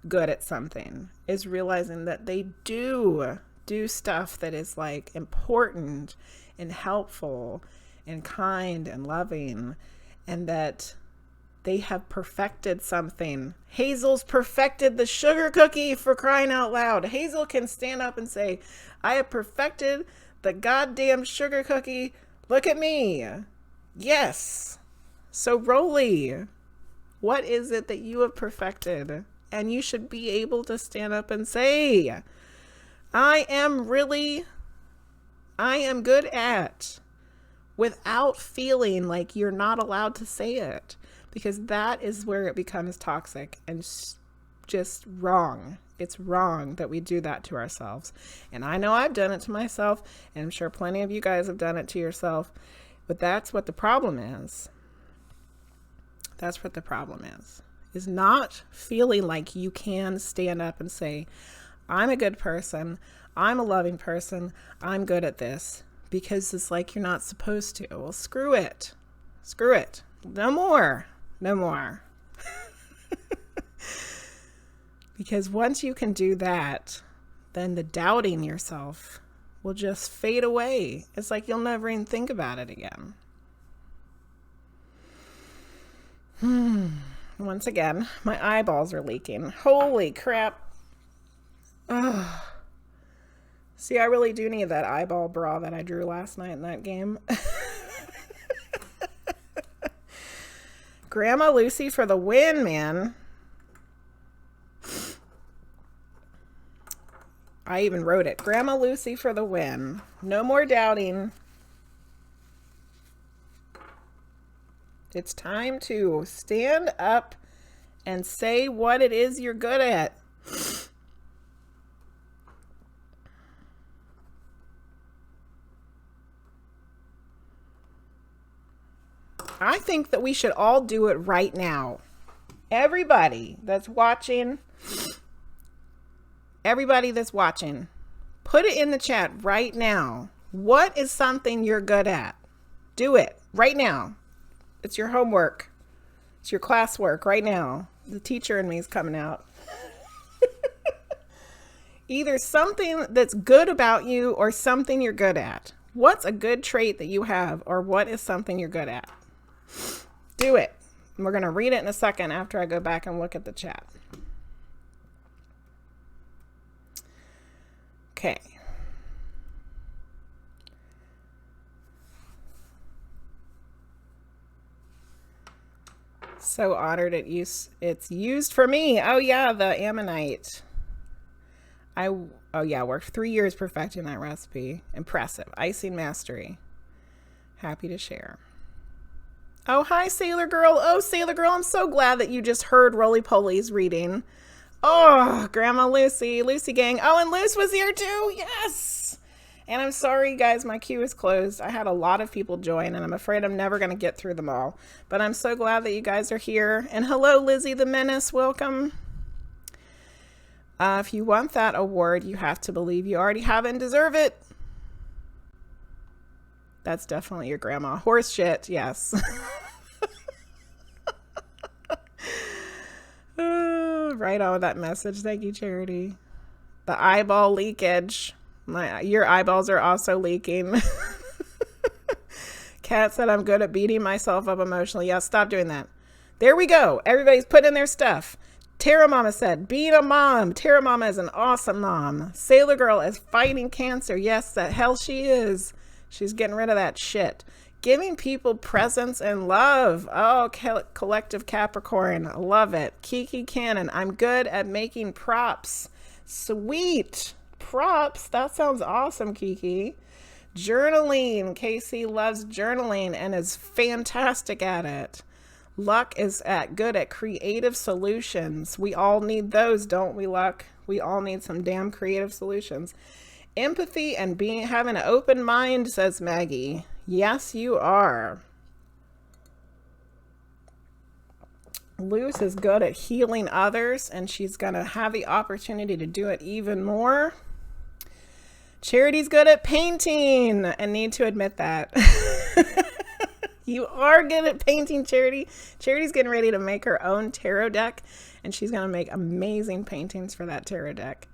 good at something, is realizing that they do stuff that is like important and helpful and kind and loving, and that they have perfected something. Hazel's perfected the sugar cookie, for crying out loud. Hazel can stand up and say, I have perfected the goddamn sugar cookie. Look at me. Yes. So Rolly, what is it that you have perfected? And you should be able to stand up and say, I am good at, without feeling like you're not allowed to say it, because that is where it becomes toxic and just wrong. It's wrong that we do that to ourselves. And I know I've done it to myself, and I'm sure plenty of you guys have done it to yourself, but that's what the problem is. That's what the problem is not feeling like you can stand up and say, I'm a good person, I'm a loving person, I'm good at this, because it's like you're not supposed to. Well, screw it. No more. Because once you can do that, then the doubting yourself will just fade away. It's like you'll never even think about it again. Once again, my eyeballs are leaking. Holy crap. Ugh. See, I really do need that eyeball bra that I drew last night in that game. Grandma Lucy for the win, man. I even wrote it. Grandma Lucy for the win. No more doubting. It's time to stand up and say what it is you're good at. I think that we should all do it right now. Everybody that's watching, put it in the chat right now. What is something you're good at? Do it right now. It's your homework. It's your classwork right now. The teacher in me is coming out. Either something that's good about you or something you're good at. What's a good trait that you have, or what is something you're good at? Do it. And we're going to read it in a second after I go back and look at the chat. Okay. So honored it's used for me. Oh yeah, the ammonite. Worked 3 years perfecting that recipe. Impressive. Icing mastery. Happy to share. Oh, hi, Sailor Girl. Oh, Sailor Girl, I'm so glad that you just heard Roly Poly's reading. Oh, Grandma Lucy, Lucy Gang. Oh, and Luce was here too. Yes. And I'm sorry, guys, my queue is closed. I had a lot of people join, and I'm afraid I'm never going to get through them all. But I'm so glad that you guys are here. And hello, Lizzie the Menace. Welcome. If you want that award, you have to believe you already have it and deserve it. That's definitely your grandma. Horse shit, yes. Right on with that message. Thank you, Charity. The eyeball leakage. Your eyeballs are also leaking. Kat said I'm good at beating myself up emotionally. Yeah, stop doing that. There we go. Everybody's putting in their stuff. Terra Mama said, being a mom. Terra Mama is an awesome mom. Sailor Girl is fighting cancer. Yes, the hell she is. She's getting rid of that shit. Giving people presents and love. Oh, CollectiveCapricorn. I love it. KikiKannon. I'm good at making props. Sweet. Props. That sounds awesome, Kiki. Journaling. Casey loves journaling and is fantastic at it. Luck is good at creative solutions. We all need those, don't we, Luck? We all need some damn creative solutions. Empathy and having an open mind, says Maggie. Yes, you are. Luce is good at healing others, and she's going to have the opportunity to do it even more. Charity's good at painting. I need to admit that. You are good at painting, Charity. Charity's getting ready to make her own tarot deck, and she's going to make amazing paintings for that tarot deck.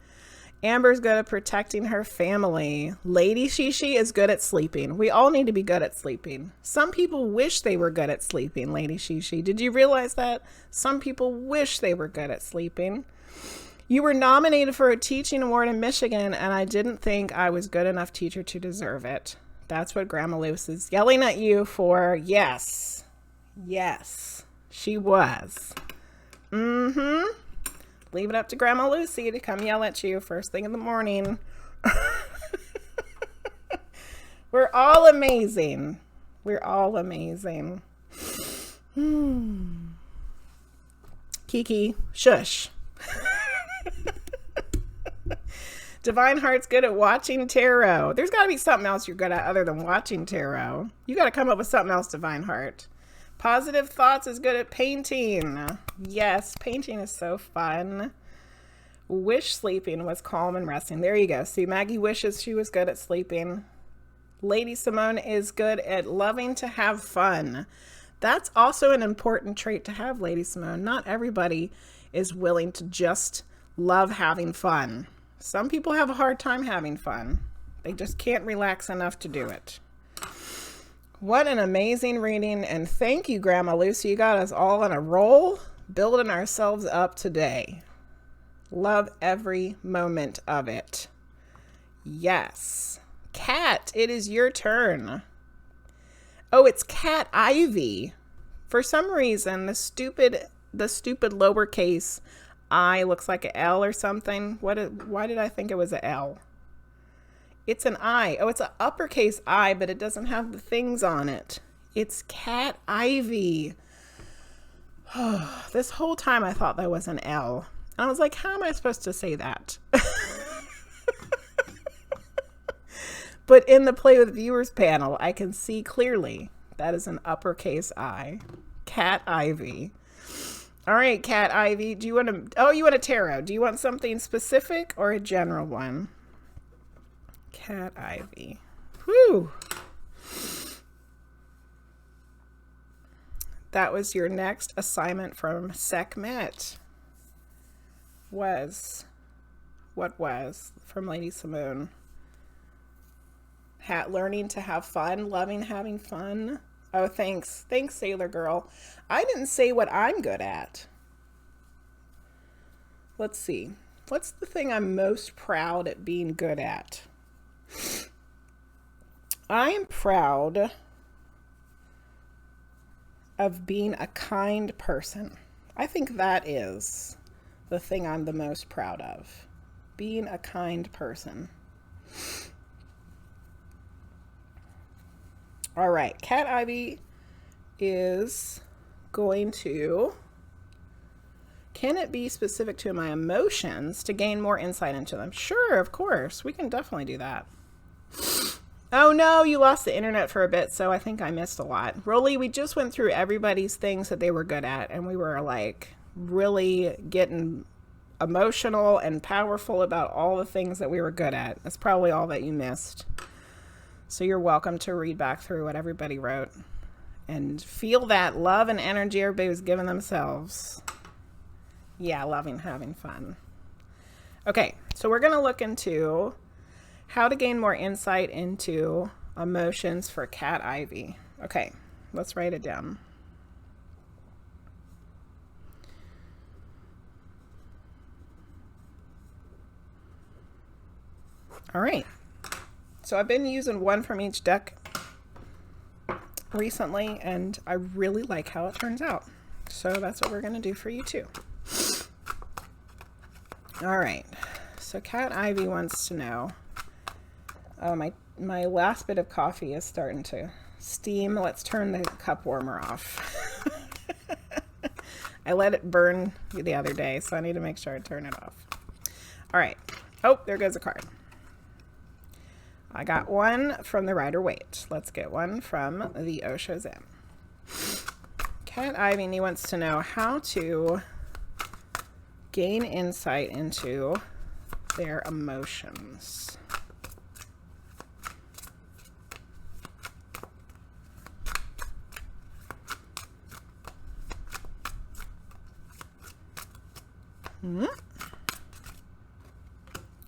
Amber's good at protecting her family. LadyShiShi is good at sleeping. We all need to be good at sleeping. Some people wish they were good at sleeping, LadyShiShi. Did you realize that? Some people wish they were good at sleeping. You were nominated for a teaching award in Michigan, and I didn't think I was good enough teacher to deserve it. That's what Grandma Luce is yelling at you for. Yes. Yes, she was. Mm-hmm. Leave it up to Grandma Lucy to come yell at you first thing in the morning. We're all amazing. We're all amazing. Kiki, shush. Divine Heart's good at watching tarot. There's got to be something else you're good at other than watching tarot. You got to come up with something else, Divine Heart. Positive Thoughts is good at painting. Yes, painting is so fun. Wish sleeping was calm and resting. There you go. See, Maggie wishes she was good at sleeping. LadySimone is good at loving to have fun. That's also an important trait to have, LadySimone. Not everybody is willing to just love having fun. Some people have a hard time having fun. They just can't relax enough to do it. What an amazing reading, and thank you, Grandma Lucy. You got us all on a roll, building ourselves up today. Love every moment of it. Yes. Cat, it is your turn. Oh, it's CatIvey. For some reason, the stupid lowercase I looks like an L or something. Why did I think it was an L? It's an I. Oh, it's an uppercase I, but it doesn't have the things on it. It's CatIvey. This whole time I thought that was an L. And I was like, how am I supposed to say that? But in the Play with Viewers panel, I can see clearly that is an uppercase I. CatIvey. All right, CatIvey, do you want to... Oh, you want a tarot. Do you want something specific or a general one? CatIvey. Whew. That was your next assignment from Sekhmet. What was from LadySimone? Learning to have fun, loving having fun. Oh, thanks. Thanks, Sailor Girl. I didn't say what I'm good at. Let's see. What's the thing I'm most proud at being good at? I am proud of being a kind person. I think that is the thing I'm the most proud of. Being a kind person. All right, CatIvey is going to... Can it be specific to my emotions to gain more insight into them? Sure, of course. We can definitely do that. Oh no, you lost the internet for a bit, so I think I missed a lot. Rolly, we just went through everybody's things that they were good at, and we were like really getting emotional and powerful about all the things that we were good at. That's probably all that you missed. So you're welcome to read back through what everybody wrote and feel that love and energy everybody was giving themselves. Yeah, loving having fun. Okay, so we're going to look into how to gain more insight into emotions for CatIvey. Okay, let's write it down. All right. So I've been using one from each deck recently, and I really like how it turns out. So that's what we're going to do for you too. All right. So CatIvey wants to know. Oh, my last bit of coffee is starting to steam. Let's turn the cup warmer off. I let it burn the other day, so I need to make sure I turn it off. All right. Oh, there goes a card. I got one from the Rider-Waite. Let's get one from the Osho Zen. CatIvey wants to know how to gain insight into their emotions.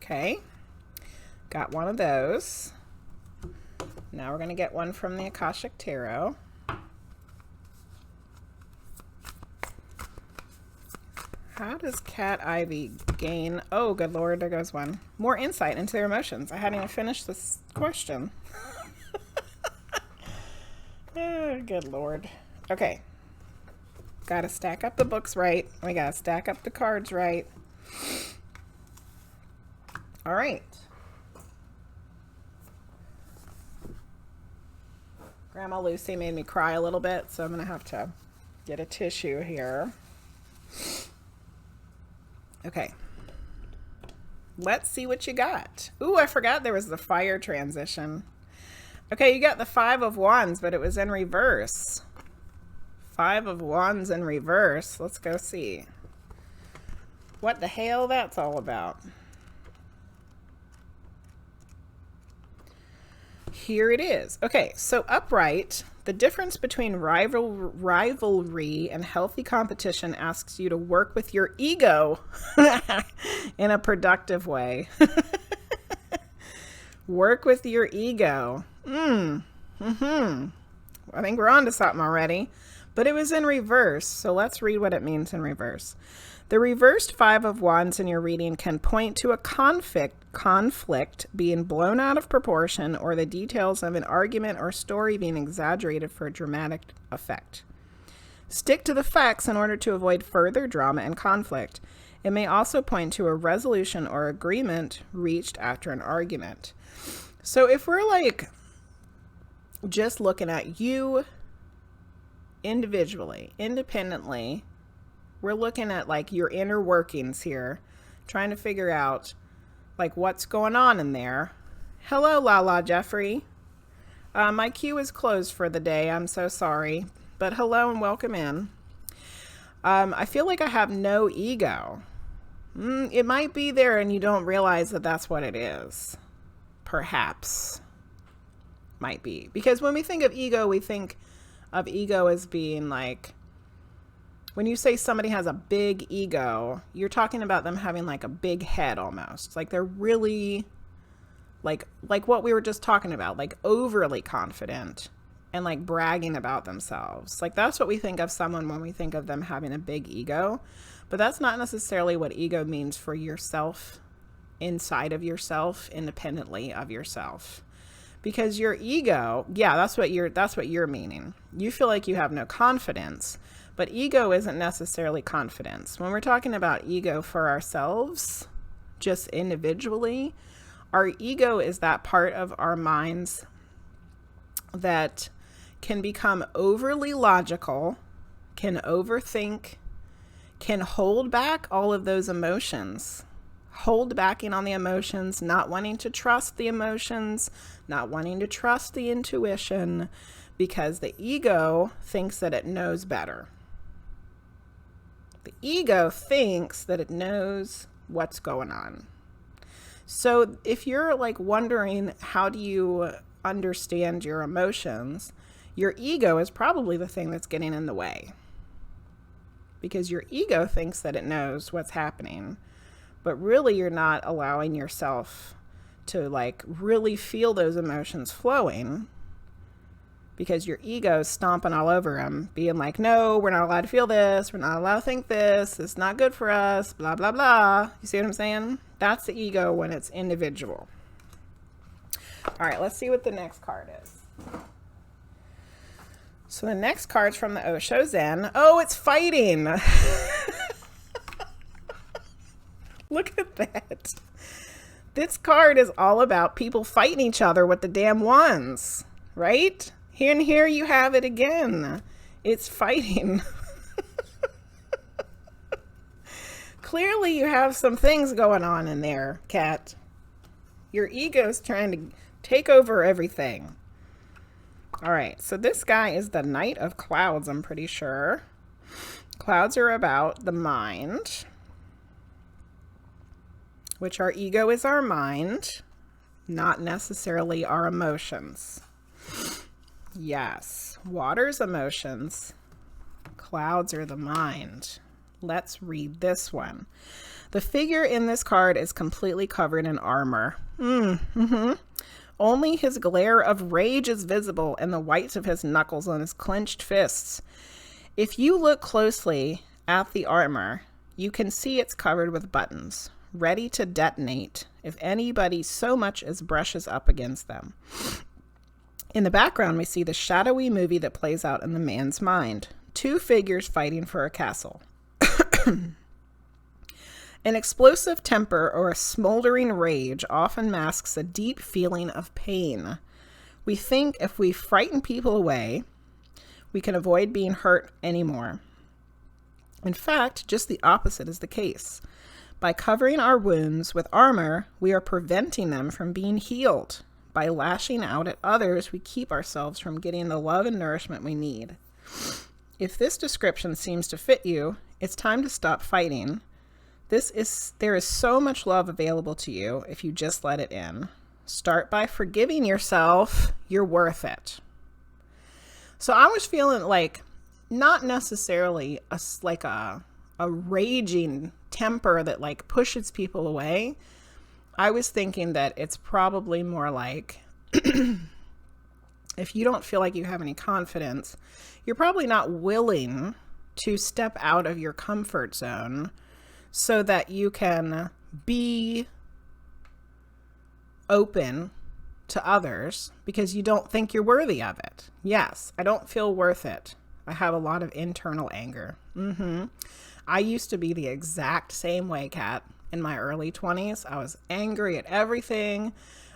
Okay, got one of those. Now we're going to get one from the Akashic Tarot. How does CatIvey gain, oh good lord, there goes one, more insight into their emotions? I hadn't even finished this question. Oh, good lord. Okay. Got to stack up the books right. We got to stack up the cards right. All right. Grandma Lucy made me cry a little bit, so I'm going to have to get a tissue here. Okay. Let's see what you got. Ooh, I forgot there was the fire transition. Okay, you got the 5 of Wands, but it was in reverse. 5 of Wands in reverse. Let's go see what the hell that's all about. Here it is. Okay, so upright, the difference between rivalry and healthy competition asks you to work with your ego in a productive way. Work with your ego. I think we're on to something already. But it was in reverse, so let's read what it means in reverse. The reversed 5 of Wands in your reading can point to a conflict being blown out of proportion, or the details of an argument or story being exaggerated for a dramatic effect. Stick to the facts in order to avoid further drama and conflict. It may also point to a resolution or agreement reached after an argument. So if we're like just looking at you individually, independently, we're looking at like your inner workings here, trying to figure out like what's going on in there. Hello, Lala Jeffrey. My queue is closed for the day. I'm so sorry, but hello and welcome in. I feel like I have no ego. It might be there and you don't realize that that's what it is. Perhaps. Might be. Because when we think of ego, we think of ego as being like, when you say somebody has a big ego, you're talking about them having like a big head almost. Like they're really like what we were just talking about, like overly confident and like bragging about themselves. Like that's what we think of someone when we think of them having a big ego. But that's not necessarily what ego means for yourself, inside of yourself, independently of yourself. Because your ego, yeah, that's what you're meaning. You feel like you have no confidence, but ego isn't necessarily confidence. When we're talking about ego for ourselves, just individually, our ego is that part of our minds that can become overly logical, can overthink, can hold back all of those emotions. Hold backing on the emotions, not wanting to trust the emotions, not wanting to trust the intuition, because the ego thinks that it knows better. The ego thinks that it knows what's going on. So if you're like wondering, how do you understand your emotions? Your ego is probably the thing that's getting in the way. Because your ego thinks that it knows what's happening. But really, you're not allowing yourself to like really feel those emotions flowing, because your ego is stomping all over them, being like, no, we're not allowed to feel this. We're not allowed to think this. It's not good for us, blah, blah, blah. You see what I'm saying? That's the ego when it's individual. All right, let's see what the next card is. So the next card's from the Osho Zen. Oh, it's fighting. Look at that. This card is all about people fighting each other with the damn wands, right? And here you have it again. It's fighting. Clearly you have some things going on in there, Kat. Your ego's trying to take over everything. All right, so this guy is the Knight of Clouds, I'm pretty sure. Clouds are about the mind, which our ego is our mind, not necessarily our emotions. Yes, water's emotions, clouds are the mind. Let's read this one. The figure in this card is completely covered in armor. Only his glare of rage is visible and the whites of his knuckles on his clenched fists. If you look closely at the armor, you can see it's covered with buttons, ready to detonate if anybody so much as brushes up against them. In the background, we see the shadowy movie that plays out in the man's mind. Two figures fighting for a castle. An explosive temper or a smoldering rage often masks a deep feeling of pain. We think if we frighten people away, we can avoid being hurt anymore. In fact, just the opposite is the case. By covering our wounds with armor, we are preventing them from being healed. By lashing out at others, we keep ourselves from getting the love and nourishment we need. If this description seems to fit you, it's time to stop fighting. There is so much love available to you if you just let it in. Start by forgiving yourself. You're worth it. So I was feeling like not necessarily a raging temper that like pushes people away. I was thinking that it's probably more like if you don't feel like you have any confidence, you're probably not willing to step out of your comfort zone so that you can be open to others because you don't think you're worthy of it. Yes, I don't feel worth it. I have a lot of internal anger. I used to be the exact same way, Kat. In my early 20s, I was angry at everything.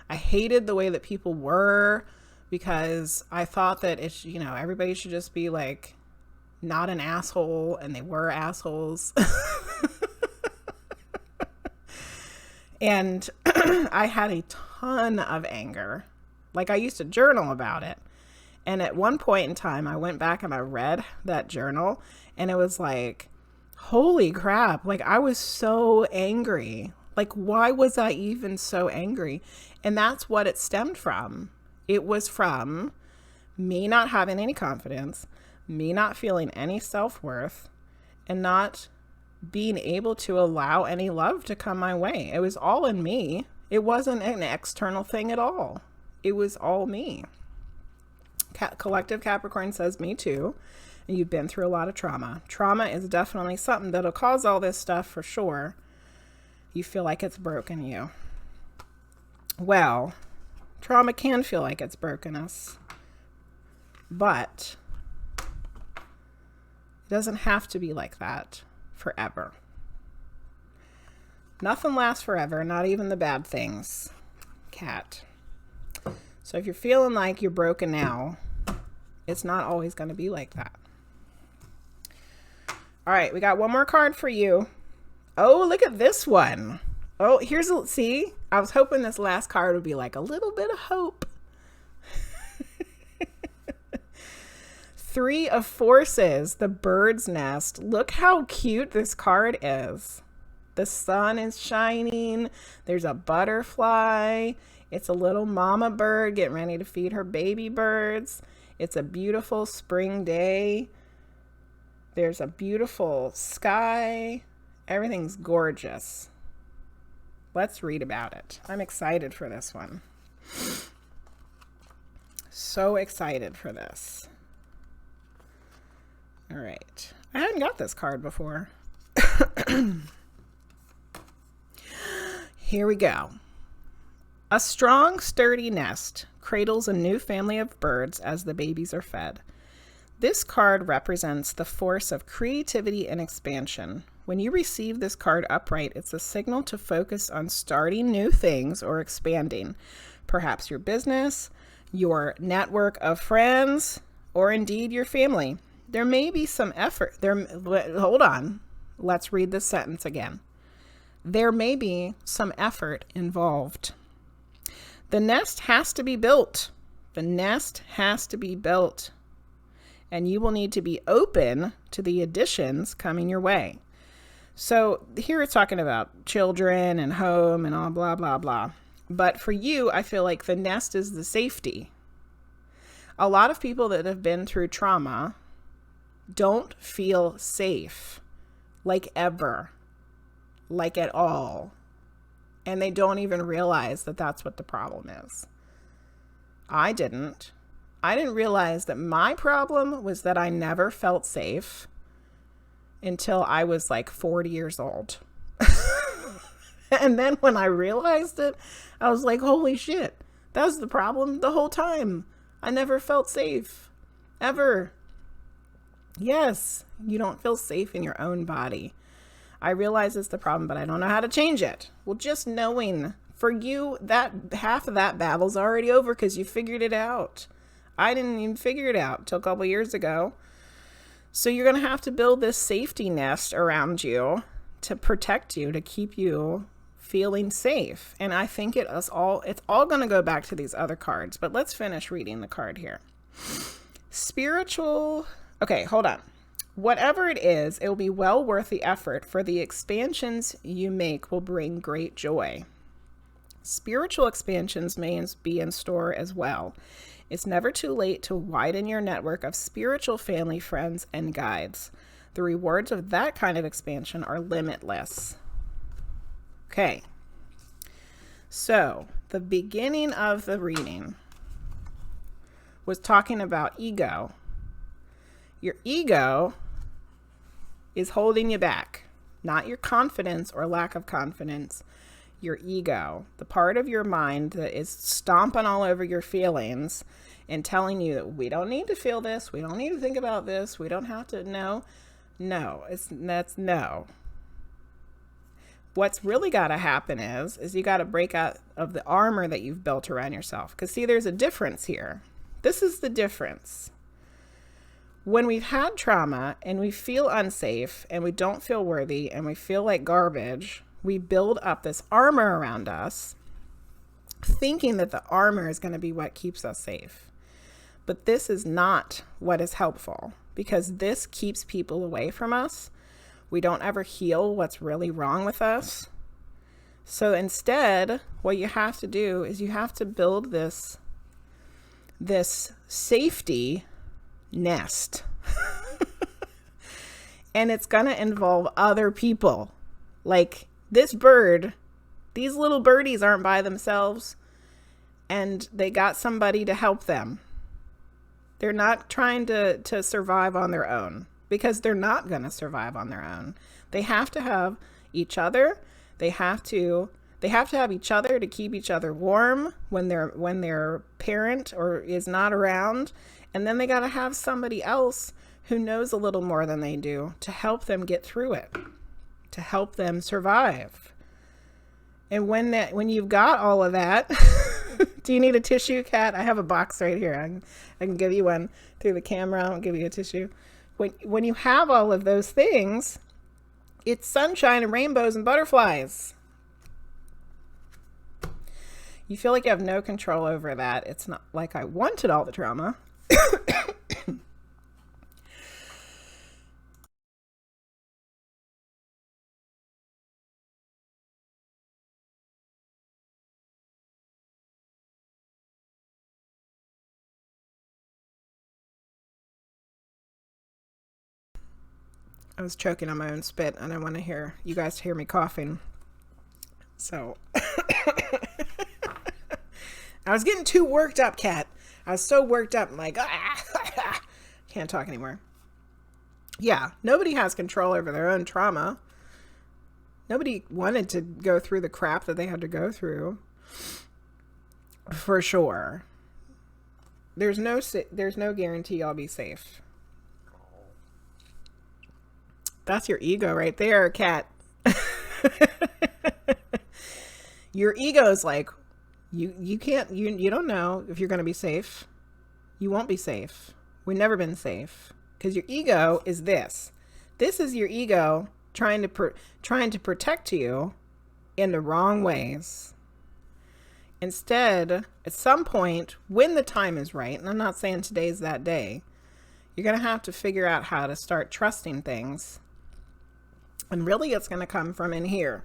I hated the way that people were because I thought that it's, everybody should just be like not an asshole, and they were assholes. And I had a ton of anger. Like I used to journal about it. And at one point in time, I went back and I read that journal and it was like, holy crap. Like I was so angry. Like, why was I even so angry? And that's what it stemmed from. It was from me not having any confidence, me not feeling any self-worth, and not being able to allow any love to come my way. It was all in me. It wasn't an external thing at all. It was all me. Collective Capricorn says me too. And you've been through a lot of trauma. Trauma is definitely something that'll cause all this stuff for sure. You feel like it's broken you. Well, trauma can feel like it's broken us, but it doesn't have to be like that forever. Nothing lasts forever, not even the bad things, Cat. So if you're feeling like you're broken now, it's not always going to be like that. All right, we got one more card for you. Oh, look at this one. Oh, see, I was hoping this last card would be like a little bit of hope. Three of Forces, the bird's nest. Look how cute this card is. The sun is shining. There's a butterfly. It's a little mama bird getting ready to feed her baby birds. It's a beautiful spring day. There's a beautiful sky. Everything's gorgeous. Let's read about it. I'm excited for this one. So excited for this. All right. I hadn't got this card before. Here we go. A strong, sturdy nest cradles a new family of birds as the babies are fed. This card represents the force of creativity and expansion. When you receive this card upright, it's a signal to focus on starting new things or expanding, perhaps your business, your network of friends, or indeed your family. There may be some effort. Hold on. Let's read this sentence again. There may be some effort involved. The nest has to be built. The nest has to be built, and you will need to be open to the additions coming your way. So here it's talking about children and home and all blah, blah, blah. But for you, I feel like the nest is the safety. A lot of people that have been through trauma don't feel safe, like ever, like at all. And they don't even realize that that's what the problem is. I didn't realize that my problem was that I never felt safe until I was like 40 years old. And then when I realized it, I was like, holy shit, that was the problem the whole time. I never felt safe, ever. Yes, you don't feel safe in your own body. I realize it's the problem, but I don't know how to change it. Well, just knowing, for you, that half of that battle's already over because you figured it out. I didn't even figure it out until a couple years ago. So you're going to have to build this safety nest around you to protect you, to keep you feeling safe. And I think it's all going to go back to these other cards, but let's finish reading the card here. Spiritual. Okay, hold on. Whatever it is, it will be well worth the effort, for the expansions you make will bring great joy. Spiritual expansions may be in store as well. It's never too late to widen your network of spiritual family, friends, and guides. The rewards of that kind of expansion are limitless. Okay. So, the beginning of the reading was talking about ego. Your ego is holding you back, not your confidence or lack of confidence. Your ego, the part of your mind that is stomping all over your feelings and telling you that we don't need to feel this, we don't need to think about this, we don't have to. No. What's really got to happen is you got to break out of the armor that you've built around yourself. Because see, there's a difference here. This is the difference. When we've had trauma and we feel unsafe and we don't feel worthy and we feel like garbage, we build up this armor around us, thinking that the armor is going to be what keeps us safe. But this is not what is helpful, because this keeps people away from us. We don't ever heal what's really wrong with us. So instead, what you have to do is you have to build this safety nest. And it's going to involve other people. Like this bird, these little birdies aren't by themselves, and they got somebody to help them. They're not trying to survive on their own, because they're not going to survive on their own. They have to have each other. They have to have each other to keep each other warm when their parent or is not around. And then they got to have somebody else who knows a little more than they do to help them get through it, to help them survive. And when you've got all of that, do you need a tissue, Kat? I have a box right here. I can give you one through the camera. I'll give you a tissue. When you have all of those things, it's sunshine and rainbows and butterflies. You feel like you have no control over that. It's not like I wanted all the trauma. I was choking on my own spit, and I want to hear you guys to hear me coughing. So I was getting too worked up, Kat. I was so worked up. I'm like, can't talk anymore. Yeah, nobody has control over their own trauma. Nobody wanted to go through the crap that they had to go through. For sure. There's no guarantee I'll be safe. That's your ego right there, Kat. Your ego is like, you don't know if you're going to be safe. You won't be safe. We've never been safe, because your ego is this. This is your ego trying to protect you in the wrong ways. Instead, at some point, when the time is right, and I'm not saying today's that day, you're going to have to figure out how to start trusting things. And really, it's going to come from in here.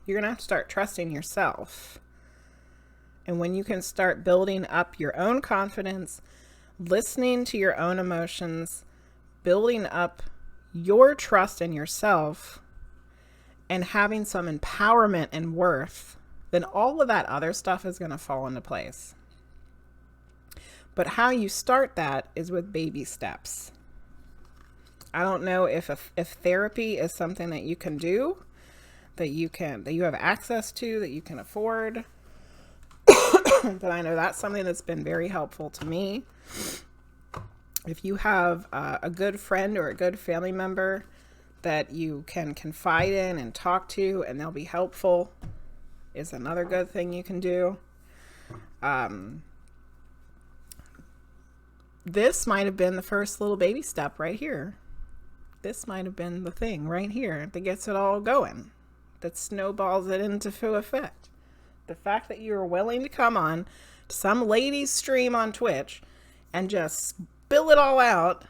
You're going to have to start trusting yourself. And when you can start building up your own confidence, listening to your own emotions, building up your trust in yourself, and having some empowerment and worth, then all of that other stuff is going to fall into place. But how you start that is with baby steps. I don't know if therapy is something that you can do, that you have access to, that you can afford. But I know that's something that's been very helpful to me. If you have a good friend or a good family member that you can confide in and talk to, and they'll be helpful, is another good thing you can do. This might have been the first little baby step right here. This might have been the thing right here that gets it all going, that snowballs it into full effect. The fact that you are willing to come on to some lady's stream on Twitch and just spill it all out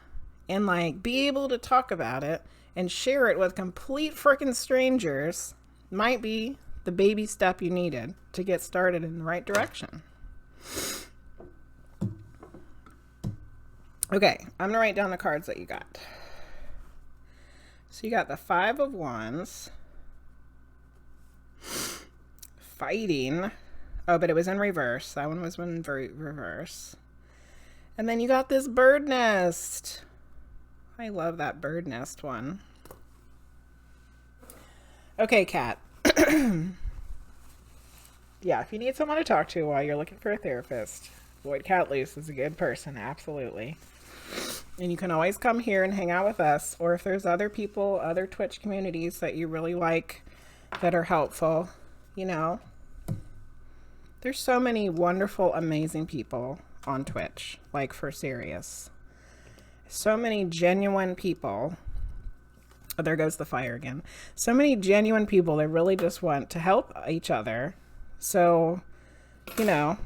and like be able to talk about it and share it with complete freaking strangers might be the baby step you needed to get started in the right direction. Okay, I'm gonna write down the cards that you got. So you got the 5 of Wands, fighting. Oh, but it was in reverse. That one was in reverse. And then you got this bird nest. I love that bird nest one. Okay, Kat. Yeah, if you need someone to talk to while you're looking for a therapist, VoidCatLuce is a good person, absolutely. And you can always come here and hang out with us, or if there's other people, other Twitch communities that you really like that are helpful, you know. There's so many wonderful, amazing people on Twitch, like for serious. So many genuine people. Oh, there goes the fire again. So many genuine people that really just want to help each other. So, you know,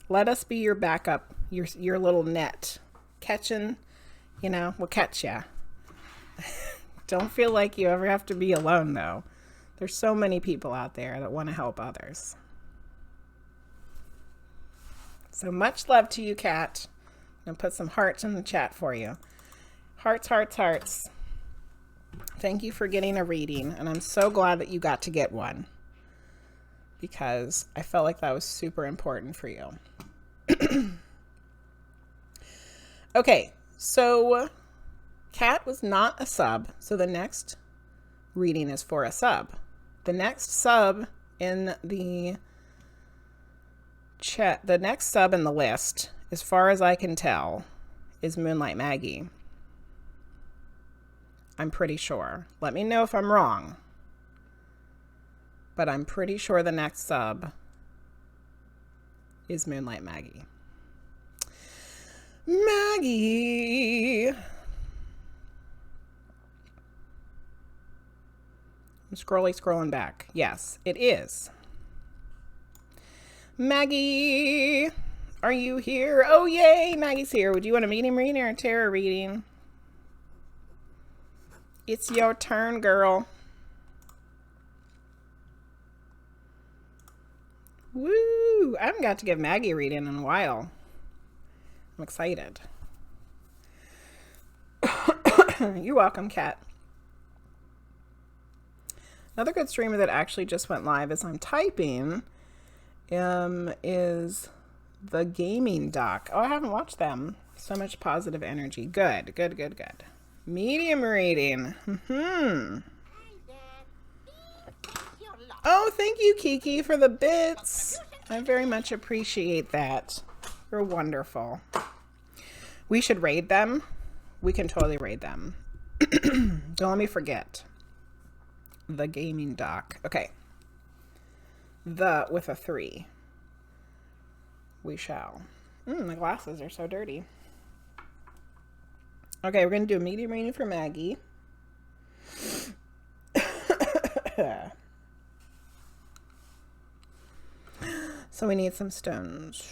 let us be your backup, your little net. Catching, you know, we'll catch ya. Don't feel like you ever have to be alone, though. There's so many people out there that want to help others. So much love to you, Kat. I'm going to put some hearts in the chat for you. Hearts, hearts, hearts. Thank you for getting a reading, and I'm so glad that you got to get one, because I felt like that was super important for you. Okay, so Kat was not a sub, so the next reading is for a sub. The next sub in the chat, the next sub in the list, as far as I can tell, is MoonlightMaggie. I'm pretty sure. Let me know if I'm wrong. But I'm pretty sure the next sub is MoonlightMaggie. Maggie. I'm scrolling back. Yes, it is. Maggie, are you here? Oh, yay, Maggie's here. Would you want a medium reading or a tarot reading? It's your turn, girl. Woo! I haven't got to give Maggie a reading in a while. I'm excited. You're welcome, Kat. Another good streamer that actually just went live as I'm typing is the Gaming Doc. Oh, I haven't watched them. So much positive energy. Good, good, good, good. Medium reading. Oh, thank you, Kiki, for the bits. I very much appreciate that. You're wonderful. We should raid them. We can totally raid them. Don't let me forget. The Gaming Doc. Okay. The with a 3. We shall. My glasses are so dirty. Okay, we're going to do a medium reading for Maggie. So we need some stones.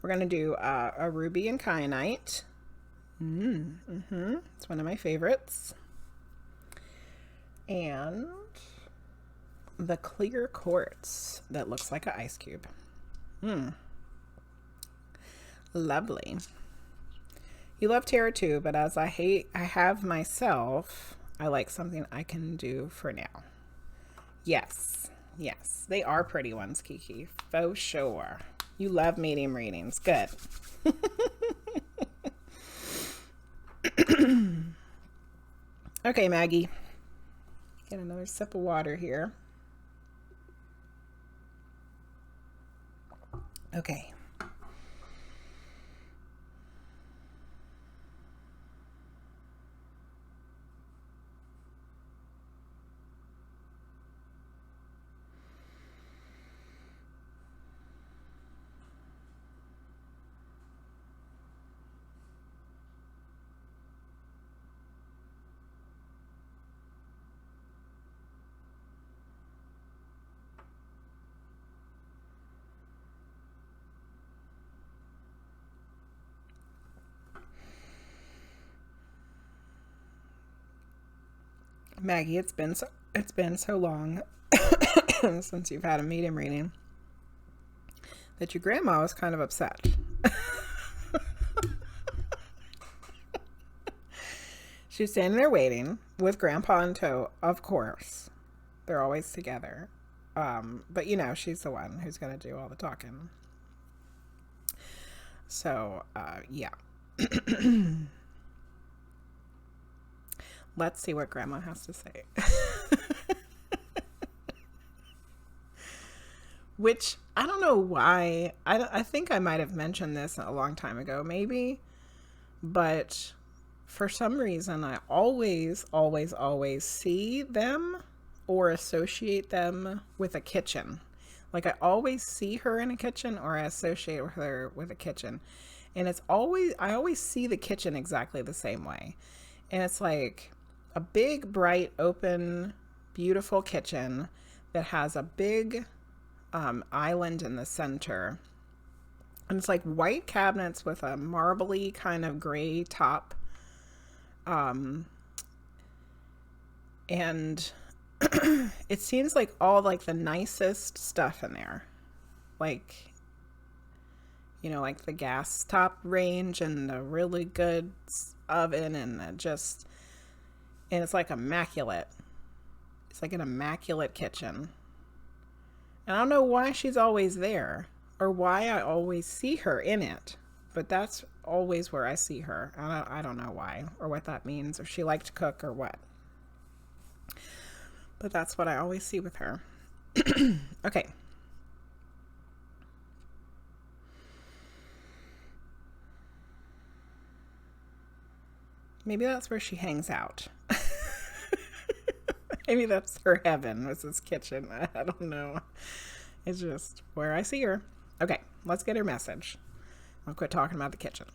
We're going to do a ruby and kyanite. It's one of my favorites. And the clear quartz that looks like an ice cube. Lovely. You love tarot too, but as I have myself, I like something I can do for now. Yes, yes, they are pretty ones, Kiki, for sure. You love medium readings. Good. Okay, Maggie. Get another sip of water here. Okay. Maggie, it's been so long since you've had a medium reading that your grandma was kind of upset. She was standing there waiting with grandpa in tow, of course. They're always together. But you know, she's the one who's going to do all the talking. So, yeah. Let's see what grandma has to say. Which, I don't know why. I think I might have mentioned this a long time ago, maybe. But for some reason, I always see them or associate them with a kitchen. Like, I always see her in a kitchen or I associate her with a kitchen. And I always see the kitchen exactly the same way. And it's like a big, bright, open, beautiful kitchen that has a big island in the center. And it's like white cabinets with a marbly kind of gray top. And it seems like all like the nicest stuff in there. Like, you know, like the gas top range and the really good oven and and it's like immaculate. It's like an immaculate kitchen. And I don't know why she's always there or why I always see her in it, but that's always where I see her. I don't know why or what that means, or she liked to cook or what. But that's what I always see with her. Okay. Maybe that's where she hangs out. Maybe that's her heaven, was this kitchen. I don't know. It's just where I see her. Okay, let's get her message. I'll quit talking about the kitchen.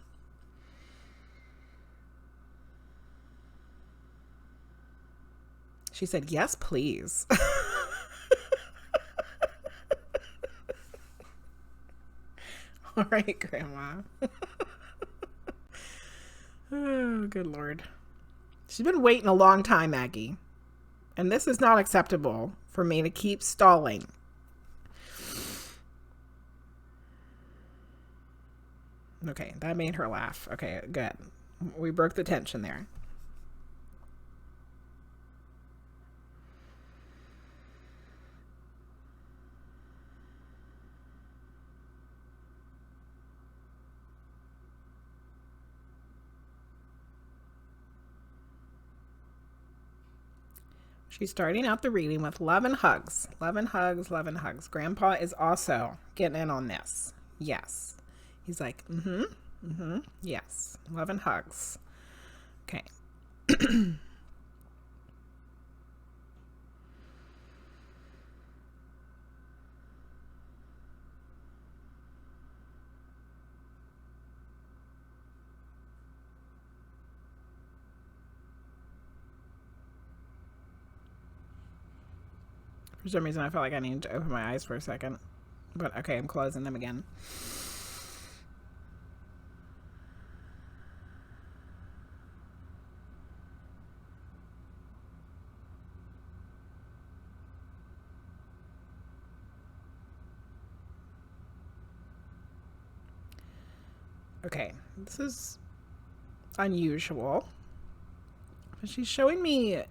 She said, yes, please. All right, Grandma. Oh, good Lord. She's been waiting a long time, Maggie. And this is not acceptable for me to keep stalling. Okay, that made her laugh. Okay, good. We broke the tension there. She's starting out the reading with love and hugs. Love and hugs, love and hugs. Grandpa is also getting in on this. Yes. He's like, yes. Love and hugs. Okay. For some reason, I felt like I needed to open my eyes for a second. But okay, I'm closing them again. Okay, this is unusual. But she's showing me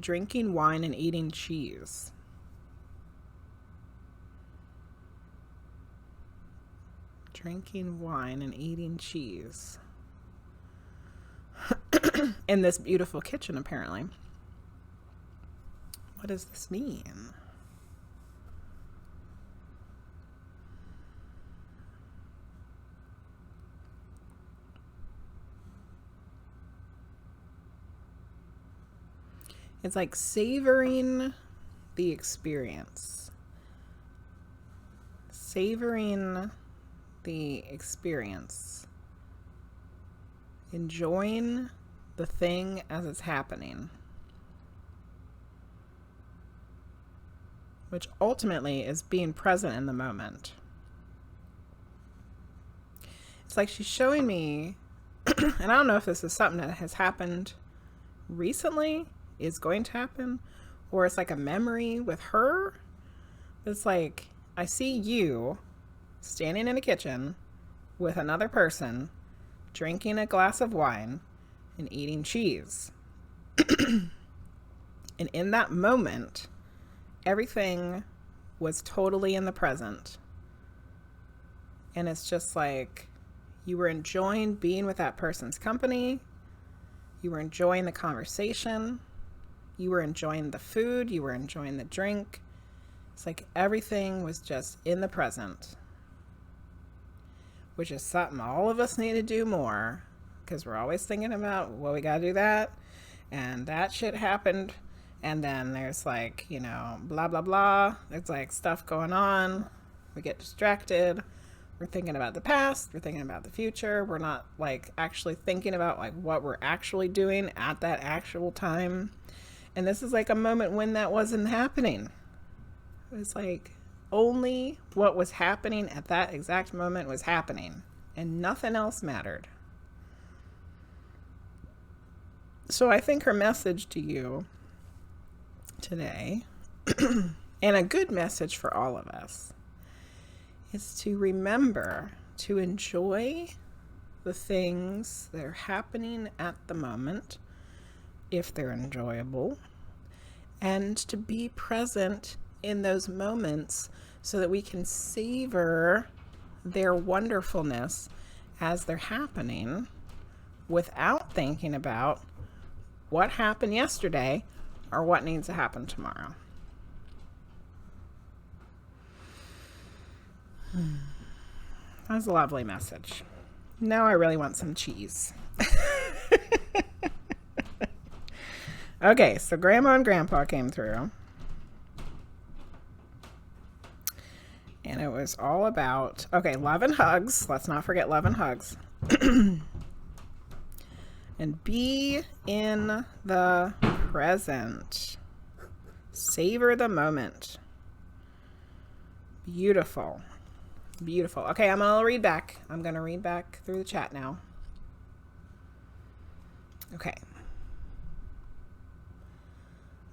drinking wine and eating cheese. Drinking wine and eating cheese. In this beautiful kitchen, apparently. What does this mean? It's like savoring the experience. Savoring the experience. Enjoying the thing as it's happening. Which ultimately is being present in the moment. It's like she's showing me, and I don't know if this is something that has happened recently, is going to happen, or it's like a memory with her. It's like, I see you standing in a kitchen with another person, drinking a glass of wine and eating cheese. And in that moment, everything was totally in the present. And it's just like, you were enjoying being with that person's company. You were enjoying the conversation. You were enjoying the food. You were enjoying the drink. It's like everything was just in the present. Which is something all of us need to do more. Because we're always thinking about, well, we got to do that. And that shit happened. And then there's like, you know, blah, blah, blah. There's like stuff going on. We get distracted. We're thinking about the past. We're thinking about the future. We're not like actually thinking about like what we're actually doing at that actual time. And this is like a moment when that wasn't happening. It was like only what was happening at that exact moment was happening. And nothing else mattered. So I think her message to you today, and a good message for all of us, is to remember to enjoy the things that are happening at the moment, if they're enjoyable, and to be present in those moments so that we can savor their wonderfulness as they're happening without thinking about what happened yesterday or what needs to happen tomorrow. That was a lovely message. Now I really want some cheese. Okay, so Grandma and Grandpa came through. And it was all about, okay, love and hugs. Let's not forget love and hugs. And be in the present. Savor the moment. Beautiful. Beautiful. Okay, I'm going to read back. I'm going to read back through the chat now. Okay.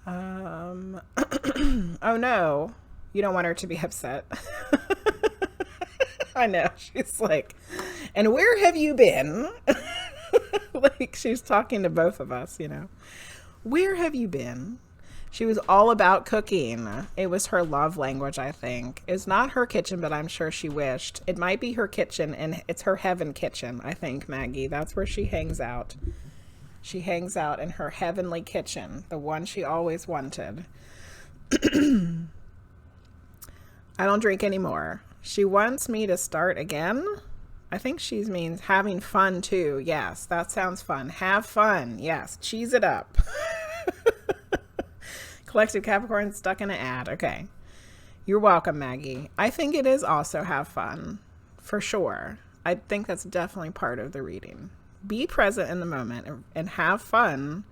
Oh no. You don't want her to be upset. I know. She's like, and where have you been? Like she's talking to both of us, you know. Where have you been? She was all about cooking. It was her love language, I think. It's not her kitchen, but I'm sure she wished. It might be her kitchen, and it's her heaven kitchen, I think, Maggie. That's where she hangs out. She hangs out in her heavenly kitchen, the one she always wanted. I don't drink anymore. She wants me to start again. I think she means having fun too. Yes, that sounds fun. Have fun. Yes, cheese it up. Collective Capricorn stuck in an ad. Okay. You're welcome, Maggie. I think it is also have fun. For sure. I think that's definitely part of the reading. Be present in the moment and have fun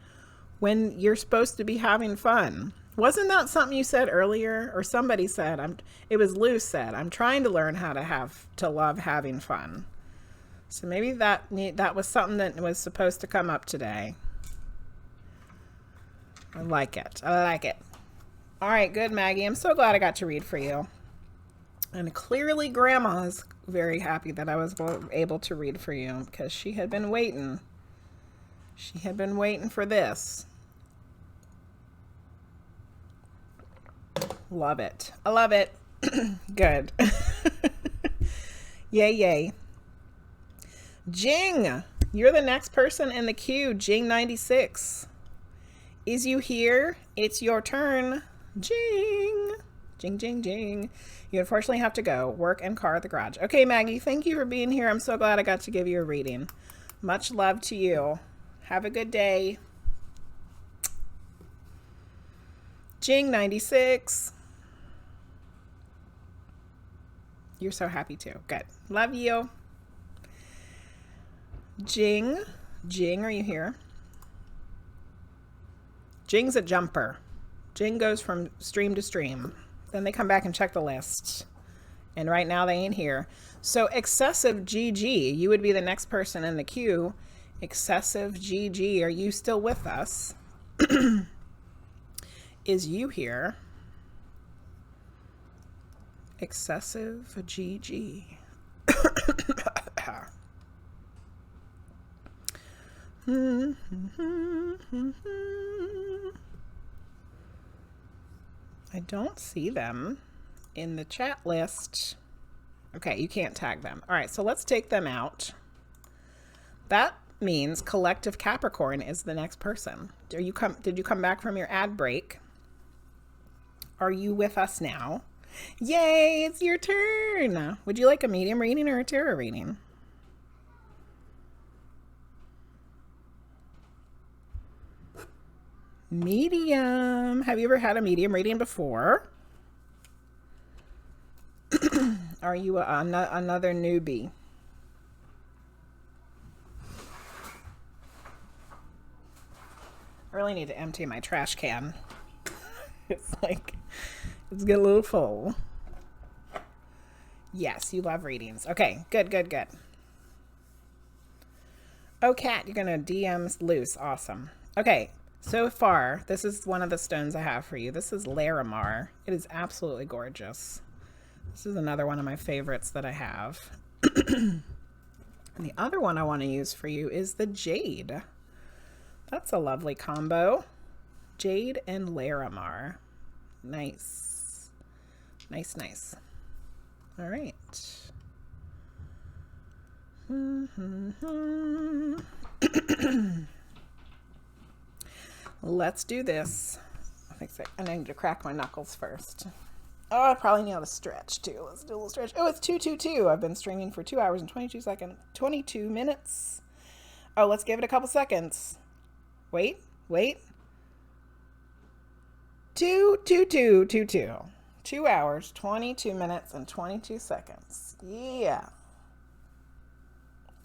when you're supposed to be having fun. Wasn't that something you said earlier, or somebody said? It was Lou said. I'm trying to learn how to love having fun. So maybe that was something that was supposed to come up today. I like it. I like it. All right, good, Maggie. I'm so glad I got to read for you. And clearly, Grandma's very happy that I was able to read for you because she had been waiting. She had been waiting for this. Love it. I love it. Good. Yay, yay. Jing, you're the next person in the queue. Jing 96. Is you here? It's your turn. Jing. Jing, jing, jing. You unfortunately have to go. Work and car at the garage. Okay, Maggie, thank you for being here. I'm so glad I got to give you a reading. Much love to you. Have a good day. Jing 96. You're so happy too. Good. Love you. Jing. Jing, are you here? Jing's a jumper. Jing goes from stream to stream. Then they come back and check the list. And right now they ain't here. So Excessive GG, you would be the next person in the queue. Excessive GG, are you still with us? Is you here? Excessive GG. I don't see them in the chat list. Okay, you can't tag them. All right, so let's take them out. That means CollectiveCapricorn is the next person. Did you come back from your ad break? Are you with us now? Yay, it's your turn. Would you like a medium reading or a tarot reading? Medium. Have you ever had a medium reading before? Are you another newbie? I really need to empty my trash can. It's getting a little full. Yes, you love readings. Okay, good, good, good. Oh, Kat, you're gonna DM loose. Awesome. Okay, so far, this is one of the stones I have for you. This is Larimar. It is absolutely gorgeous. This is another one of my favorites that I have. And the other one I want to use for you is the Jade. That's a lovely combo. Jade and Larimar. Nice. Nice, nice. All right. Let's do this. I need to crack my knuckles first. Oh, I probably need a stretch too. Let's do a little stretch. Oh, it's 2:22. I've been streaming for 2 hours and 22 minutes. Oh, let's give it a couple seconds. Wait. 2:22. 2 hours, 22 minutes, and 22 seconds. Yeah.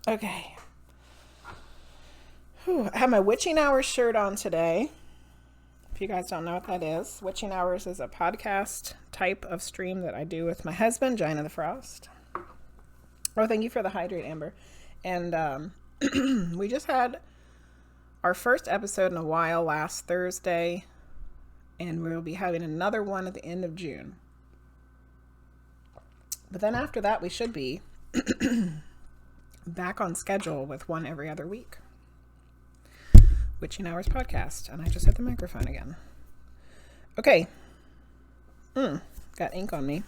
Okay. Whew. I have my Witching Hours shirt on today. If you guys don't know what that is, Witching Hours is a podcast type of stream that I do with my husband, Giant of the Frost. Oh, thank you for the hydrate, Amber. And we just had our first episode in a while last Thursday, and we'll be having another one at the end of June. But then after that, we should be back on schedule with one every other week. Witching Hours podcast. And I just hit the microphone again. Okay. Got ink on me.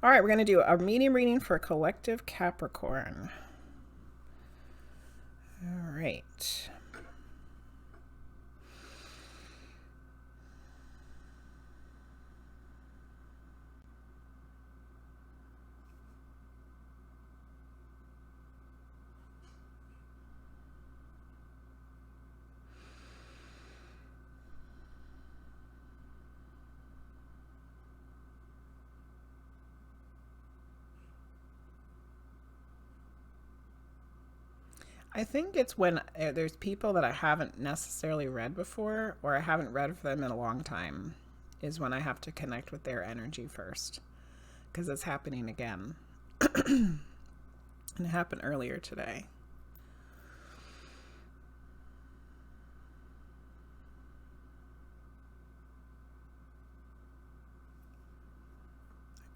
All right, we're going to do a medium reading for Collective Capricorn. All right. I think it's when there's people that I haven't necessarily read before, or I haven't read for them in a long time, is when I have to connect with their energy first, because it's happening again. And it happened earlier today.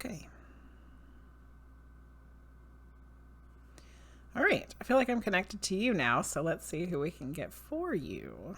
Okay. All right. I feel like I'm connected to you now, so let's see who we can get for you.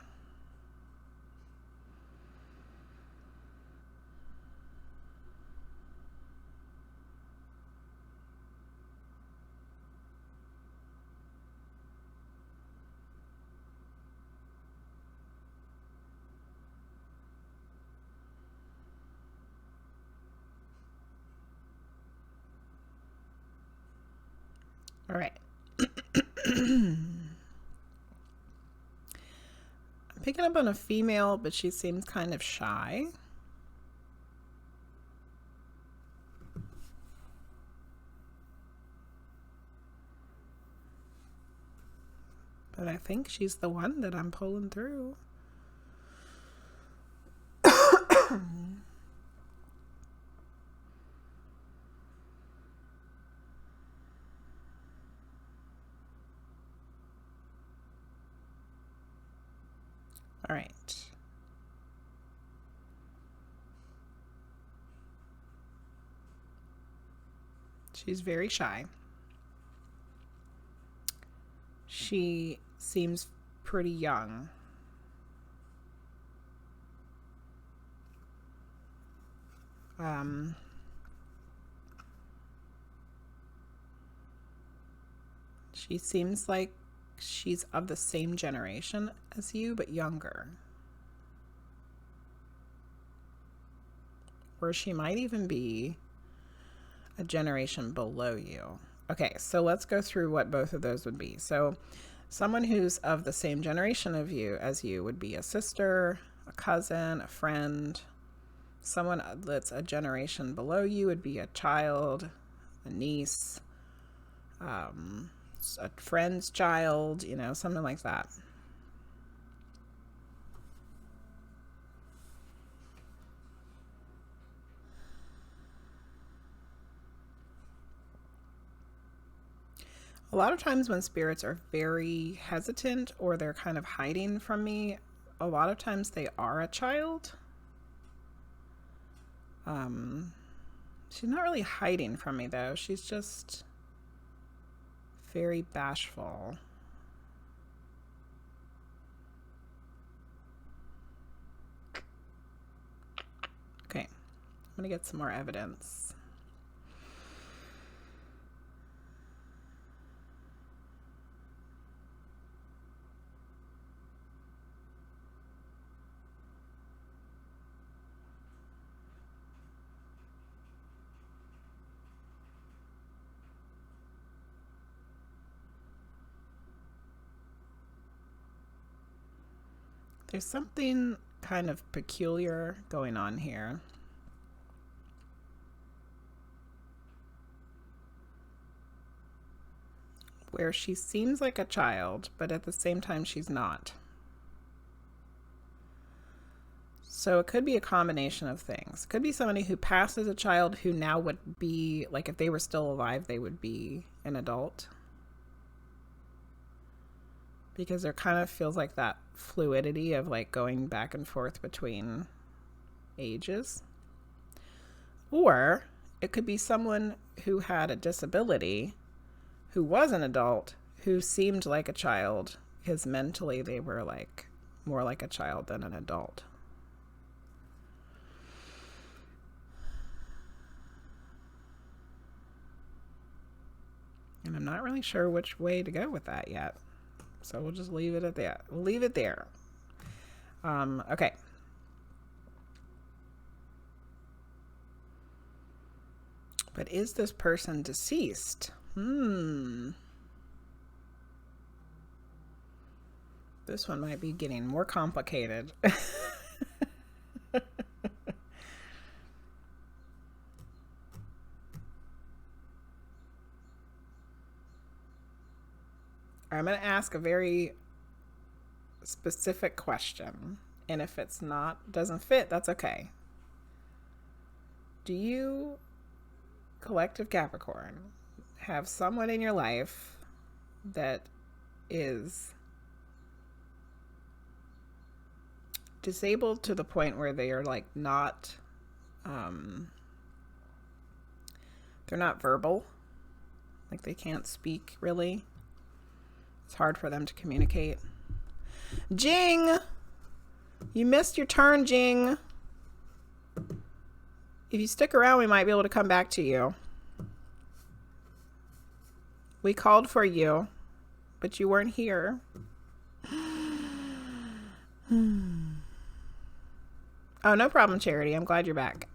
All right. I'm picking up on a female, but she seems kind of shy. But I think she's the one that I'm pulling through. All right. She's very shy. She seems pretty young. She seems like she's of the same generation as you, but younger. Or she might even be a generation below you. Okay, so let's go through what both of those would be. So someone who's of the same generation of you as you would be a sister, a cousin, a friend. Someone that's a generation below you would be a child, a niece, a friend's child, you know, something like that. A lot of times when spirits are very hesitant or they're kind of hiding from me, a lot of times they are a child. She's not really hiding from me though. She's just very bashful. Okay, I'm gonna get some more evidence. There's something kind of peculiar going on here. Where she seems like a child, but at the same time she's not. So it could be a combination of things. It could be somebody who passed as a child who now would be, like if they were still alive, they would be an adult. Because there kind of feels like that fluidity of like going back and forth between ages. Or it could be someone who had a disability, who was an adult, who seemed like a child, because mentally they were like more like a child than an adult. And I'm not really sure which way to go with that yet. So we'll just leave it at that. We'll leave it there. Okay. But is this person deceased? This one might be getting more complicated. All I'm going to ask a very specific question. And if it's doesn't fit, that's okay. Do you, Collective Capricorn, have someone in your life that is disabled to the point where they are like not, they're not verbal, like they can't speak really? It's hard for them to communicate. Jing! You missed your turn, Jing. If you stick around, we might be able to come back to you. We called for you, but you weren't here. Oh, no problem, Charity. I'm glad you're back.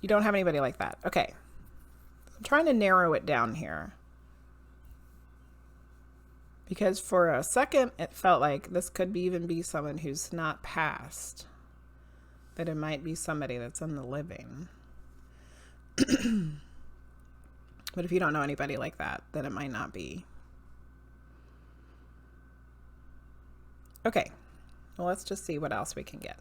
You don't have anybody like that. Okay. I'm trying to narrow it down here. Because for a second, it felt like this could even be someone who's not passed. That it might be somebody that's in the living. But if you don't know anybody like that, then it might not be. Okay. Well, let's just see what else we can get.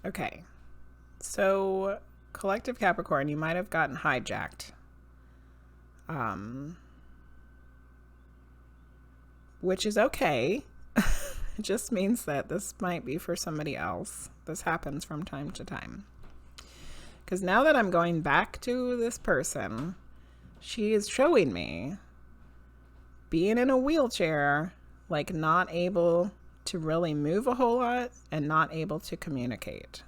Okay, so Collective Capricorn, you might have gotten hijacked. Which is okay. It just means that this might be for somebody else. This happens from time to time. Because now that I'm going back to this person, she is showing me being in a wheelchair, like not able to really move a whole lot and not able to communicate.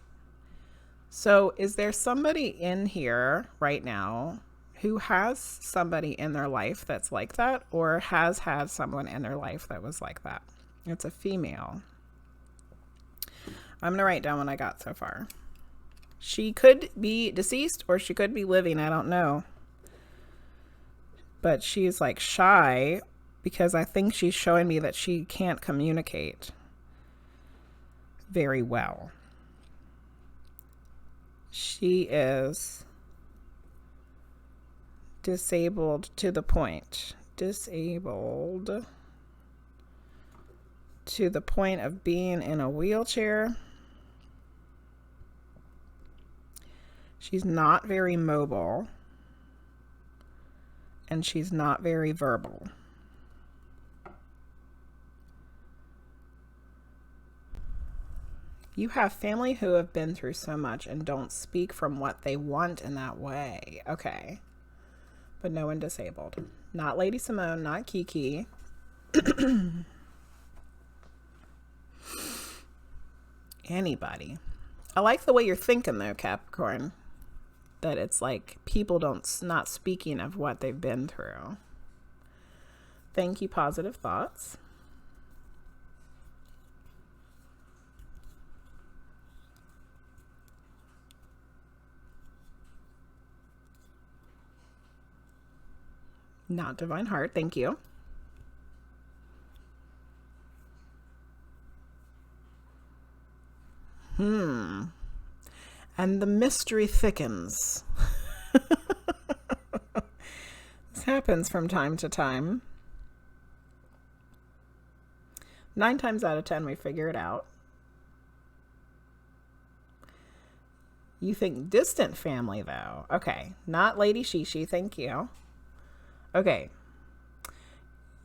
So is there somebody in here right now who has somebody in their life that's like that, or has had someone in their life that was like that? It's a female. I'm going to write down what I got so far. She could be deceased or she could be living. I don't know. But she's like shy because I think she's showing me that she can't communicate very well. She is disabled to the point. Disabled to the point of being in a wheelchair. She's not very mobile. And she's not very verbal. You have family who have been through so much and don't speak from what they want in that way. Okay. But no one disabled. Not LadySimone, not Kiki. Anybody. I like the way you're thinking though, Capricorn. That it's like people not speaking of what they've been through. Thank you, positive thoughts. Not Divine Heart, thank you. And the mystery thickens. This happens from time to time. 9 times out of 10, we figure it out. You think distant family, though. Okay, not LadyShiShi, thank you. Okay.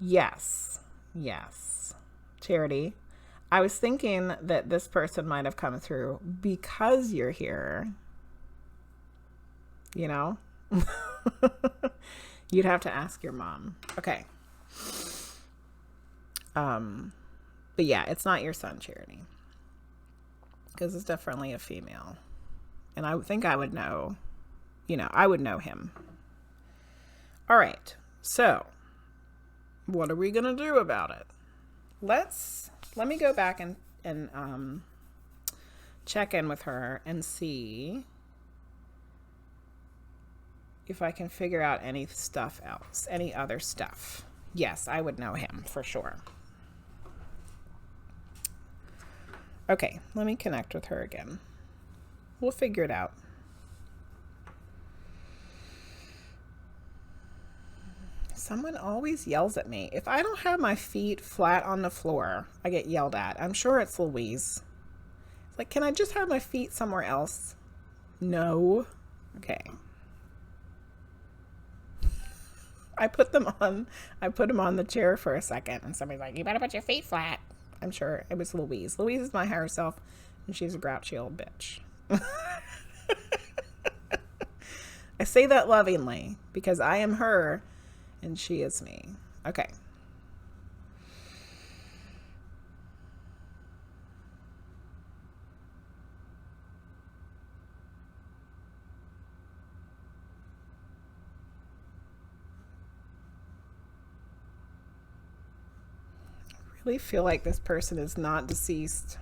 Yes. Charity. I was thinking that this person might have come through because you're here. You know? You'd have to ask your mom. Okay. But yeah, it's not your son, Charity. Because it's definitely a female. And I think I would know, I would know him. All right. So, what are we going to do about it? Let me go back and check in with her and see if I can figure out any stuff else, any other stuff. Yes, I would know him for sure. Okay, let me connect with her again. We'll figure it out. Someone always yells at me. If I don't have my feet flat on the floor, I get yelled at. I'm sure it's Louise. It's like, can I just have my feet somewhere else? No. Okay. I put them on the chair for a second, and somebody's like, you better put your feet flat. I'm sure it was Louise. Louise is my higher self, and she's a grouchy old bitch. I say that lovingly because I am her and she is me. Okay. I really feel like this person is not deceased.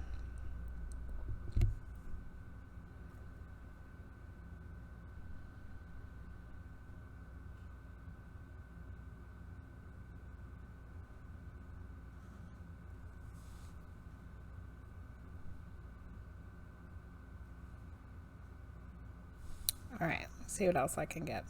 All right, let's see what else I can get.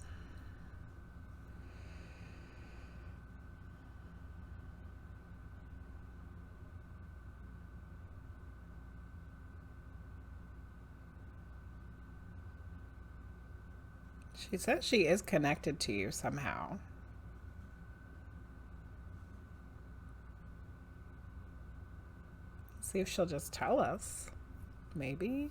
She says she is connected to you somehow. See if she'll just tell us. Maybe.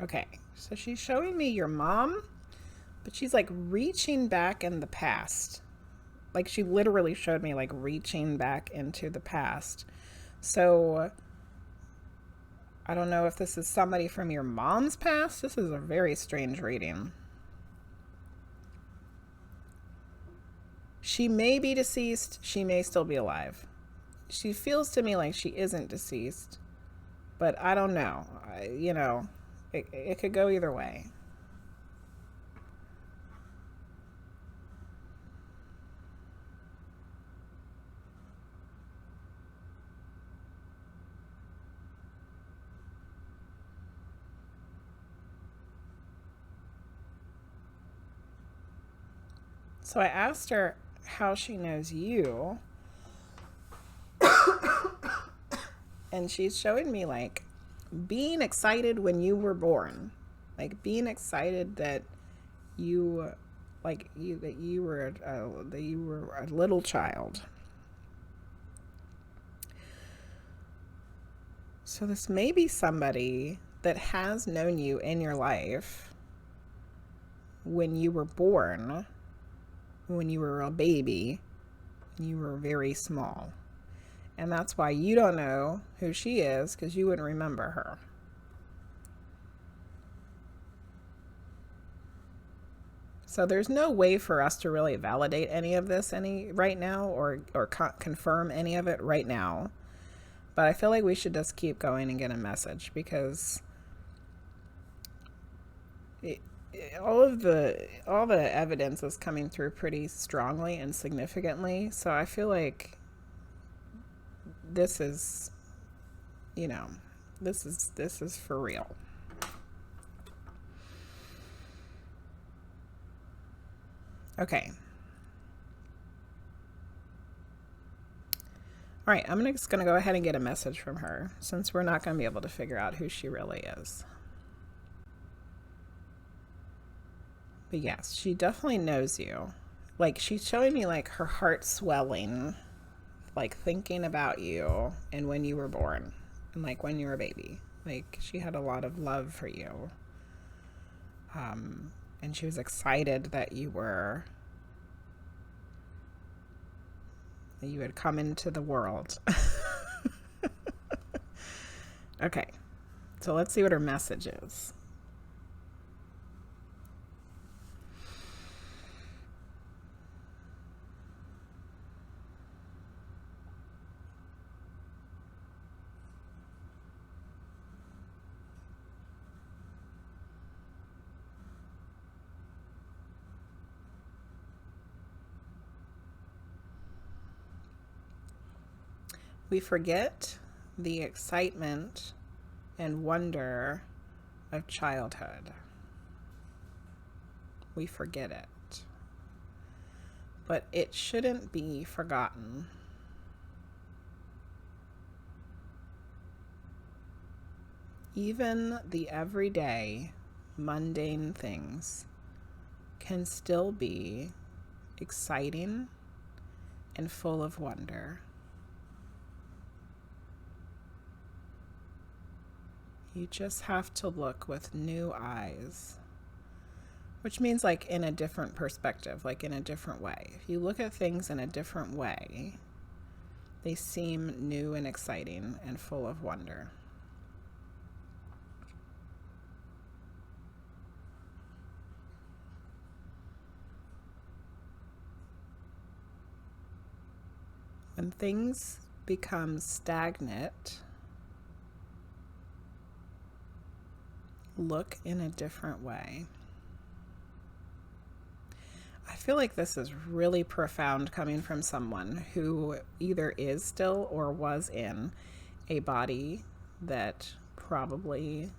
Okay, so she's showing me your mom, but she's like reaching back in the past. Like she literally showed me like reaching back into the past. So I don't know if this is somebody from your mom's past. This is a very strange reading. She may be deceased. She may still be alive. She feels to me like she isn't deceased, but I don't know. You know, it could go either way. So I asked her how she knows you. And she's showing me like being excited when you were born, like being excited that you were a little child. So this may be somebody that has known you in your life when you were born, when you were a baby, you were very small. And that's why you don't know who she is, because you wouldn't remember her. So there's no way for us to really validate any of this right now or confirm any of it right now. But I feel like we should just keep going and get a message, because all the evidence is coming through pretty strongly and significantly. So I feel like this is, you know, this is for real. Okay. All right, I'm just going to go ahead and get a message from her, since we're not going to be able to figure out who she really is. But yes, she definitely knows you. Like, she's showing me like her heart swelling, like thinking about you and when you were born and like when you were a baby. Like, she had a lot of love for you. And she was excited that you had come into the world. Okay, so let's see what her message is. We forget the excitement and wonder of childhood. We forget it. But it shouldn't be forgotten. Even the everyday, mundane things can still be exciting and full of wonder. You just have to look with new eyes, which means like in a different perspective, like in a different way. If you look at things in a different way, they seem new and exciting and full of wonder. When things become stagnant, look in a different way. I feel like this is really profound coming from someone who either is still or was in a body that probably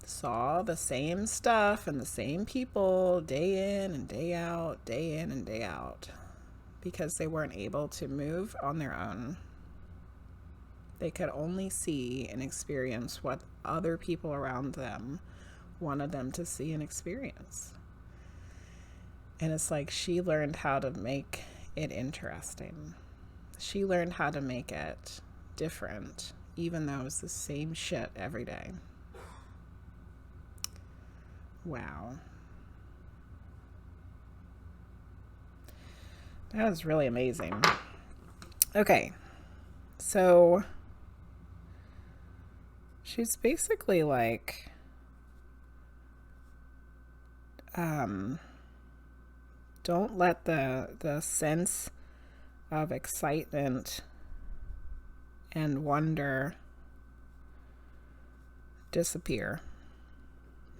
saw the same stuff and the same people day in and day out, day in and day out, because they weren't able to move on their own. They could only see and experience what other people around them wanted them to see and experience. And it's like she learned how to make it interesting. She learned how to make it different, even though it's the same shit every day. Wow. That was really amazing. Okay, so she's basically like, don't let the sense of excitement and wonder disappear.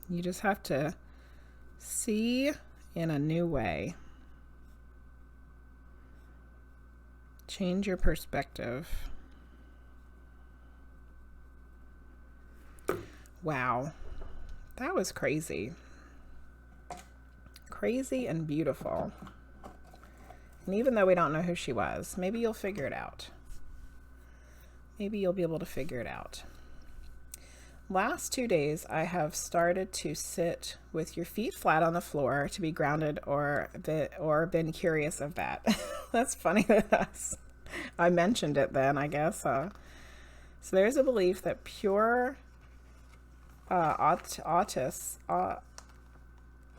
You just have to see in a new way. Change your perspective. Wow, that was crazy. Crazy and beautiful. And even though we don't know who she was, maybe you'll figure it out. Maybe you'll be able to figure it out. Last 2 days, I have started to sit with your feet flat on the floor to be grounded, or been curious of that. That's funny that I mentioned it then, I guess. So there's a belief that pure autism,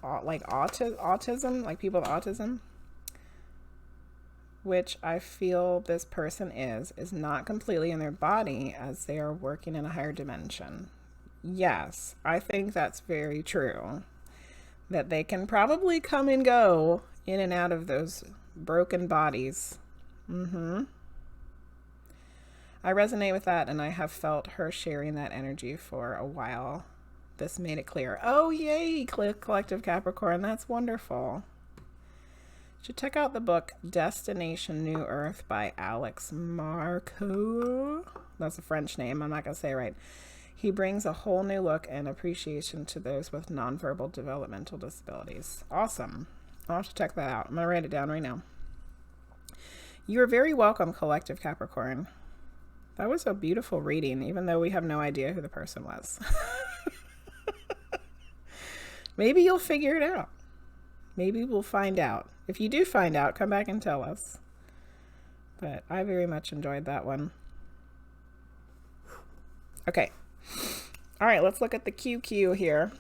like people with autism, which I feel this person is not completely in their body, as they are working in a higher dimension. Yes, I think that's very true. That they can probably come and go in and out of those broken bodies. I resonate with that, and I have felt her sharing that energy for a while. This made it clear. Oh, yay, Collective Capricorn. That's wonderful. You should check out the book Destination New Earth by Alex Marco. That's a French name. I'm not going to say it right. He brings a whole new look and appreciation to those with nonverbal developmental disabilities. Awesome. I'll have to check that out. I'm going to write it down right now. You're very welcome, Collective Capricorn. That was a beautiful reading, even though we have no idea who the person was. Maybe you'll figure it out. Maybe we'll find out. If you do find out, come back and tell us. But I very much enjoyed that one. Okay. All right, let's look at the QQ here.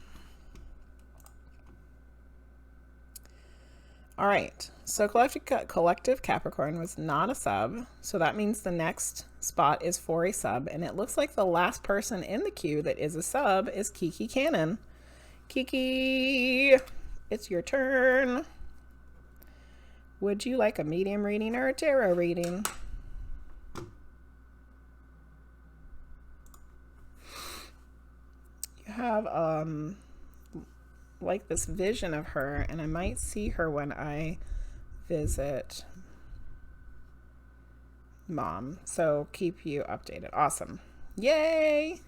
All right, so Collective Capricorn was not a sub, so that means the next spot is for a sub, and it looks like the last person in the queue that is a sub is KikiKannon. Kiki, it's your turn. Would you like a medium reading or a tarot reading? You have like this vision of her, and I might see her when I visit Mom, so keep you updated. Awesome. Yay.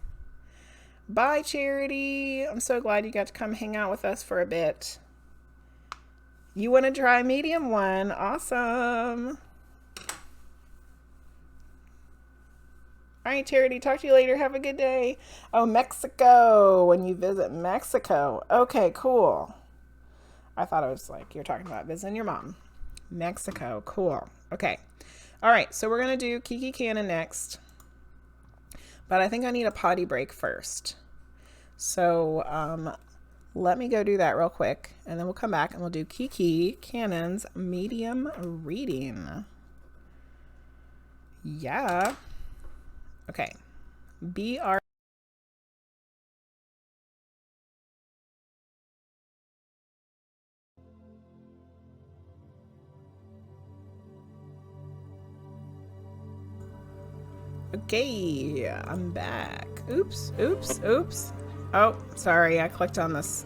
Bye, Charity. I'm so glad you got to come hang out with us for a bit. You want to try medium one? Awesome. All right, Charity, talk to you later. Have a good day. Oh, Mexico, when you visit Mexico. Okay, cool. I thought it was like you're talking about visiting your mom. Mexico, cool. Okay. All right, so we're going to do KikiKannon next. But I think I need a potty break first. So let me go do that real quick. And then we'll come back and we'll do KikiKannon's medium reading. Yeah. Okay, BR. Okay, I'm back. Oops. Oh, sorry, I clicked on this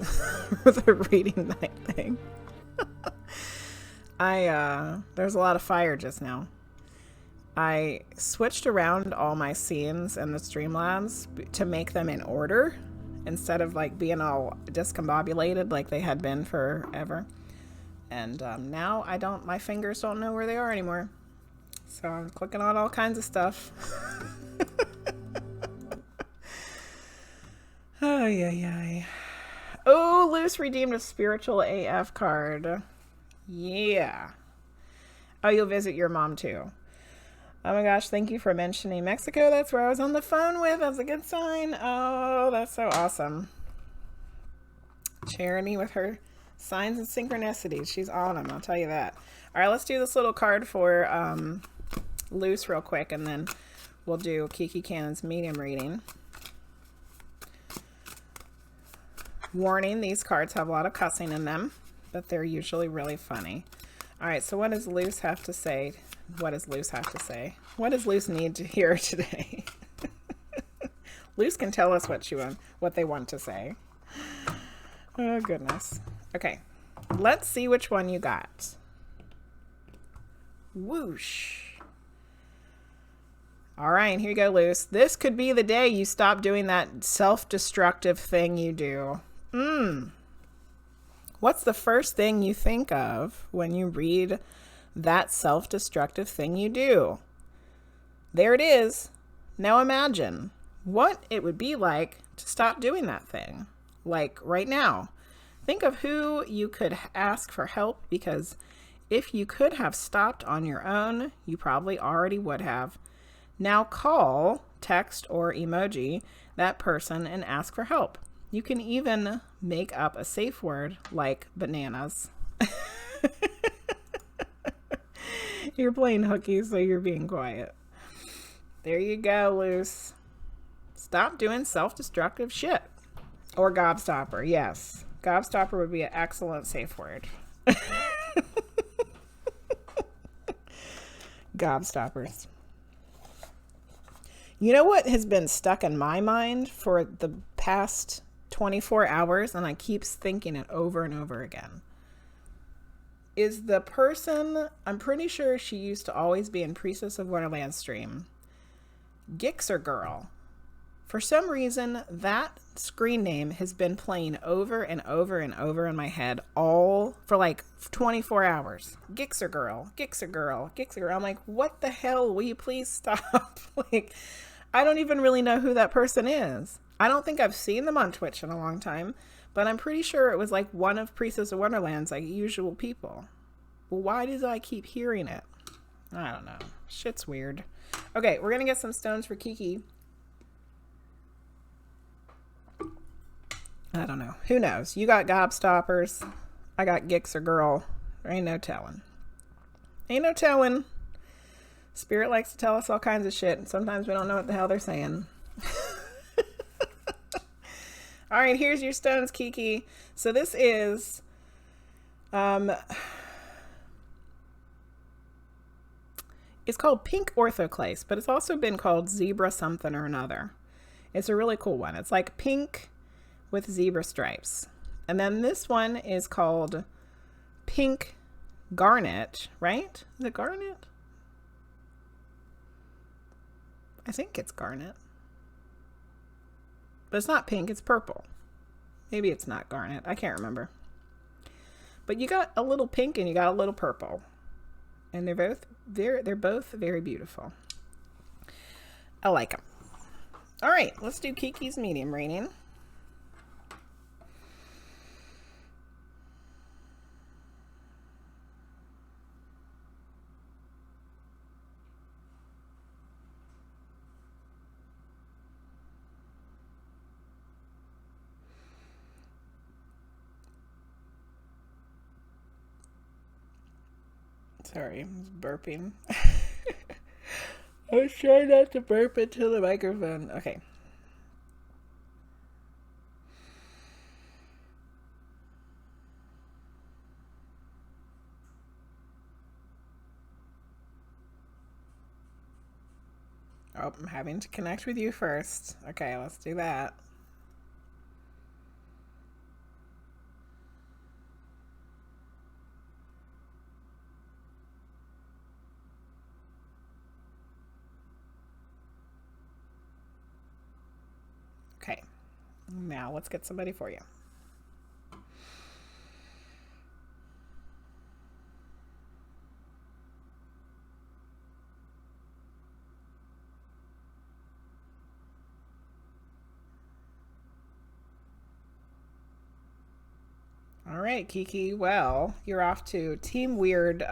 the reading night thing. There's a lot of fire just now. I switched around all my scenes in the Streamlabs to make them in order instead of like being all discombobulated like they had been forever. And now my fingers don't know where they are anymore. So I'm clicking on all kinds of stuff. Oh, yeah. Oh, Luce redeemed a spiritual AF card. Yeah. Oh, you'll visit your mom too. Oh my gosh, thank you for mentioning Mexico. That's where I was on the phone with. That's a good sign. Oh, that's so awesome. Charity with her signs and synchronicities. She's on them, I'll tell you that. All right, let's do this little card for Luce real quick, and then we'll do KikiKannon's medium reading. Warning, these cards have a lot of cussing in them, but they're usually really funny. All right, so what does Luce have to say? What does Luce have to say? What does Luce need to hear today? Luce can tell us what they want to say. Oh, goodness. Okay, let's see which one you got. Whoosh. All right, here you go, Luce. This could be the day you stop doing that self-destructive thing you do. What's the first thing you think of when you read that self-destructive thing you do? There it is. Now imagine what it would be like to stop doing that thing. Like right now. Think of who you could ask for help, because if you could have stopped on your own, you probably already would have. Now call, text, or emoji that person and ask for help. You can even make up a safe word like bananas. You're playing hooky, so you're being quiet. There you go, Luce. Stop doing self-destructive shit. Or gobstopper, yes. Gobstopper would be an excellent safe word. Gobstoppers. You know what has been stuck in my mind for the past 24 hours, and I keep thinking it over and over again, is the person, I'm pretty sure she used to always be in Priestess of Wonderland stream, Gixer Girl. For some reason, that screen name has been playing over and over and over in my head all for like 24 hours. Gixer Girl, Gixer Girl, Gixer Girl. I'm like, what the hell? Will you please stop? Like, I don't even really know who that person is. I don't think I've seen them on Twitch in a long time, but I'm pretty sure it was like one of Priestess of Wonderland's like usual people. Well, why did I keep hearing it? I don't know. Shit's weird. Okay, we're gonna get some stones for Kiki. I don't know. Who knows? You got gobstoppers. I got Gixer Girl. There ain't no telling. Ain't no telling. Spirit likes to tell us all kinds of shit, and sometimes we don't know what the hell they're saying. All right, here's your stones, Kiki. So this is it's called pink orthoclase, but it's also been called zebra something or another. It's a really cool one. It's like pink with zebra stripes. And then this one is called pink garnet, right? Is it garnet? I think it's garnet. But it's not pink, it's purple. Maybe it's not garnet. I can't remember. But you got a little pink and you got a little purple. And they're both very beautiful. I like them. All right, let's do Kiki's medium reading. Sorry, I was burping. I was trying not to burp into the microphone. Okay. Oh, I'm having to connect with you first. Okay, let's do that. Okay, now let's get somebody for you. All right, Kiki. Well, you're off to Team Weird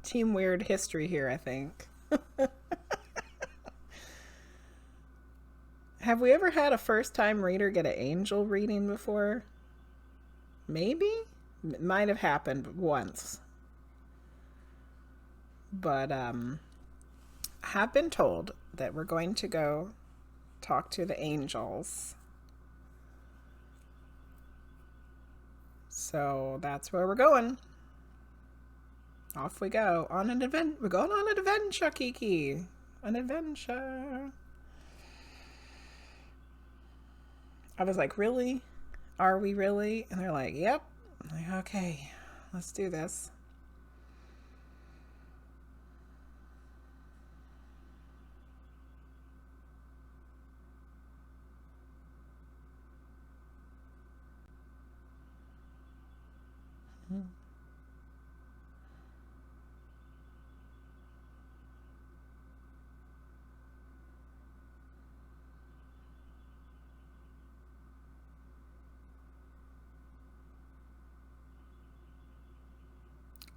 Team Weird history here, I think. Have we ever had a first-time reader get an angel reading before? Maybe? It might have happened once. But I have been told that we're going to go talk to the angels. So that's where we're going. Off we go on an adventure. We're going on an adventure, Kiki. An adventure. I was like, really? Are we really? And they're like, yep. I'm like, okay, let's do this.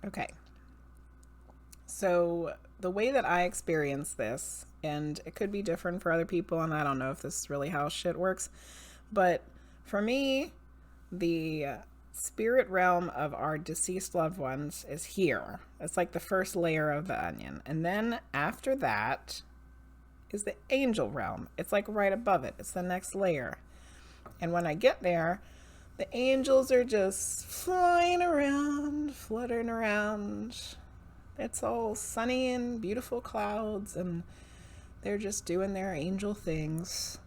Okay. So the way that I experience this, and it could be different for other people, and I don't know if this is really how shit works, but for me, the spirit realm of our deceased loved ones is here. It's like the first layer of the onion. And then after that is the angel realm. It's like right above it. It's the next layer. And when I get there, the angels are just flying around, fluttering around. It's all sunny and beautiful clouds, and they're just doing their angel things.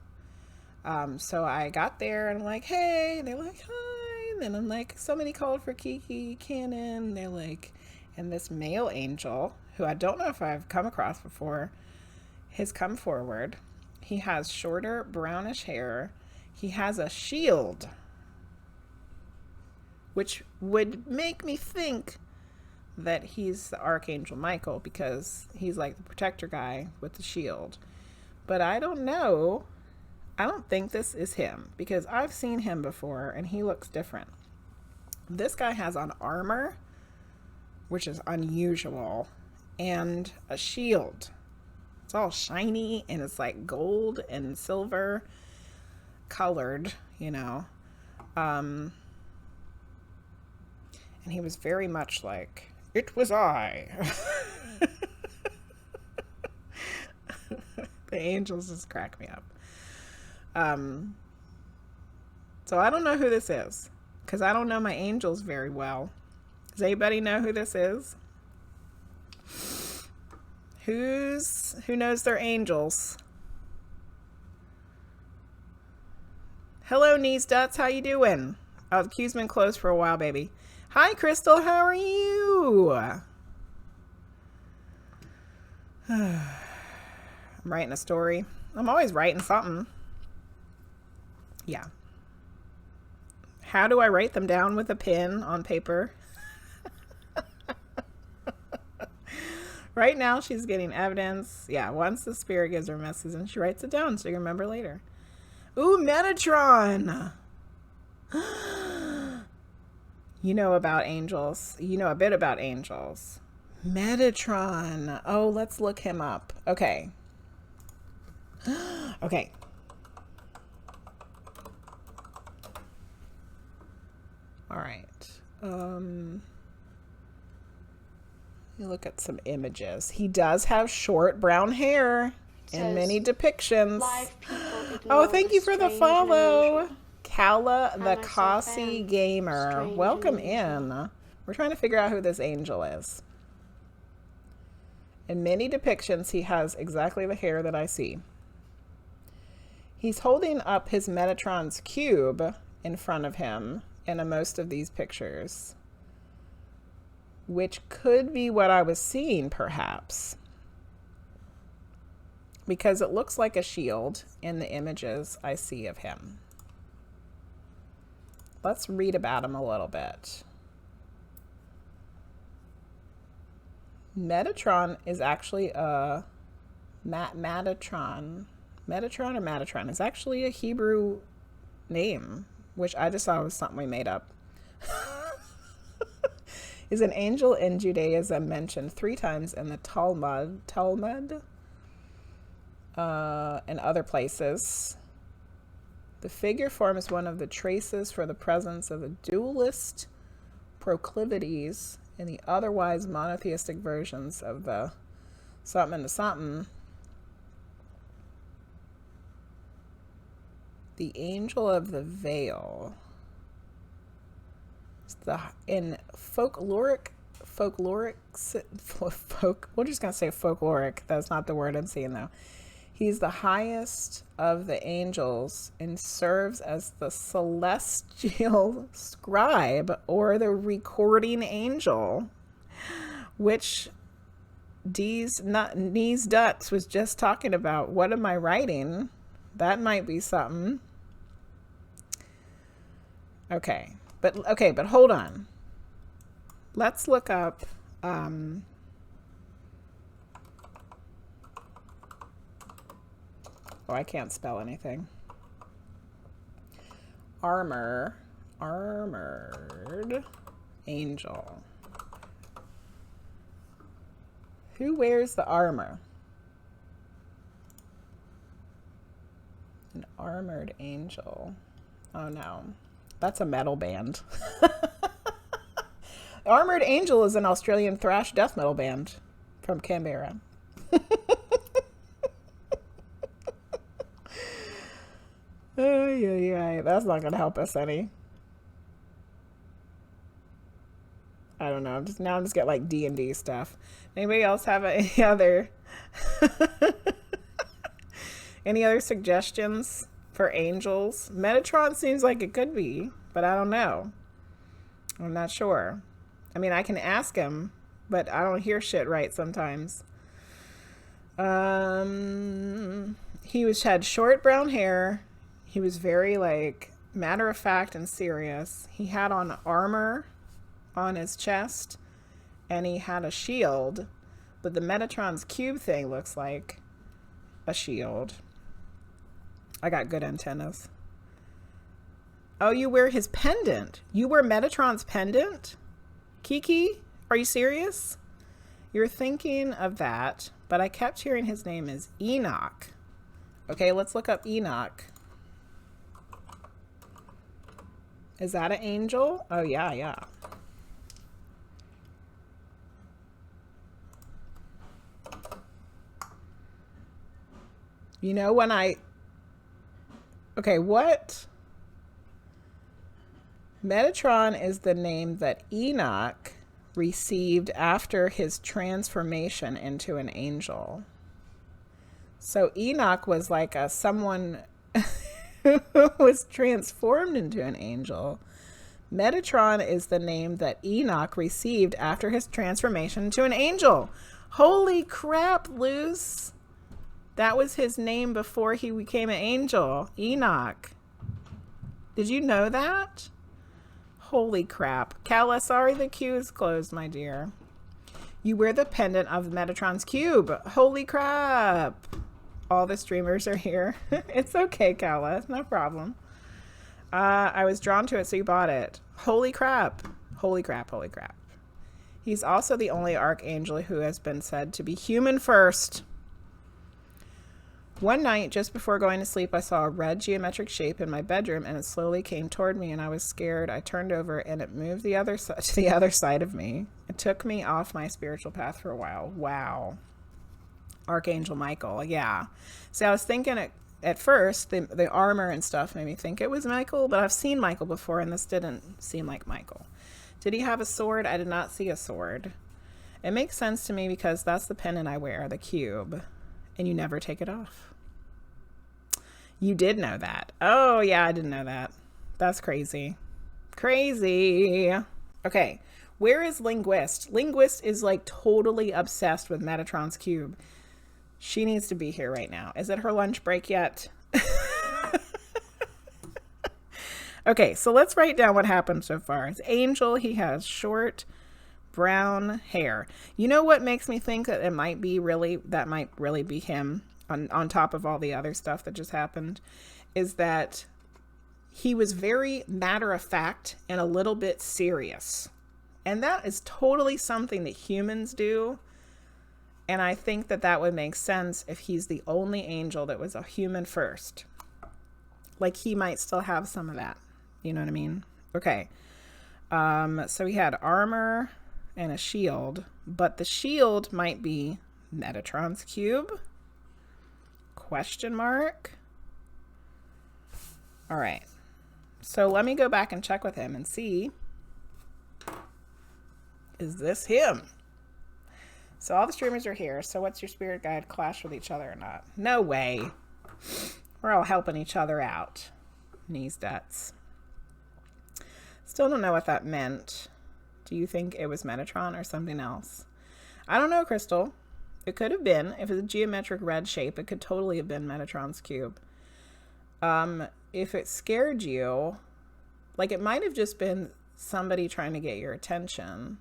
So I got there, and I'm like, hey. And they're like, hi. And then I'm like, somebody called for KikiKannon. And they're like, and this male angel, who I don't know if I've come across before, has come forward. He has shorter brownish hair. He has a shield, which would make me think that he's the Archangel Michael, because he's like the protector guy with the shield. But I don't know. I don't think this is him, because I've seen him before and he looks different. This guy has on armor, which is unusual, and a shield. It's all shiny and it's like gold and silver colored, you know. And he was very much like, "It was I." The angels just crack me up. So I don't know who this is, because I don't know my angels very well. Does anybody know who this is? Who knows their angels? Hello, Knees Duts. How you doing? Oh, the queue's been closed for a while, baby. Hi, Crystal. How are you? I'm writing a story. I'm always writing something. Yeah. How do I write them down with a pen on paper? Right now, she's getting evidence. Yeah, once the spirit gives her messages and she writes it down so you can remember later. Ooh, Metatron! You know about angels. You know a bit about angels. Metatron. Oh, let's look him up. Okay. Okay. All right. You look at some images. He does have short brown hair in many depictions. Oh, thank you for the follow. Kala the Kasi Gamer. Welcome in. We're trying to figure out who this angel is. In many depictions, he has exactly the hair that I see. He's holding up his Metatron's cube in front of him in most of these pictures, which could be what I was seeing, perhaps, because it looks like a shield in the images I see of him. Let's read about him a little bit. Metatron is actually a Metatron or Metatron is actually a Hebrew name, which I just thought was something we made up. Is an angel in Judaism mentioned 3 times in the Talmud, and other places. The figure forms one of the traces for the presence of the dualist proclivities in the otherwise monotheistic versions of the something to something. The angel of the veil. In folkloric, we're just going to say folkloric. That's not the word I'm seeing though. He's the highest of the angels and serves as the celestial scribe or the recording angel, which Knees Duts was just talking about. What am I writing? That might be something. Okay, but hold on. Let's look up. Oh, I can't spell anything. Armored angel. Who wears the armor? An armored angel. Oh no, that's a metal band. Armored Angel is an Australian thrash death metal band from Canberra. Yeah, that's not gonna help us any. I don't know. I'm just getting like D&D stuff. Anybody else have any other any other suggestions for angels? Metatron seems like it could be, but I don't know. I'm not sure. I mean, I can ask him, but I don't hear shit right sometimes. He had short brown hair. He was very like matter of fact and serious. He had on armor on his chest and he had a shield, but the Metatron's cube thing looks like a shield. I got good antennas. Oh, you wear his pendant. You wear Metatron's pendant? Kiki, are you serious? You're thinking of that, but I kept hearing his name is Enoch. Okay, let's look up Enoch. Is that an angel? Oh, yeah. You know, when I... Okay, what? Metatron is the name that Enoch received after his transformation into an angel. So Enoch was like someone who was transformed into an angel. Metatron is the name that Enoch received after his transformation into an angel. Holy crap, Luce. That was his name before he became an angel. Enoch. Did you know that? Holy crap. Kala, sorry the queue is closed, my dear. You wear the pendant of Metatron's cube. Holy crap. All the streamers are here. It's okay, Kala. No problem. I was drawn to it, so you bought it. Holy crap. Holy crap, holy crap. He's also the only archangel who has been said to be human first. One night, just before going to sleep, I saw a red geometric shape in my bedroom, and it slowly came toward me, and I was scared. I turned over, and it moved to the other side of me. It took me off my spiritual path for a while. Wow. Archangel Michael, yeah. See, I was thinking at first, the armor and stuff made me think it was Michael, but I've seen Michael before, and this didn't seem like Michael. Did he have a sword? I did not see a sword. It makes sense to me because that's the pendant I wear, the cube, and you never take it off. You did know that. Oh, yeah, I didn't know that. That's crazy. Crazy. Okay, where is Linguist? Linguist is like totally obsessed with Metatron's cube. She needs to be here right now. Is it her lunch break yet? Okay, so let's write down what happened so far. It's Angel. He has short brown hair. You know what makes me think that that might really be him on top of all the other stuff that just happened, is that he was very matter of fact and a little bit serious. And that is totally something that humans do. And I think that that would make sense if he's the only angel that was a human first. Like he might still have some of that. You know what I mean? Okay. So he had armor and a shield, but the shield might be Metatron's cube? Question mark? All right. So let me go back and check with him and see. Is this him? So all the streamers are here. So what's your spirit guide? Clash with each other or not? No way. We're all helping each other out. Knees nuts. Still don't know what that meant. Do you think it was Metatron or something else? I don't know, Crystal. It could have been. If it's a geometric red shape, it could totally have been Metatron's cube. If it scared you, like it might have just been somebody trying to get your attention.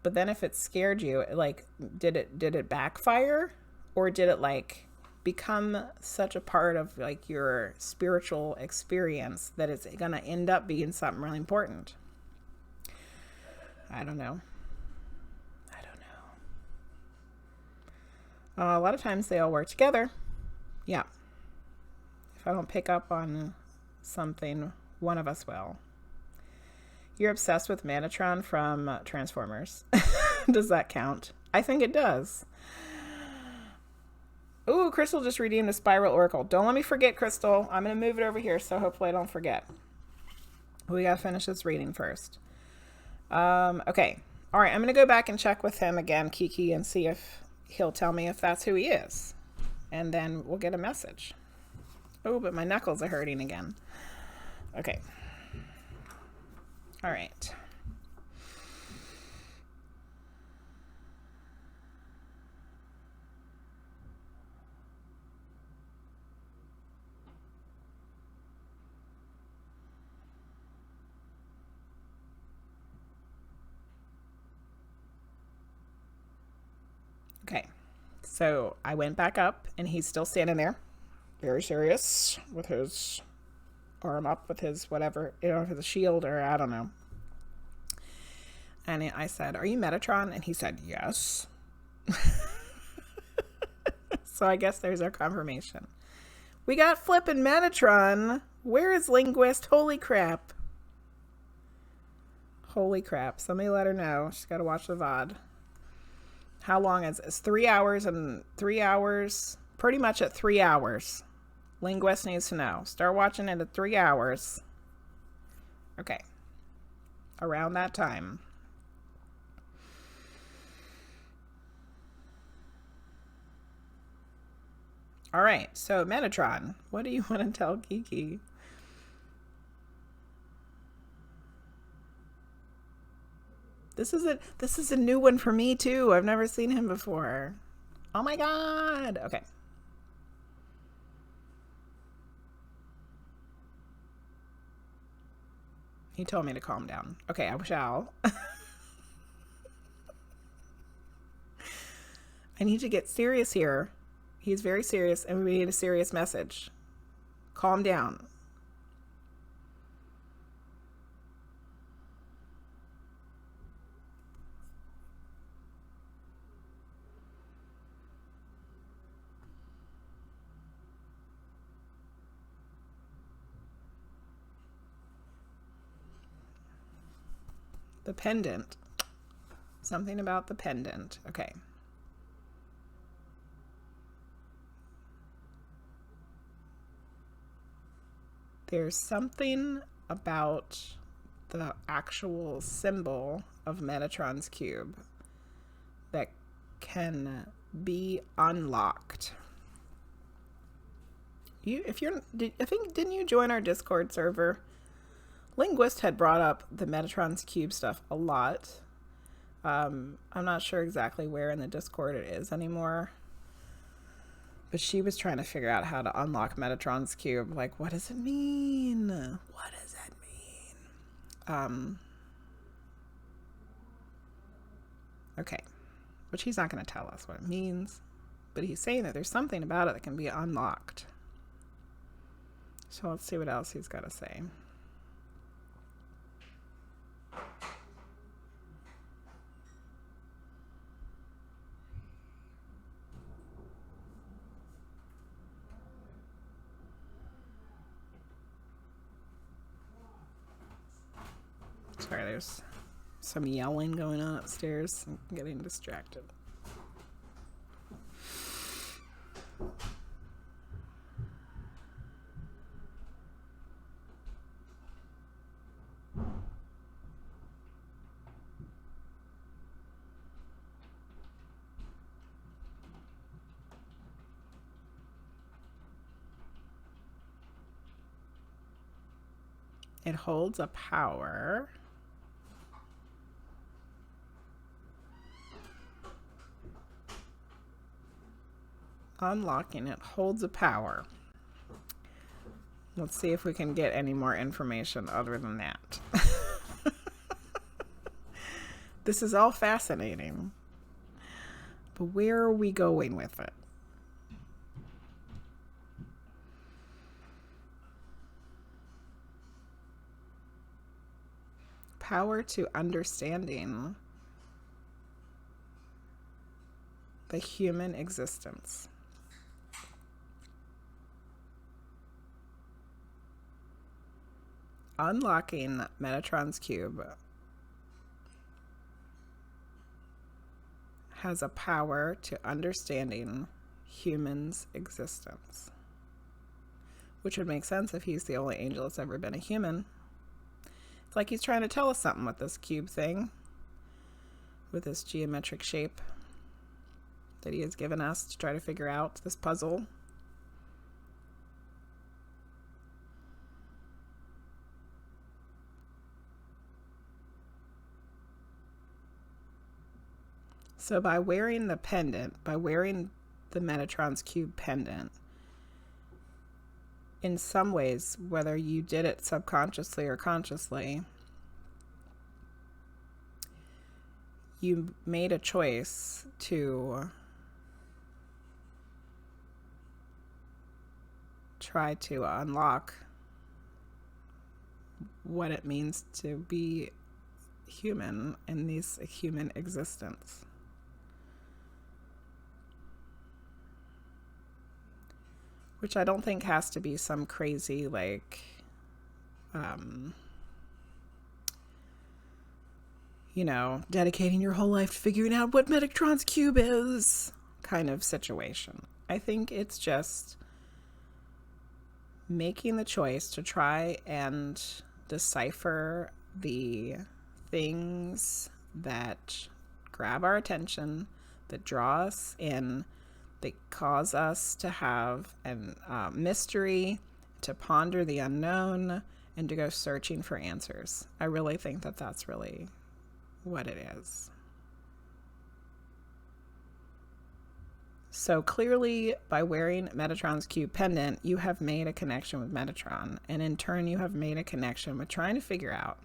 But then if it scared you, like, did it backfire? Or did it like become such a part of like your spiritual experience that it's gonna end up being something really important? I don't know. A lot of times they all work together. Yeah. If I don't pick up on something, one of us will. You're obsessed with Metatron from Transformers. Does that count? I think it does. Ooh, Crystal just redeemed the Spiral Oracle. Don't let me forget, Crystal. I'm going to move it over here, so hopefully I don't forget. We got to finish this reading first. Okay. All right, I'm going to go back and check with him again, Kiki, and see if he'll tell me if that's who he is. And then we'll get a message. Oh, but my knuckles are hurting again. Okay. All right. Okay, so I went back up and he's still standing there, very serious, with his arm up, with his whatever, with a shield, or I don't know. And I said, "Are you Metatron?" And he said, "Yes." So I guess there's our confirmation. We got flippin' Metatron. Where is Linguist? Holy crap. Holy crap. Somebody let her know. She's got to watch the VOD. How long is it? It's 3 hours and 3 hours pretty much at 3 hours. Linguist needs to know. Start watching it at 3 hours. Okay. Around that time. All right. So Metatron, what do you want to tell Kiki? This is a new one for me too. I've never seen him before. Oh my god. Okay. He told me to calm down. Okay, I shall. I need to get serious here. He's very serious, and we need a serious message. Calm down. The pendant. Something about the pendant. Okay. There's something about the actual symbol of Metatron's cube that can be unlocked. Didn't you join our Discord server? Linguist had brought up the Metatron's cube stuff a lot. I'm not sure exactly where in the Discord it is anymore. But she was trying to figure out how to unlock Metatron's cube. Like, what does it mean? What does it mean? Okay. Which he's not going to tell us what it means. But he's saying that there's something about it that can be unlocked. So let's see what else he's got to say. Sorry, there's some yelling going on upstairs. I'm getting distracted. It holds a power. Unlocking it holds a power. Let's see if we can get any more information other than that. This is all fascinating. But where are we going with it? Power to understanding the human existence. Unlocking Metatron's cube has a power to understanding humans' existence. Which would make sense if he's the only angel that's ever been a human. It's like he's trying to tell us something with this cube thing. With this geometric shape that he has given us to try to figure out this puzzle. So by wearing the pendant, by wearing the Metatron's cube pendant, in some ways, whether you did it subconsciously or consciously, you made a choice to try to unlock what it means to be human in this human existence. Which I don't think has to be some crazy, like, you know, dedicating your whole life to figuring out what Metatron's cube is kind of situation. I think it's just making the choice to try and decipher the things that grab our attention, that draw us in, that cause us to have a mystery, to ponder the unknown, and to go searching for answers. I really think that that's really what it is. So clearly, by wearing Metatron's cube pendant, you have made a connection with Metatron, and in turn, you have made a connection with trying to figure out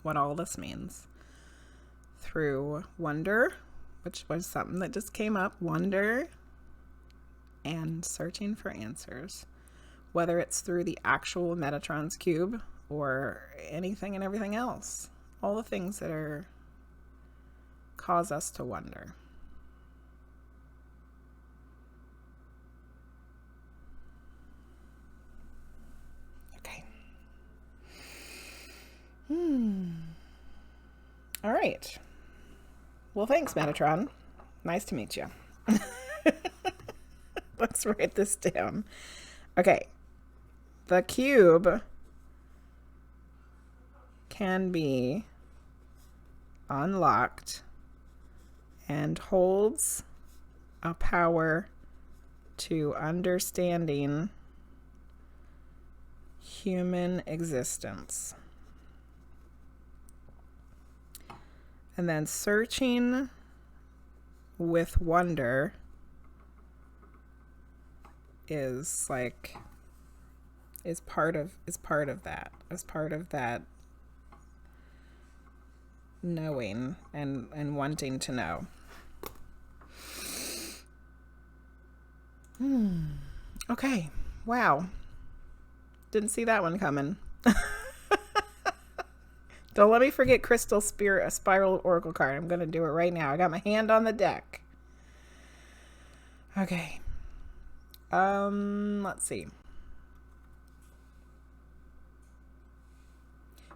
what all this means through wonder, which was something that just came up, wonder, and searching for answers, whether it's through the actual Metatron's cube or anything and everything else, all the things that are cause us to wonder. All right. Well, thanks, Metatron. Nice to meet you. Let's write this down. Okay. The cube can be unlocked and holds a power to understanding human existence. And then searching with wonder is part of that knowing and wanting to know. Okay. Wow. Didn't see that one coming. Don't let me forget Crystal Spiral Oracle card. I'm going to do it right now. I got my hand on the deck. Okay. Let's see.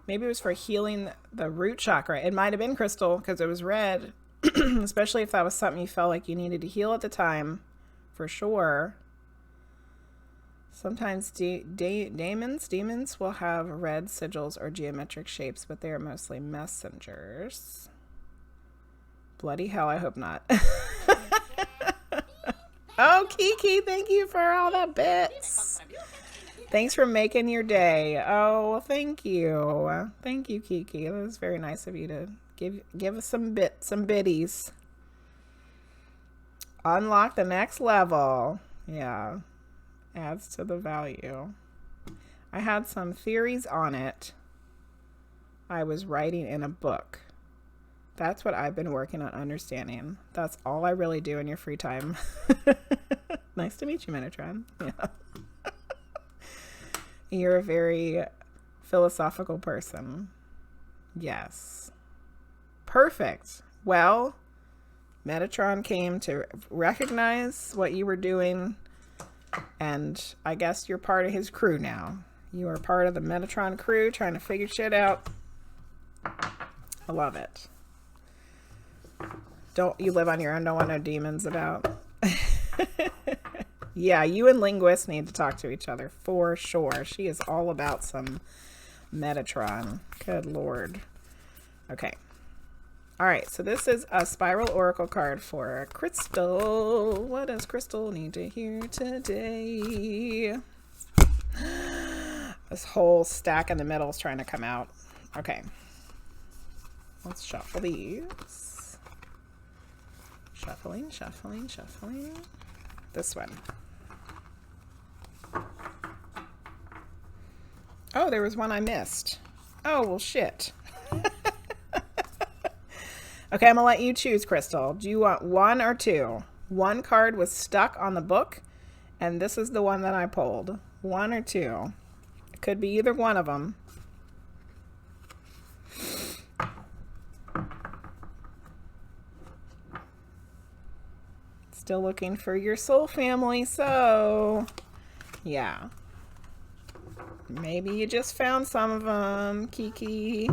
Maybe it was for healing the root chakra. It might have been Crystal because it was red. Especially if that was something you felt like you needed to heal at the time. For sure. Sometimes demons will have red sigils or geometric shapes, but they are mostly messengers. Bloody hell, I hope not. Oh, Kiki, thank you for all the bits. Thanks for making your day. Oh, thank you. Thank you, Kiki. That was very nice of you to give us some biddies. Unlock the next level. Yeah. Adds to the value. I had some theories on it. I was writing in a book. That's what I've been working on understanding. That's all I really do in your free time. Nice to meet you, Metatron. Yeah. You're a very philosophical person. Yes. Perfect. Well, Metatron came to recognize what you were doing. And I guess you're part of his crew now. You are part of the Metatron crew trying to figure shit out. I love it. Don't you live on your own? Don't want no demons about. Yeah, you and Linguist need to talk to each other for sure. She is all about some Metatron. Good Lord. Okay. All right, so this is a Spiral Oracle card for Crystal. What does Crystal need to hear today? This whole stack in the middle is trying to come out. Okay. Let's shuffle these. Shuffling, shuffling, shuffling. This one. Oh, there was one I missed. Oh, well, shit. Okay, I'm going to let you choose, Crystal. Do you want one or two? One card was stuck on the book, and this is the one that I pulled. One or two. It could be either one of them. Still looking for your soul family, so yeah. Maybe you just found some of them, Kiki.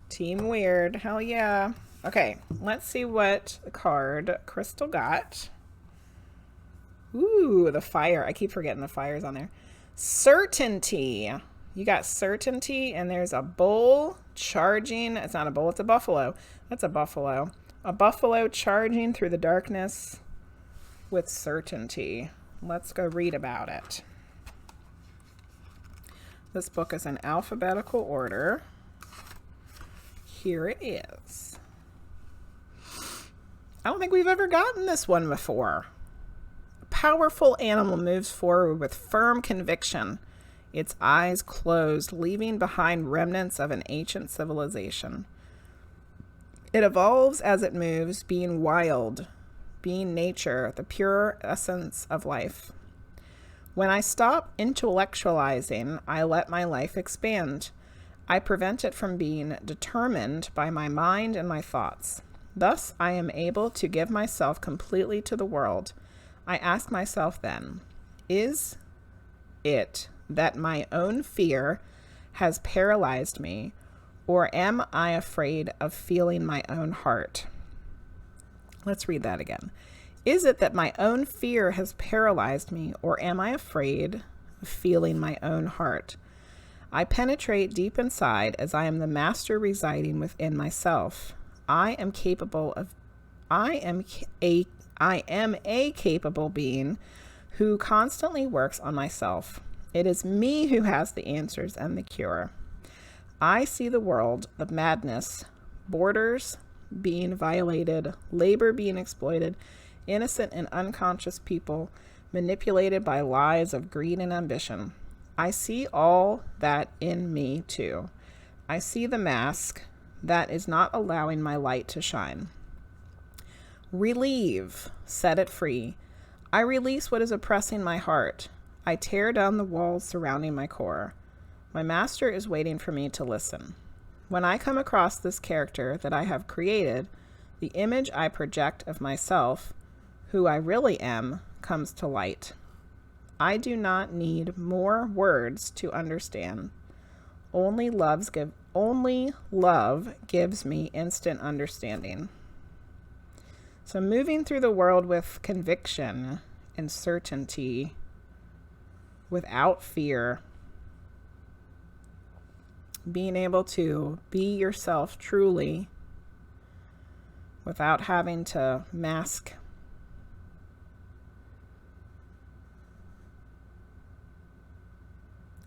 Team Weird. Hell yeah. Okay, let's see what card Crystal got. Ooh, the fire. I keep forgetting the fire's on there. Certainty. You got certainty, and there's a bull charging. It's not a bull, it's a buffalo. That's a buffalo. A buffalo charging through the darkness with certainty. Let's go read about it. This book is in alphabetical order. Here it is. I don't think we've ever gotten this one before. A powerful animal moves forward with firm conviction, its eyes closed, leaving behind remnants of an ancient civilization. It evolves as it moves, being wild, being nature, the pure essence of life. When I stop intellectualizing, I let my life expand. I prevent it from being determined by my mind and my thoughts. Thus, I am able to give myself completely to the world. I ask myself then, is it that my own fear has paralyzed me, or am I afraid of feeling my own heart? Let's read that again. Is it that my own fear has paralyzed me, or am I afraid of feeling my own heart? I penetrate deep inside as I am the master residing within myself. I am a capable being who constantly works on myself. It is me who has the answers and the cure. I see the world of madness, borders being violated, labor being exploited, innocent and unconscious people manipulated by lies of greed and ambition. I see all that in me too. I see the mask that is not allowing my light to shine. Relieve, set it free. I release what is oppressing my heart. I tear down the walls surrounding my core. My master is waiting for me to listen. When I come across this character that I have created, the image I project of myself, who I really am, comes to light. I do not need more words to understand. Only love gives me instant understanding. So moving through the world with conviction and certainty, without fear, being able to be yourself truly without having to mask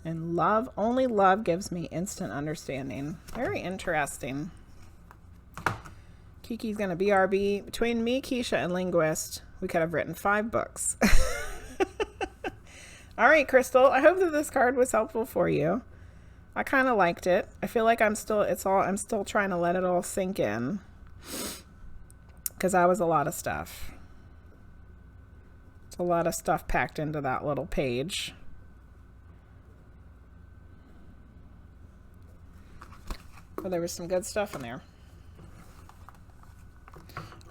and love, only love gives me instant understanding. Very interesting. Kiki's gonna BRB. Between me, Keisha, and Linguist, we could have written 5 books. All right, Crystal, I hope that this card was helpful for you. I kind of liked it. I feel like I'm still trying to let it all sink in, because that was a lot of stuff. It's a lot of stuff packed into that little page. But there was some good stuff in there.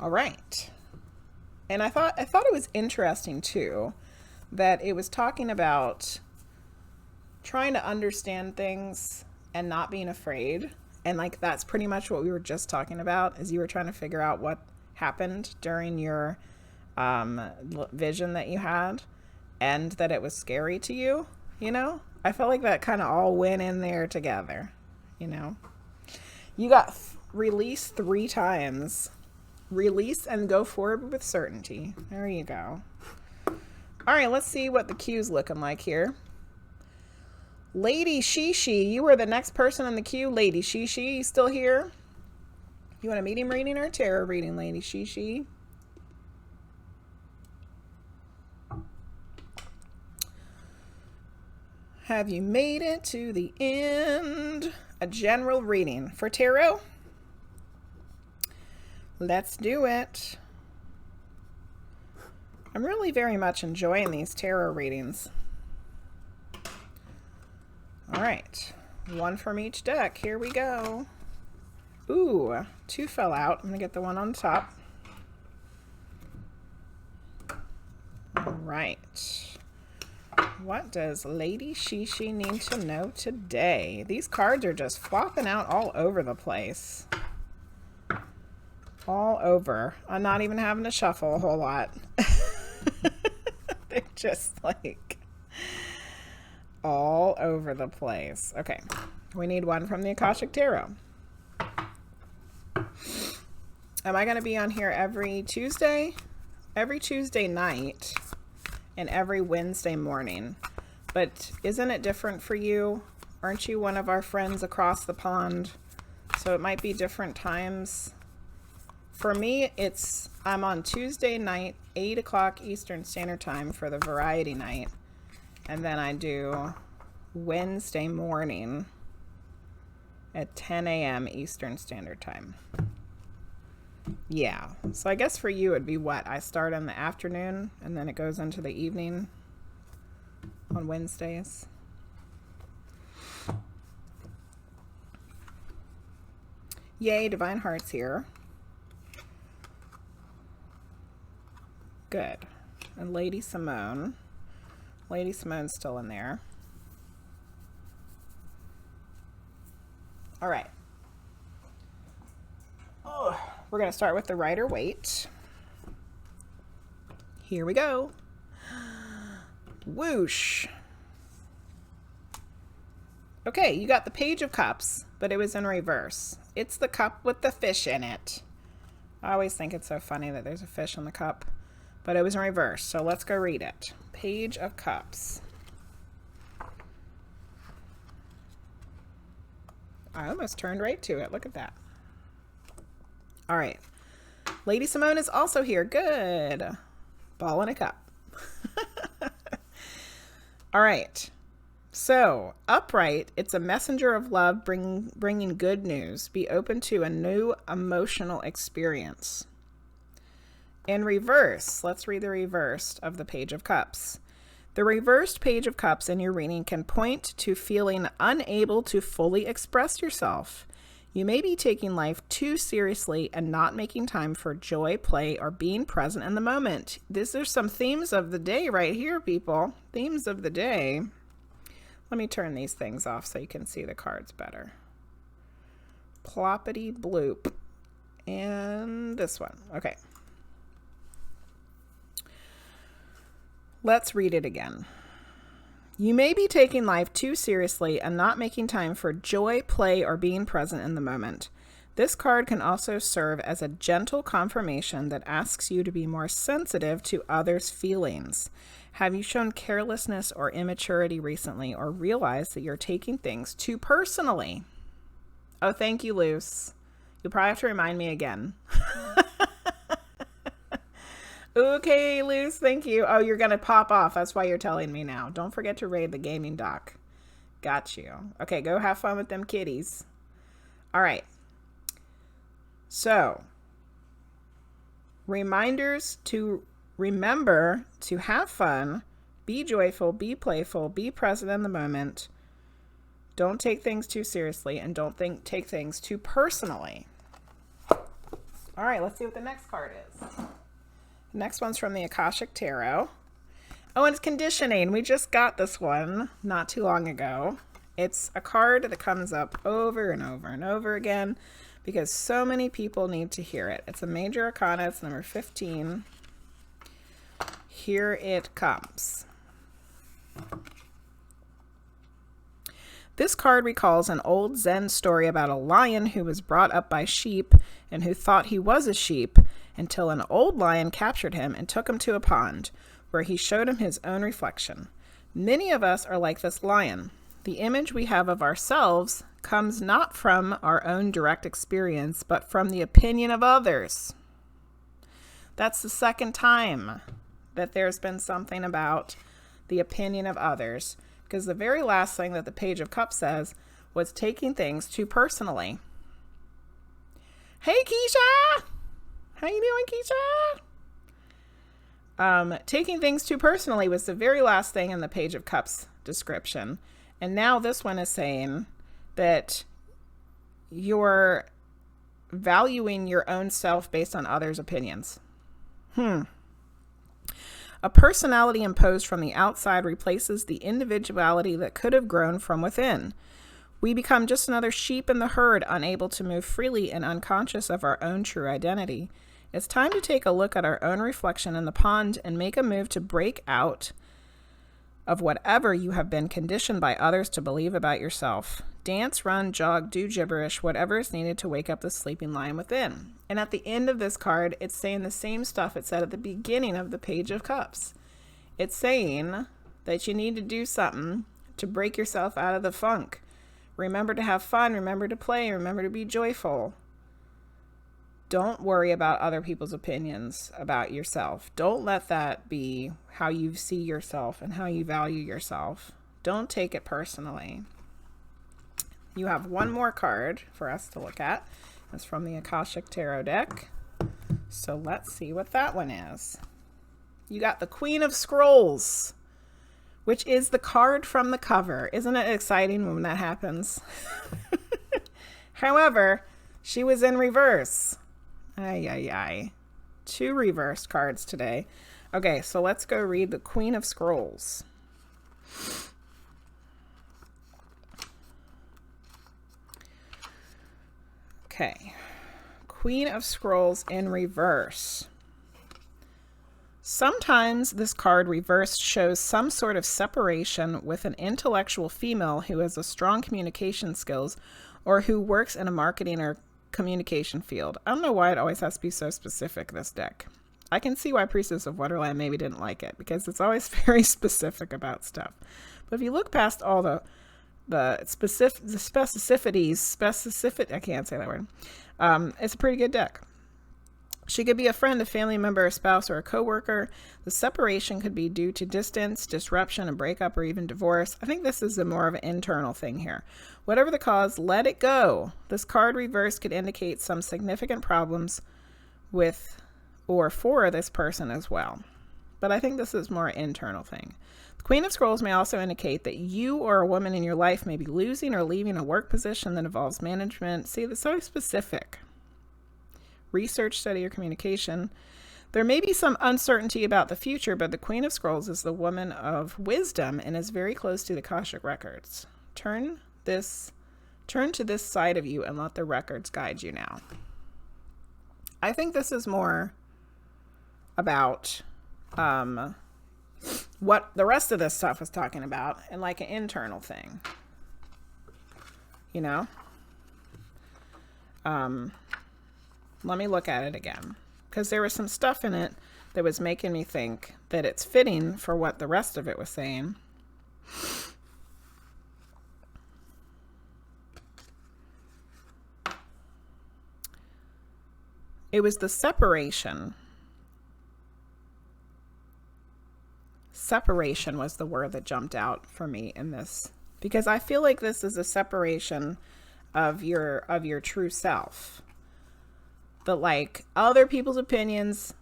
All right. And I thought it was interesting too that it was talking about trying to understand things and not being afraid. And like that's pretty much what we were just talking about, is you were trying to figure out what happened during your vision that you had, and that it was scary to you, you know? I felt like that kind of all went in there together, you know? You got released 3 times. Release and go forward with certainty. There you go. All right, let's see what the queue's looking like here. LadyShiShi, you are the next person in the queue. LadyShiShi, you still here? You want a medium reading or a tarot reading, LadyShiShi? Have you made it to the end? A general reading for tarot? Let's do it. I'm really very much enjoying these tarot readings. All right, 1 from each deck. Here we go. Ooh, 2 fell out. I'm gonna get the one on the top. All right. What does LadyShiShi need to know today? These cards are just flopping out all over the place. All over. I'm not even having to shuffle a whole lot. Just like all over the place. Okay, we need one from the Akashic Tarot. Am I going to be on here every Tuesday? Every Tuesday night and every Wednesday morning. But isn't it different for you? Aren't you one of our friends across the pond? So it might be different times. For me, I'm on Tuesday night, 8 o'clock Eastern Standard Time for the variety night. And then I do Wednesday morning at 10 a.m. Eastern Standard Time. Yeah. So I guess for you it'd be what? I start in the afternoon and then it goes into the evening on Wednesdays. Yay, Divine Heart's here. Good. And LadySimone. LadySimone's still in there. All right. Oh, we're going to start with the Rider-Waite. Here we go. Whoosh. Okay, you got the Page of Cups, but it was in reverse. It's the cup with the fish in it. I always think it's so funny that there's a fish in the cup, but it was in reverse. So let's go read it. Page of Cups. I almost turned right to it. Look at that. All right. LadySimone is also here. Good. Ball in a cup. All right. So, upright, it's a messenger of love bringing good news. Be open to a new emotional experience. In reverse, let's read the reverse of the Page of Cups. The reversed Page of Cups in your reading can point to feeling unable to fully express yourself. You may be taking life too seriously and not making time for joy, play, or being present in the moment. These are some themes of the day right here, people. Themes of the day. Let me turn these things off so you can see the cards better. Ploppity bloop. And this one. Okay. Let's read it again. You may be taking life too seriously and not making time for joy, play, or being present in the moment. This card can also serve as a gentle confirmation that asks you to be more sensitive to others' feelings. Have you shown carelessness or immaturity recently, or realized that you're taking things too personally? Oh, thank you, Luce. You'll probably have to remind me again. Okay, Luce, thank you. Oh, you're going to pop off. That's why you're telling me now. Don't forget to raid the gaming dock. Got you. Okay, go have fun with them kitties. All right. So, reminders to remember to have fun, be joyful, be playful, be present in the moment. Don't take things too seriously, and don't take things too personally. All right, let's see what the next card is. Next one's from the Akashic Tarot. Oh, and it's conditioning. We just got this one not too long ago. It's a card that comes up over and over and over again because so many people need to hear it. It's a major arcana. It's number 15. Here it comes. This card recalls an old Zen story about a lion who was brought up by sheep and who thought he was a sheep until an old lion captured him and took him to a pond where he showed him his own reflection. Many of us are like this lion. The image we have of ourselves comes not from our own direct experience, but from the opinion of others. That's the second time that there's been something about the opinion of others, because the very last thing that the Page of Cups says was taking things too personally. Hey, Keisha! How you doing, Keisha? Taking things too personally was the very last thing in the Page of Cups description. And now this one is saying that you're valuing your own self based on others' opinions. A personality imposed from the outside replaces the individuality that could have grown from within. We become just another sheep in the herd, unable to move freely and unconscious of our own true identity. It's time to take a look at our own reflection in the pond and make a move to break out of whatever you have been conditioned by others to believe about yourself. Dance, run, jog, do gibberish, whatever is needed to wake up the sleeping lion within. And at the end of this card, it's saying the same stuff it said at the beginning of the Page of Cups. It's saying that you need to do something to break yourself out of the funk. Remember to have fun, remember to play, remember to be joyful. Don't worry about other people's opinions about yourself. Don't let that be how you see yourself and how you value yourself. Don't take it personally. You have one more card for us to look at. It's from the Akashic Tarot deck. So let's see what that one is. You got the Queen of Scrolls, which is the card from the cover. Isn't it exciting when that happens? However, she was in reverse. Ay, ay, ay. 2 reversed cards today. Okay, so let's go read the Queen of Scrolls. Okay. Queen of Scrolls in reverse. Sometimes this card reversed shows some sort of separation with an intellectual female who has a strong communication skills or who works in a marketing or communication field. I don't know why it always has to be so specific, this deck. I can see why Priestess of Wonderland maybe didn't like it, because it's always very specific about stuff. But if you look past all the specificity, I can't say that word. It's a pretty good deck. She could be a friend, a family member, a spouse, or a coworker. The separation could be due to distance, disruption, a breakup, or even divorce. I think this is a more of an internal thing here. Whatever the cause, let it go. This card reverse could indicate some significant problems with or for this person as well. But I think this is more an internal thing. The Queen of Scrolls may also indicate that you or a woman in your life may be losing or leaving a work position that involves management. See, that's so specific. Research, study, or communication. There may be some uncertainty about the future, but the Queen of Scrolls is the woman of wisdom and is very close to the Akashic records. Turn to this side of you and let the records guide you now. I think this is more about what the rest of this stuff was talking about and like an internal thing. You know? Let me look at it again, because there was some stuff in it that was making me think that it's fitting for what the rest of it was saying. It was the separation. Separation was the word that jumped out for me in this, because I feel like this is a separation of your true self. But like other people's opinions,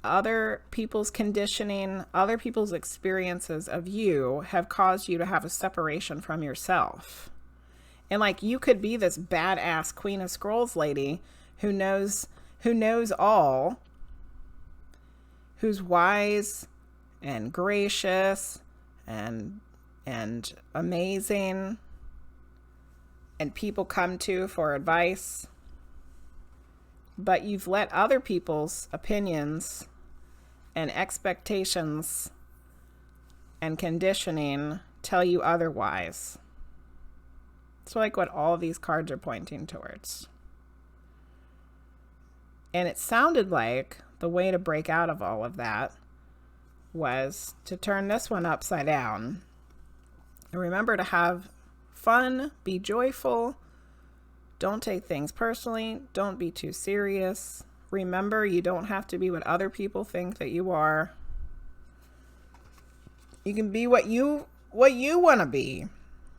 other people's conditioning, other people's experiences of you have caused you to have a separation from yourself. And like you could be this badass Queen of Scrolls lady who knows all, who's wise and gracious and amazing, and people come to for advice. But you've let other people's opinions and expectations and conditioning tell you otherwise. It's like what all of these cards are pointing towards. And it sounded like the way to break out of all of that was to turn this one upside down. And remember to have fun, be joyful. Don't take things personally. Don't be too serious. Remember, you don't have to be what other people think that you are. You can be what you want to be,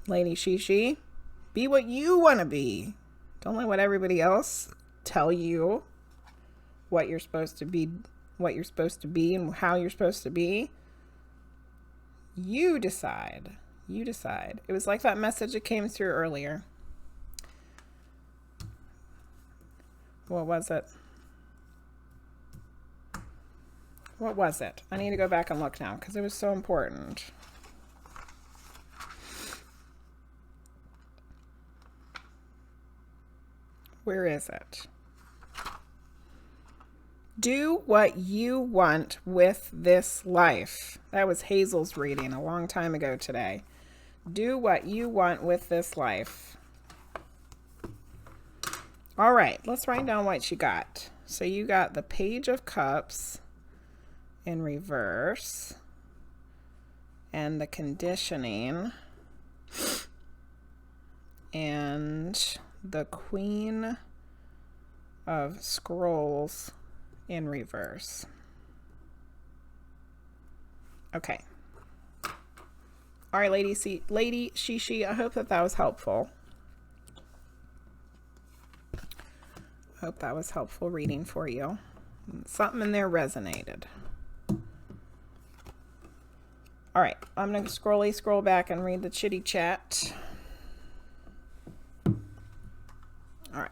LadyShiShi. Be what you want to be. Don't let what everybody else tell you what you're supposed to be, and how you're supposed to be. You decide. You decide. It was like that message that came through earlier. What was it? What was it? I need to go back and look now because it was so important. Where is it? Do what you want with this life. That was Hazel's reading a long time ago today. Do what you want with this life. All right, let's write down what you got. So you got the Page of Cups in reverse and the conditioning and the Queen of Scrolls in reverse. Okay. All right, LadyShiShi, I hope that was helpful. I hope that was helpful reading for you. Something in there resonated. All right, I'm going to scroll back and read the chitty chat. All right.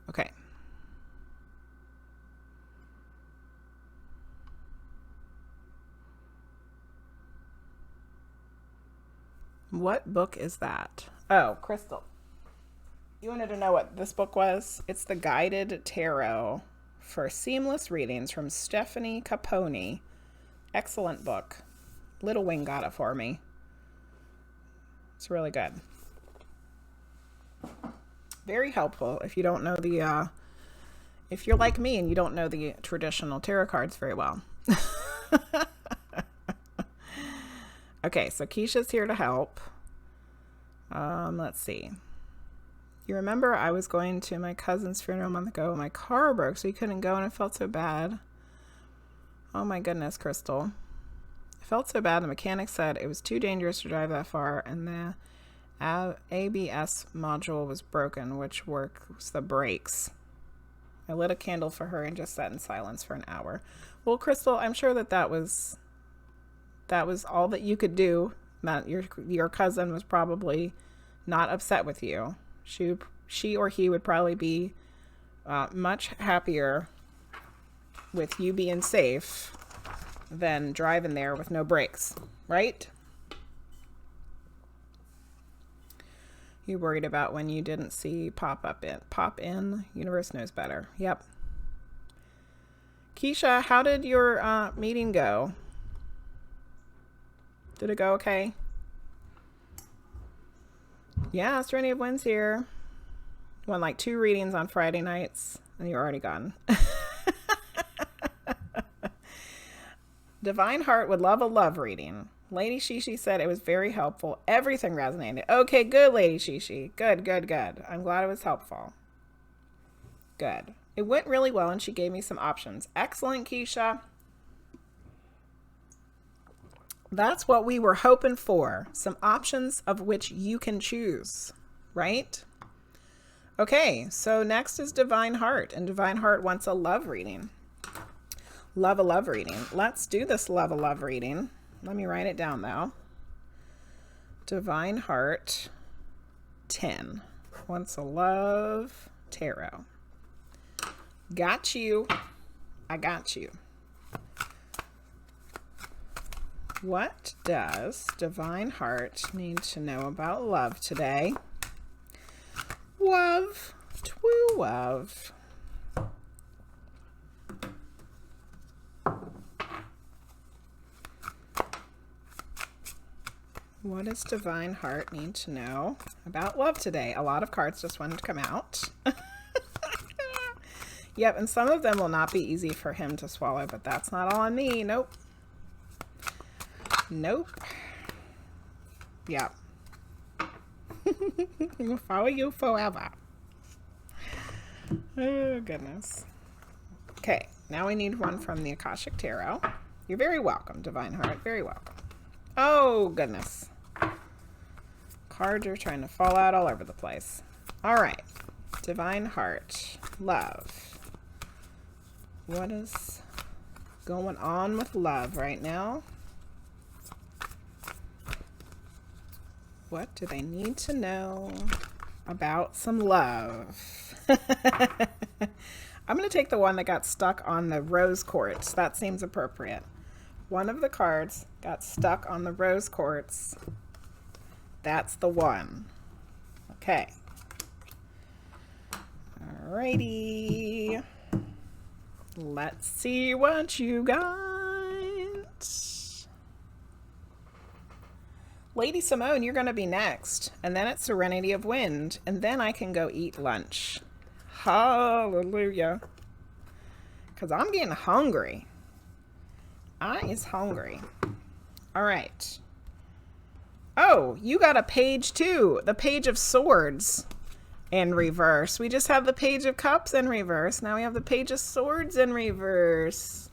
Okay. What book is that? Oh, Crystal. You wanted to know what this book was? It's the Guided Tarot for Seamless Readings from Stephanie Caponi. Excellent book. Little Wing got it for me. It's really good. Very helpful if you don't know the, if you're like me and you don't know the traditional tarot cards very well. Okay, so Keisha's here to help. Let's see. You remember I was going to my cousin's funeral a month ago. My car broke, so he couldn't go, and I felt so bad. Oh my goodness, Crystal. I felt so bad. The mechanic said it was too dangerous to drive that far, and the ABS module was broken, which works the brakes. I lit a candle for her and just sat in silence for an hour. Well, Crystal, I'm sure that was all that you could do. Your cousin was probably not upset with you. She or he would probably be much happier with you being safe than driving there with no brakes, right? You worried about when you didn't see pop in. Universe knows better. Yep. Keisha, how did your meeting go? Did it go okay? Yeah, SerenityofWind's here. Won like 2 readings on Friday nights, and you're already gone. Divine Heart would love a love reading. LadyShiShi said it was very helpful. Everything resonated. Okay, good, LadyShiShi. Good. I'm glad it was helpful. Good. It went really well, and she gave me some options. Excellent, Keisha. That's what we were hoping for. Some options of which you can choose, right? Okay, so next is Divine Heart, and Divine Heart wants a love reading. Love a love reading. Let's do this love a love reading. Let me write it down though. Divine Heart 10 wants a love tarot. Got you. I got you. What does Divine Heart need to know about love today? Love, true love. What does Divine Heart need to know about love today? A lot of cards just wanted to come out. Yep, and some of them will not be easy for him to swallow, but that's not all on me. Nope. Nope. Yep. We'll follow you forever. Oh, goodness. Okay, now we need one from the Akashic Tarot. You're very welcome, Divine Heart. Very welcome. Oh, goodness. Cards are trying to fall out all over the place. All right. Divine Heart. Love. What is going on with love right now? What do they need to know about some love? I'm going to take the one that got stuck on the rose quartz. That seems appropriate. One of the cards got stuck on the rose quartz. That's the one. Okay. Alrighty. Let's see what you got. LadySimone, you're going to be next. And then it's Serenity of Wind. And then I can go eat lunch. Hallelujah. Because I'm getting hungry. I is hungry. All right. Oh, you got a page too. The Page of Swords in reverse. We just have the Page of Cups in reverse. Now we have the Page of Swords in reverse.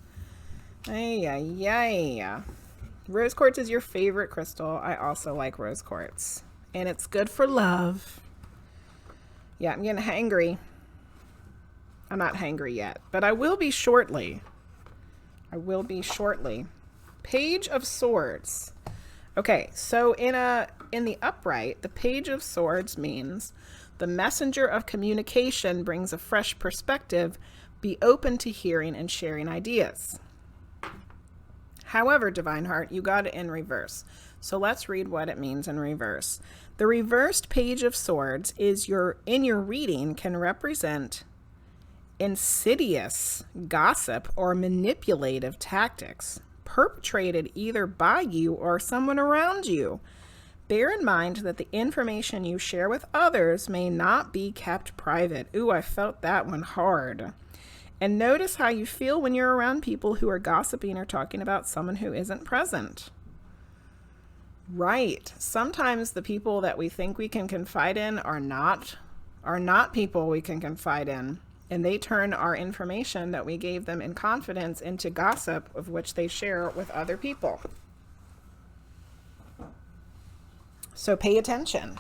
Ay, ay, ay. Rose quartz is your favorite crystal. I also like rose quartz. And it's good for love. Yeah, I'm getting hangry. I'm not hangry yet, but I will be shortly. I will be shortly. Page of Swords. Okay, so in the upright, the Page of Swords means the messenger of communication brings a fresh perspective. Be open to hearing and sharing ideas. However, Divine Heart, you got it in reverse. So let's read what it means in reverse. The reversed Page of Swords is in your reading can represent insidious gossip or manipulative tactics perpetrated either by you or someone around you. Bear in mind that the information you share with others may not be kept private. Ooh, I felt that one hard. And notice how you feel when you're around people who are gossiping or talking about someone who isn't present. Right. Sometimes the people that we think we can confide in are not people we can confide in. And they turn our information that we gave them in confidence into gossip, of which they share with other people. So pay attention.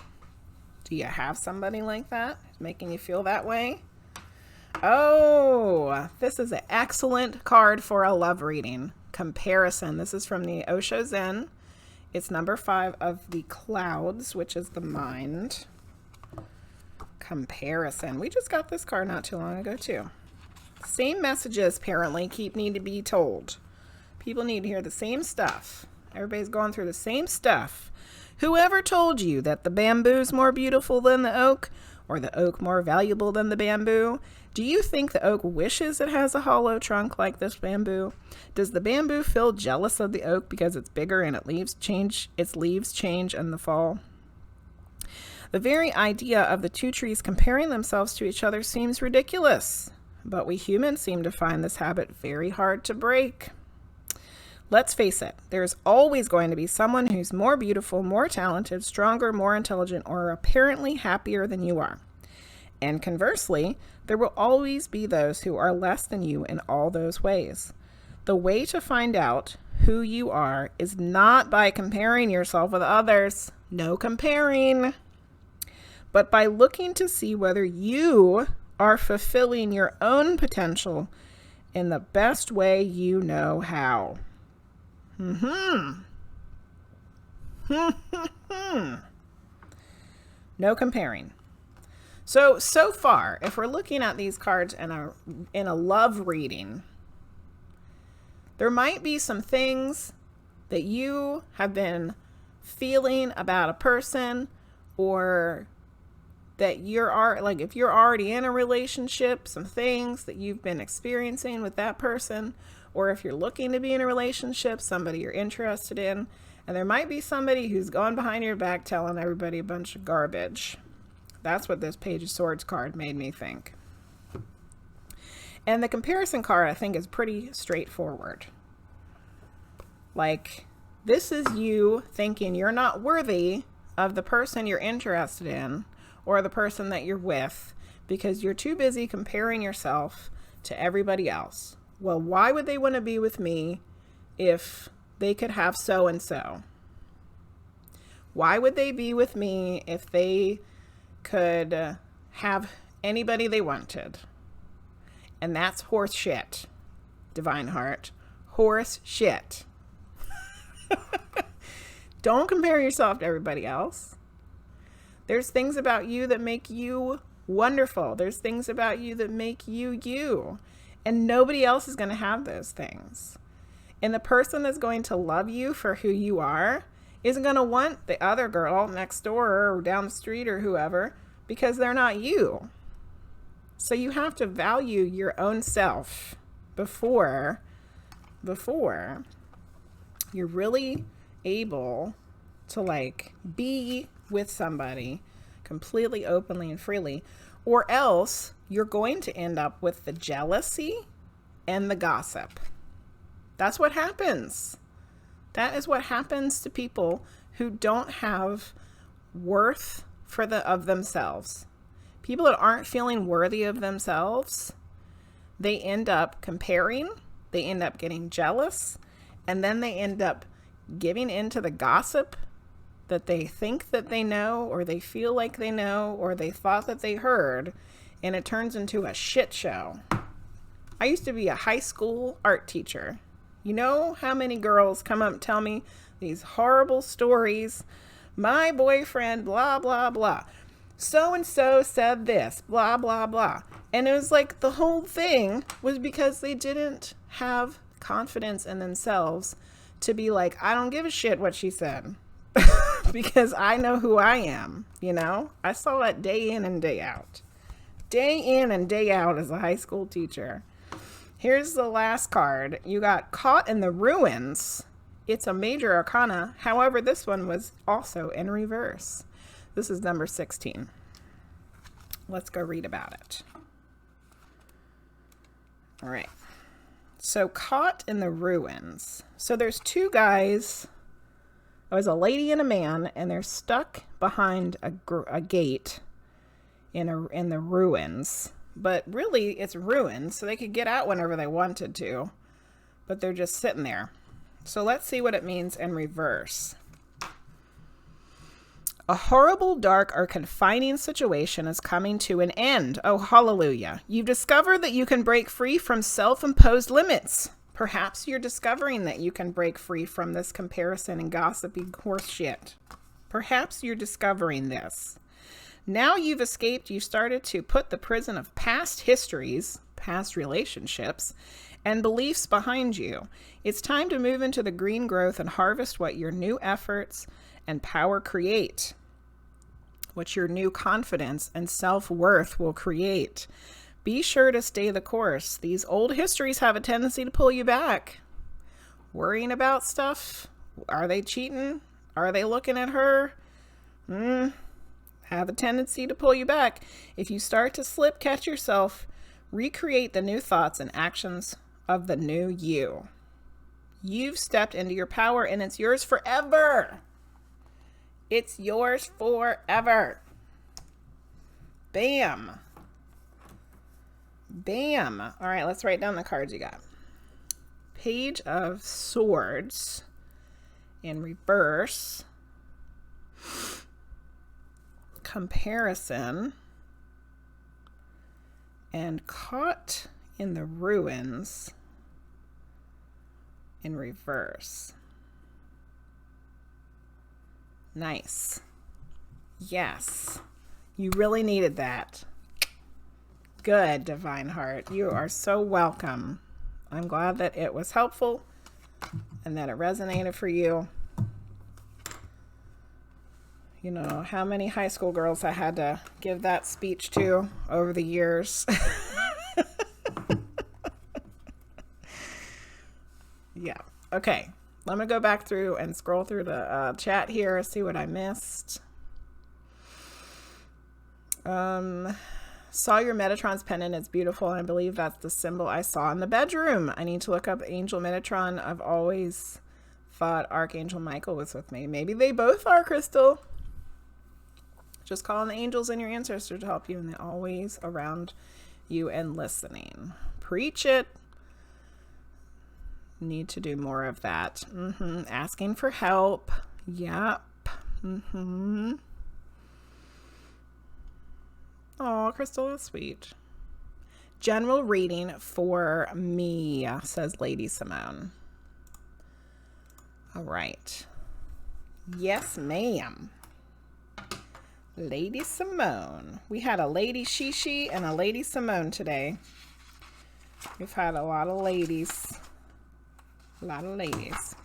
Do you have somebody like that making you feel that way? Oh, this is an excellent card for a love reading. Comparison. This is from the Osho Zen. It's number 5 of the clouds, which is the mind. Comparison. We just got this card not too long ago too. Same messages apparently need to be told. People need to hear the same stuff. Everybody's going through the same stuff. Whoever told you that the bamboo's more beautiful than the oak, or the oak more valuable than the bamboo? Do you think the oak wishes it has a hollow trunk like this bamboo? Does the bamboo feel jealous of the oak because it's bigger and its leaves change in the fall? The very idea of the two trees comparing themselves to each other seems ridiculous, but we humans seem to find this habit very hard to break. Let's face it, there's always going to be someone who's more beautiful, more talented, stronger, more intelligent, or apparently happier than you are. And conversely, there will always be those who are less than you in all those ways. The way to find out who you are is not by comparing yourself with others. No comparing. But by looking to see whether you are fulfilling your own potential in the best way you know how. No comparing. So far, if we're looking at these cards in a love reading, there might be some things that you have been feeling about a person, or that if you're already in a relationship, some things that you've been experiencing with that person, or if you're looking to be in a relationship, somebody you're interested in, and there might be somebody who's gone behind your back telling everybody a bunch of garbage. That's what this Page of Swords card made me think. And the comparison card, I think, is pretty straightforward. Like, this is you thinking you're not worthy of the person you're interested in, or the person that you're with, because you're too busy comparing yourself to everybody else. Well, why would they want to be with me if they could have so-and-so? Why would they be with me if they could have anybody they wanted? And that's horse shit, Divine Heart. Horse shit. Don't compare yourself to everybody else. There's things about you that make you wonderful. There's things about you that make you you. And nobody else is going to have those things. And the person that's going to love you for who you are isn't going to want the other girl next door or down the street or whoever because they're not you. So you have to value your own self before you're really able to like be with somebody completely openly and freely, or else you're going to end up with the jealousy and the gossip. That's what happens. That is what happens to people who don't have worth of themselves. People that aren't feeling worthy of themselves, they end up comparing, they end up getting jealous, and then they end up giving into the gossip that they think that they know, or they feel like they know, or they thought that they heard, and it turns into a shit show. I used to be a high school art teacher. You know how many girls come up and tell me these horrible stories? My boyfriend, blah, blah, blah. So-and-so said this, blah, blah, blah. And it was like the whole thing was because they didn't have confidence in themselves to be like, I don't give a shit what she said. Because I know who I am, you know? I saw that day in and day out. Day in and day out as a high school teacher. Here's the last card. You got Caught in the Ruins. It's a major arcana. However, this one was also in reverse. This is number 16. Let's go read about it. All right. So Caught in the Ruins. So there's two guys. There's a lady and a man, and they're stuck behind a gate in the ruins. But really, it's ruins, so they could get out whenever they wanted to. But they're just sitting there. So let's see what it means in reverse. A horrible, dark, or confining situation is coming to an end. Oh, hallelujah. You've discovered that you can break free from self-imposed limits. Perhaps you're discovering that you can break free from this comparison and gossipy horse shit. Perhaps you're discovering this. Now you've escaped, you started to put the prison of past histories, past relationships, and beliefs behind you. It's time to move into the green growth and harvest what your new efforts and power create. What your new confidence and self-worth will create. Be sure to stay the course. These old histories have a tendency to pull you back. Worrying about stuff. Are they cheating? Are they looking at her? Have a tendency to pull you back. If you start to slip, catch yourself. Recreate the new thoughts and actions of the new you. You've stepped into your power and it's yours forever. It's yours forever. Bam. Bam. All right, let's write down the cards you got. Page of Swords in reverse. Comparison. And Caught in the Ruins in reverse. Nice. Yes. You really needed that. Good, Divine Heart. You are so welcome. I'm glad that it was helpful and that it resonated for you. You know, how many high school girls I had to give that speech to over the years. Yeah. Okay. Let me go back through and scroll through the chat here, see what I missed. Saw your Metatron's pendant. It's beautiful. And I believe that's the symbol I saw in the bedroom. I need to look up Angel Metatron. I've always thought Archangel Michael was with me. Maybe they both are, Crystal. Just call on the angels and your ancestors to help you, and they're always around you and listening. Preach it. Need to do more of that. Asking for help. Yep. Oh, Crystal, that's sweet. General reading for me, says LadySimone. All right. Yes, ma'am. LadySimone. We had a LadyShiShi and a LadySimone today. We've had a lot of ladies. A lot of ladies.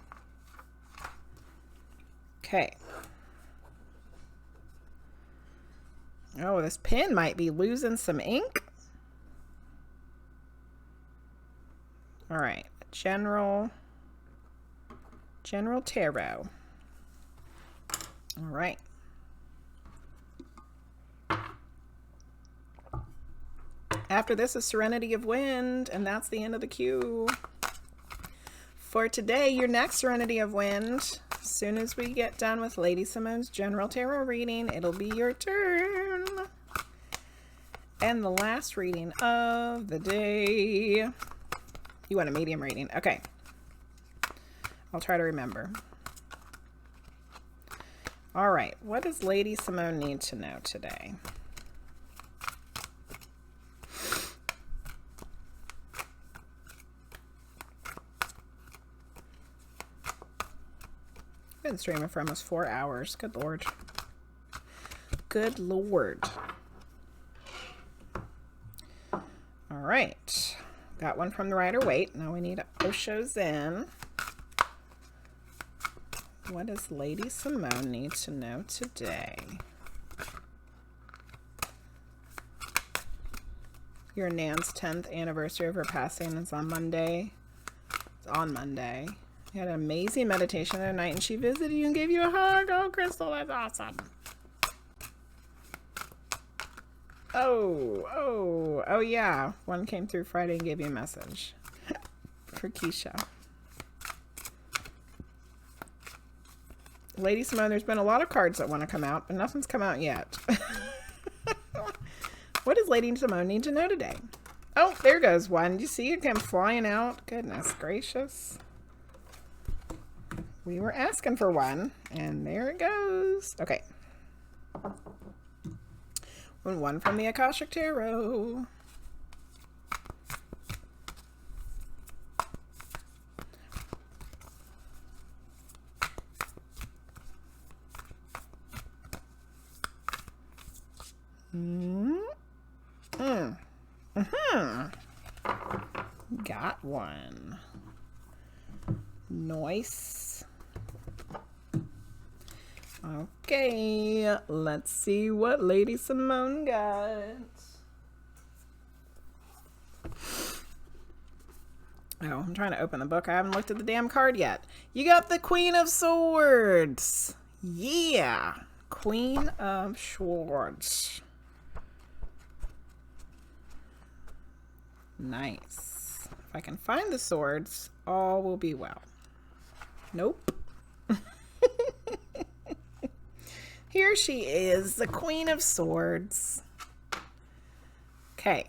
Okay. Oh, this pen might be losing some ink. All right. General Tarot. All right. After this is Serenity of Wind, and that's the end of the queue. For today, your next Serenity of Wind, as soon as we get done with Lady Simone's general tarot reading, it'll be your turn. And the last reading of the day. You want a medium reading? Okay. I'll try to remember. All right. What does Lady Simone need to know today? Been streaming for almost 4 hours. Good Lord. Good Lord. All right. Got one from the Rider-Waite. Now we need Osho Zen. What does Lady Simone need to know today? Your Nan's 10th anniversary of her passing is on Monday. It's on Monday. You had an amazing meditation the other night, and she visited you and gave you a hug. Oh, Crystal, that's awesome. Oh, yeah. One came through Friday and gave you a message for Keisha. Lady Simone, there's been a lot of cards that want to come out, but nothing's come out yet. What does Lady Simone need to know today? Oh, there goes one. Did you see it come flying out? Goodness gracious. We were asking for one, and there it goes. Okay. One from the Akashic Tarot. Got one. Nice. Okay, let's see what Lady Simone got. Oh, I'm trying to open the book. I haven't looked at the damn card yet. You got the Queen of Swords. Yeah, Queen of Swords. Nice. If I can find the swords, all will be well. Nope. Here she is, the Queen of Swords. Okay.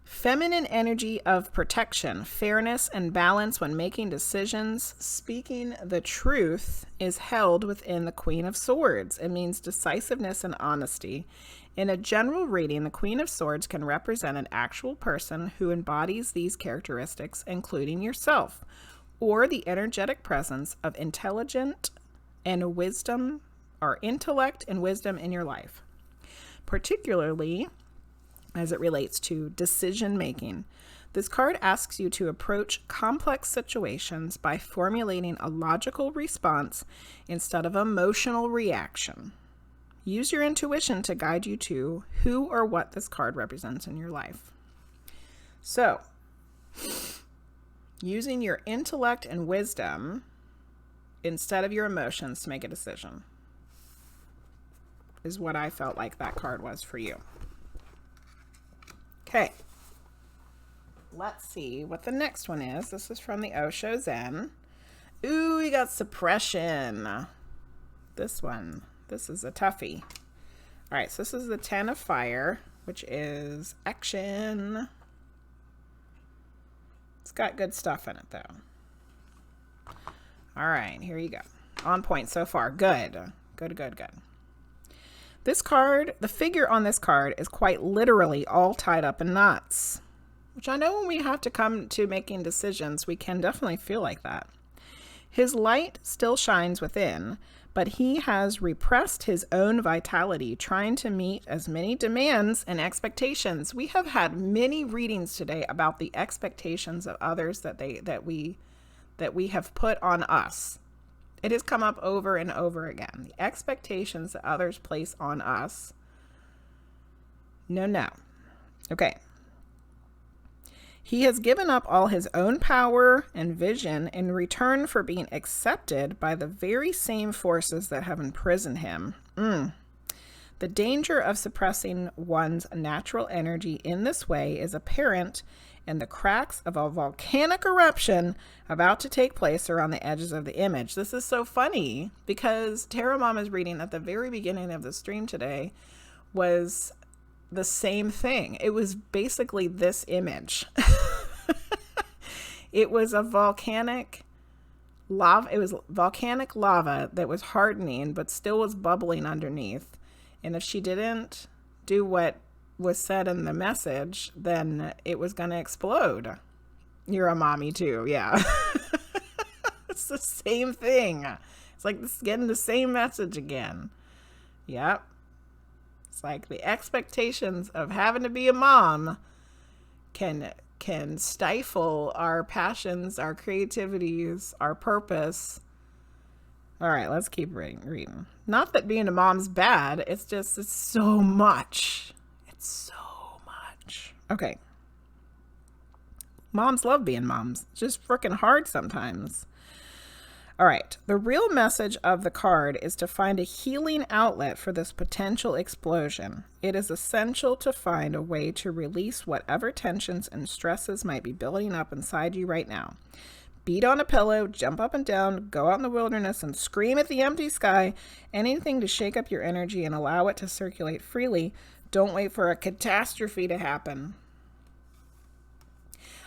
Feminine energy of protection, fairness, and balance when making decisions. Speaking the truth is held within the Queen of Swords. It means decisiveness and honesty. In a general reading, the Queen of Swords can represent an actual person who embodies these characteristics, including yourself, or the energetic presence of intelligent and wisdom, or intellect and wisdom in your life, particularly as it relates to decision making. This card asks you to approach complex situations by formulating a logical response instead of emotional reaction. Use your intuition to guide you to who or what this card represents in your life. So, using your intellect and wisdom instead of your emotions to make a decision is what I felt like that card was for you. Okay. Let's see what the next one is. This is from the Osho Zen. Ooh, we got suppression. This one. This is a toughie. All right, so this is the 10 of Fire, which is action. It's got good stuff in it, though. All right, here you go. On point so far. Good. Good. This card, the figure on this card is quite literally all tied up in knots, which I know when we have to come to making decisions, we can definitely feel like that. His light still shines within, but he has repressed his own vitality, trying to meet as many demands and expectations. We have had many readings today about the expectations of others that we have put on us. It has come up over and over again. The expectations that others place on us. No. Okay. He has given up all his own power and vision in return for being accepted by the very same forces that have imprisoned him. The danger of suppressing one's natural energy in this way is apparent in the cracks of a volcanic eruption about to take place around the edges of the image. This is so funny because Tarot Mama's reading at the very beginning of the stream today was the same thing. It was basically this image. It was a volcanic lava. It was volcanic lava that was hardening but still was bubbling underneath. And if she didn't do what was said in the message, then it was going to explode. You're a mommy too. Yeah. It's the same thing. It's like this, getting the same message again. Yep. It's like the expectations of having to be a mom can stifle our passions, our creativities, our purpose. All right, let's keep reading. Not that being a mom's bad. It's just, it's so much. It's so much. Okay. Moms love being moms. It's just freaking hard sometimes. All right. The real message of the card is to find a healing outlet for this potential explosion. It is essential to find a way to release whatever tensions and stresses might be building up inside you right now. Beat on a pillow, jump up and down, go out in the wilderness and scream at the empty sky. Anything to shake up your energy and allow it to circulate freely. Don't wait for a catastrophe to happen.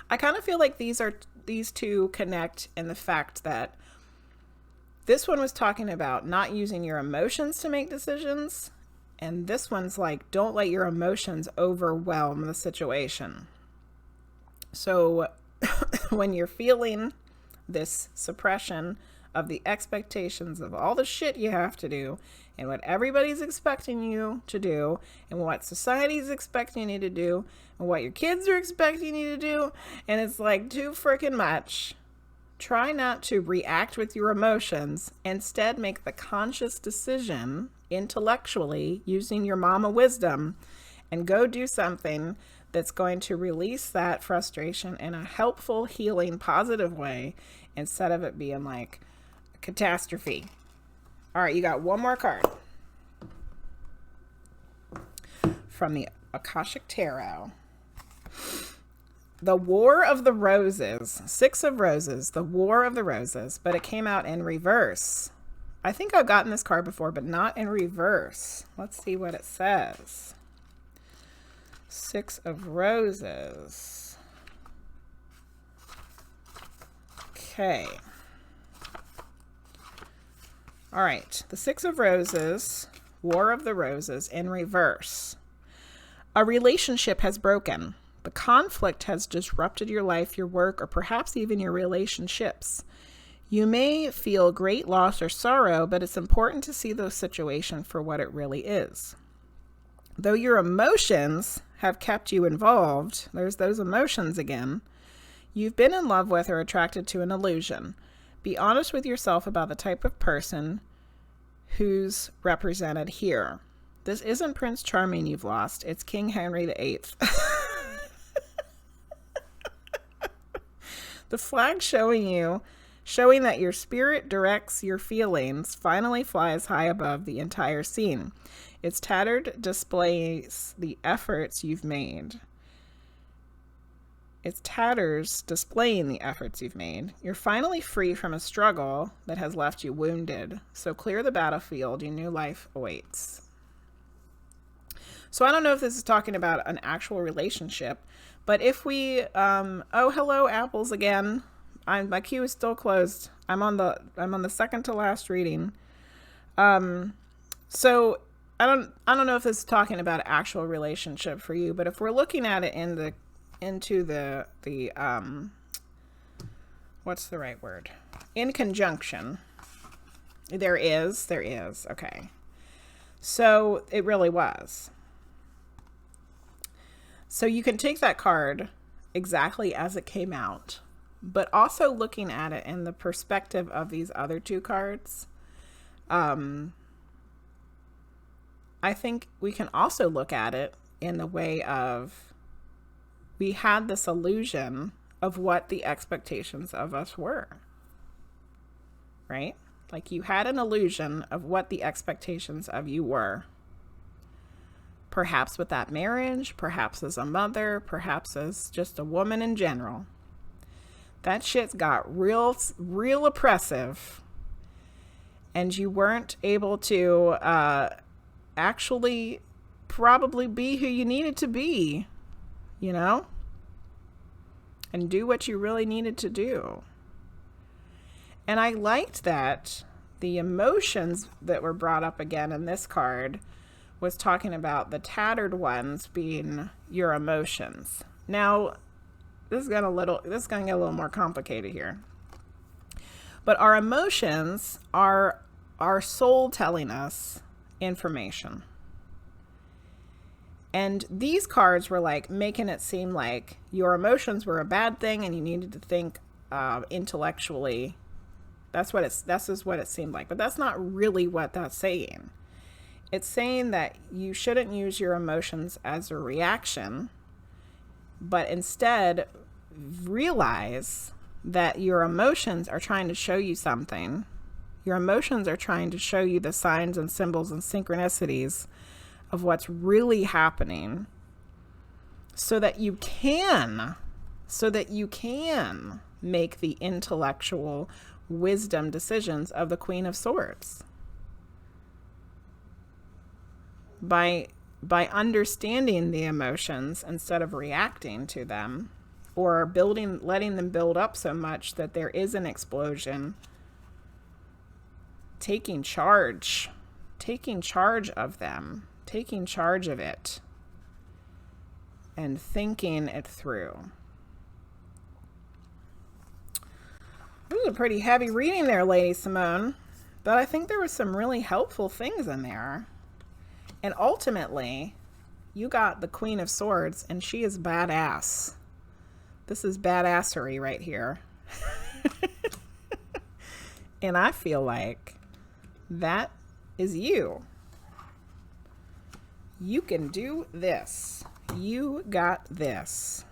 I kind of feel like these two connect in the fact that this one was talking about not using your emotions to make decisions. And this one's like, don't let your emotions overwhelm the situation. So when you're feeling this suppression of the expectations of all the shit you have to do and what everybody's expecting you to do and what society's expecting you to do and what your kids are expecting you to do, and it's like too freaking much, try not to react with your emotions. Instead, make the conscious decision intellectually using your mama wisdom and go do something that's going to release that frustration in a helpful, healing, positive way instead of it being like a catastrophe. All right, you got one more card from the Akashic Tarot. The War of the Roses. 6 of Roses. The War of the Roses. But it came out in reverse. I think I've gotten this card before, but not in reverse. Let's see what it says. 6 of Roses. Okay. All right. The 6 of Roses, War of the Roses in reverse. A relationship has broken. The conflict has disrupted your life, your work, or perhaps even your relationships. You may feel great loss or sorrow, but it's important to see the situation for what it really is. Though your emotions have kept you involved, there's those emotions again, you've been in love with or attracted to an illusion. Be honest with yourself about the type of person who's represented here. This isn't Prince Charming you've lost, it's King Henry VIII. The flag showing that your spirit directs your feelings, finally flies high above the entire scene. Its tattered displays the efforts you've made. Its tatters displaying the efforts you've made. You're finally free from a struggle that has left you wounded. So clear the battlefield, your new life awaits. So I don't know if this is talking about an actual relationship, but if we, oh, hello, apples again. My queue is still closed. I'm on the second to last reading. So I don't know if this is talking about an actual relationship for you, but if we're looking at it into the what's the right word? In conjunction. There is. Okay. So it really was. So you can take that card exactly as it came out but also looking at it in the perspective of these other two cards. I think we can also look at it in the way of, we had this illusion of what the expectations of us were, right? Like you had an illusion of what the expectations of you were. Perhaps with that marriage, perhaps as a mother, perhaps as just a woman in general. That shit's got real oppressive. And you weren't able to actually probably be who you needed to be, you know? And do what you really needed to do. And I liked that the emotions that were brought up again in this card was talking about the tattered ones being your emotions. Now, this is gonna get a little more complicated here. But our emotions are our soul telling us information. And these cards were like making it seem like your emotions were a bad thing and you needed to think intellectually. This is what it seemed like. But that's not really what that's saying. It's saying that you shouldn't use your emotions as a reaction, but instead realize that your emotions are trying to show you something. Your emotions are trying to show you the signs and symbols and synchronicities of what's really happening so that you can make the intellectual wisdom decisions of the Queen of Swords. By understanding the emotions instead of reacting to them or letting them build up so much that there is an explosion, taking charge of them, taking charge of it, and thinking it through. This was a pretty heavy reading there, LadySimone, but I think there were some really helpful things in there. And ultimately, you got the Queen of Swords, and she is badass. This is badassery right here. And I feel like that is you. You can do this. You got this.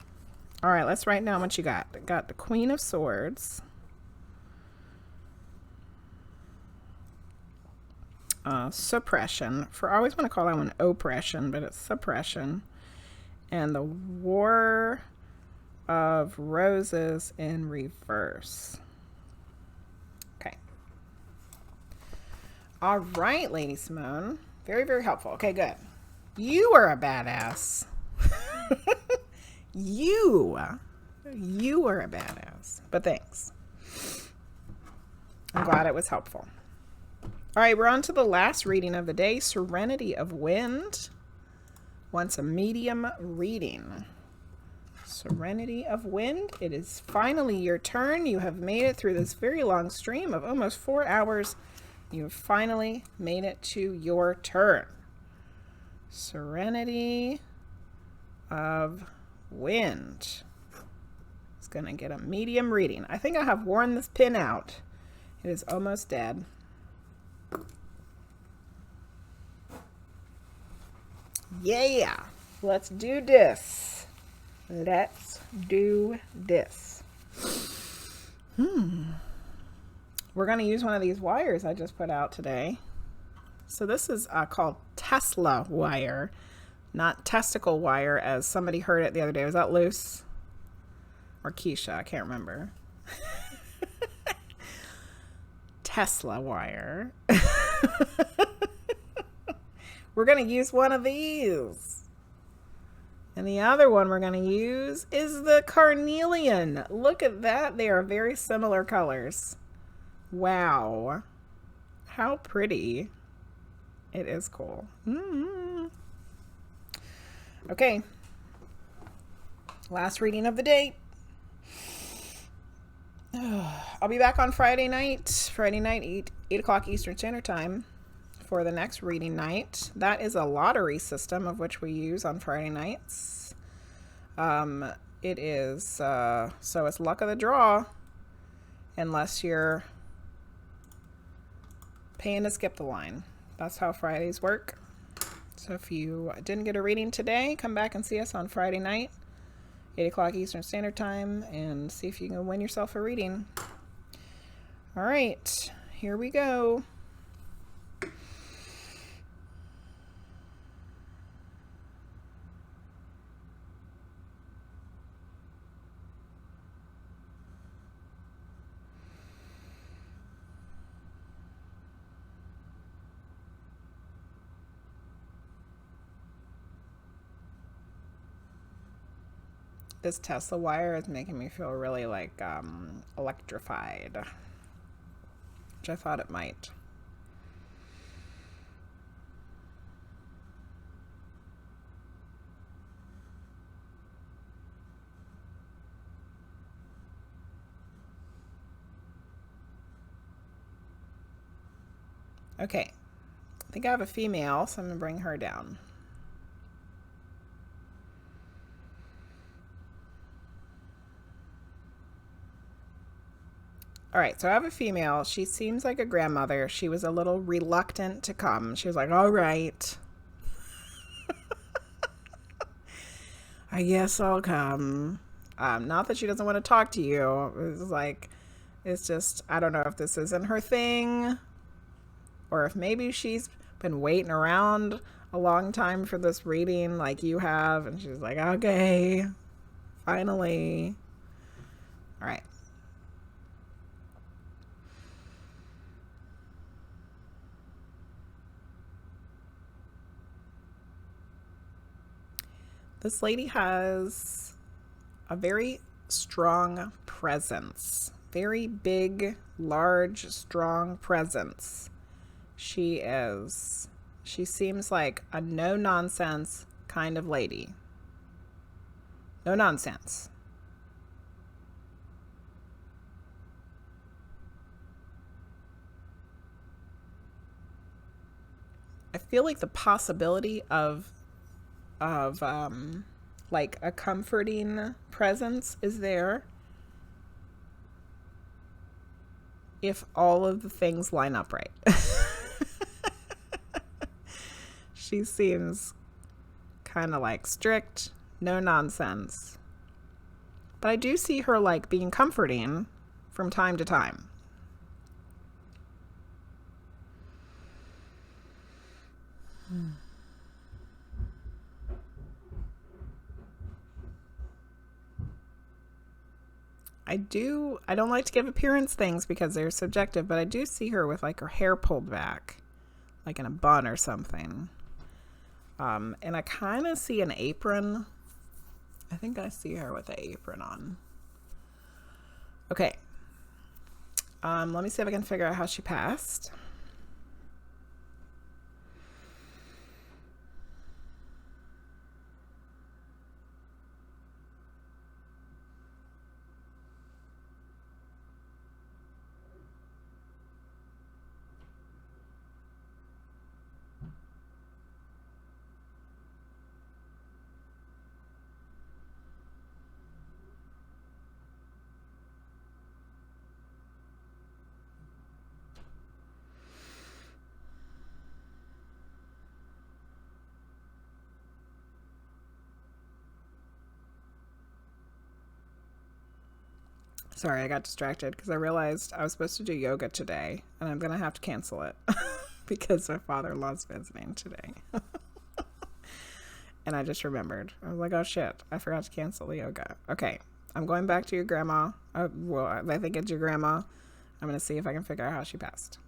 All right, let's write down what you got. Got the Queen of Swords. Suppression. I always want to call that one oppression, but it's suppression. And the War of Roses in reverse. Okay. All right, LadySimone. Very, very helpful. Okay, good. You are a badass. You are a badass. But thanks. I'm glad it was helpful. All right, we're on to the last reading of the day. SerenityofWind wants a medium reading. SerenityofWind, it is finally your turn. You have made it through this very long stream of almost 4 hours. You have finally made it to your turn. Serenity of Wind. It's going to get a medium reading. I think I have worn this pin out. It is almost dead. Yeah, let's do this. Let's do this. We're going to use one of these wires I just put out today. So this is called Tesla wire, not testicle wire, as somebody heard it the other day. Was that Luce or Keisha? I can't remember. Tesla wire. We're going to use one of these. And the other one we're going to use is the carnelian. Look at that. They are very similar colors. Wow. How pretty. It is cool. Okay. Last reading of the day. I'll be back on Friday night. 8 o'clock Eastern Standard Time for the next reading night. That is a lottery system of which we use on Friday nights. it is, so it's luck of the draw, unless you're paying to skip the line. That's how Fridays work. So if you didn't get a reading today, come back and see us on Friday night, 8 o'clock Eastern Standard Time, and see if you can win yourself a reading. All right, here we go. This Tesla wire is making me feel really like electrified, which I thought it might. Okay, I think I have a female, so I'm gonna bring her down. All right, so I have a female. She seems like a grandmother. She was a little reluctant to come. She was like, all right, I guess I'll come. Not that she doesn't want to talk to you. It's like, it's just, I don't know if this isn't her thing, or if maybe she's been waiting around a long time for this reading like you have, and she's like, okay, finally. All right. This lady has a very strong presence, very big, large, strong presence. She seems like a no nonsense kind of lady. No nonsense. I feel like the possibility of like a comforting presence is there if all of the things line up right. She seems kind of like strict, no nonsense, but I do see her like being comforting from time to time. I don't like to give appearance things because they're subjective, but I do see her with like her hair pulled back, like in a bun or something. And I kind of see an apron. I think I see her with an apron on. Okay. Let me see if I can figure out how she passed. Sorry, I got distracted because I realized I was supposed to do yoga today, and I'm going to have to cancel it because my father-in-law's visiting today. And I just remembered. I was like, oh shit, I forgot to cancel the yoga. Okay, I'm going back to your grandma. Well, I think it's your grandma. I'm going to see if I can figure out how she passed.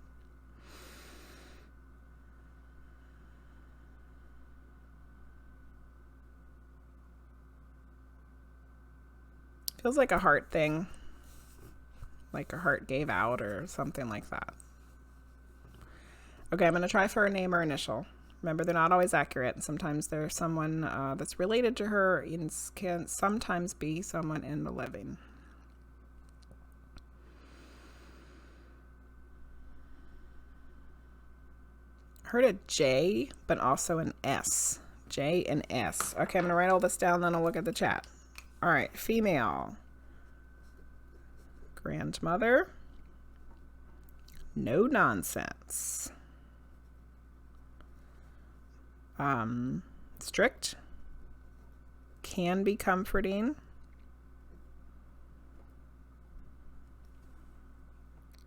Feels like a heart thing. Like her heart gave out or something like that. Okay, I'm going to try for her name or initial. Remember, they're not always accurate. Sometimes there's someone that's related to her and can sometimes be someone in the living. I heard a J, but also an S. J and S. Okay, I'm going to write all this down, then I'll look at the chat. All right, female. Grandmother. No nonsense. Strict. Can be comforting.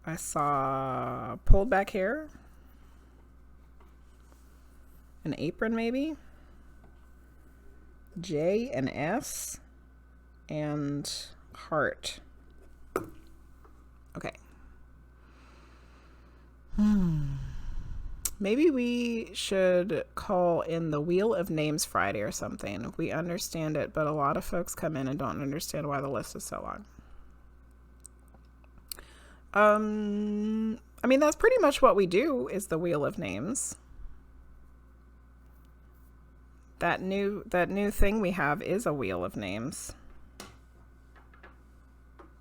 I saw pulled back hair. An apron maybe. J and S. And heart. Okay. Maybe we should call in the Wheel of Names Friday or something. We understand it, but a lot of folks come in and don't understand why the list is so long. I mean, that's pretty much what we do, is the Wheel of Names. That new thing we have is a Wheel of Names.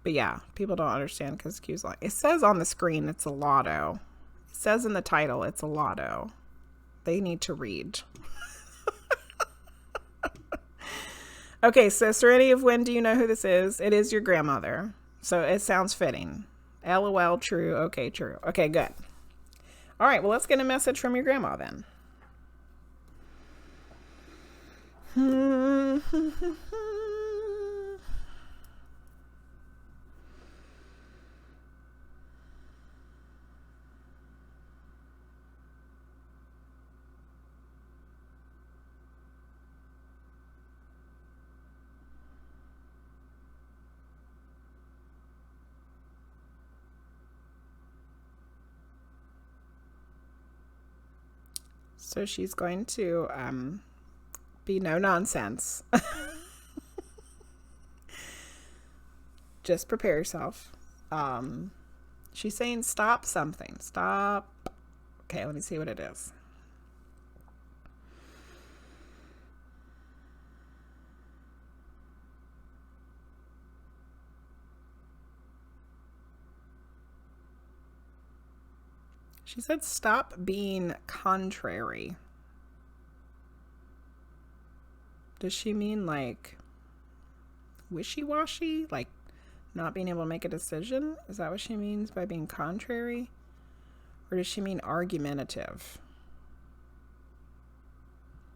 But yeah, people don't understand because Q's long. It says on the screen it's a lotto. It says in the title it's a lotto. They need to read. Okay, so Serenity of Wind, do you know who this is? It is your grandmother. So it sounds fitting. LOL, true. Okay, true. Okay, good. All right, well, let's get a message from your grandma then. So she's going to be no nonsense. Just prepare yourself. She's saying stop something. Stop. Okay, let me see what it is. She said stop being contrary. Does she mean like wishy-washy? Like not being able to make a decision? Is that what she means by being contrary? Or does she mean argumentative?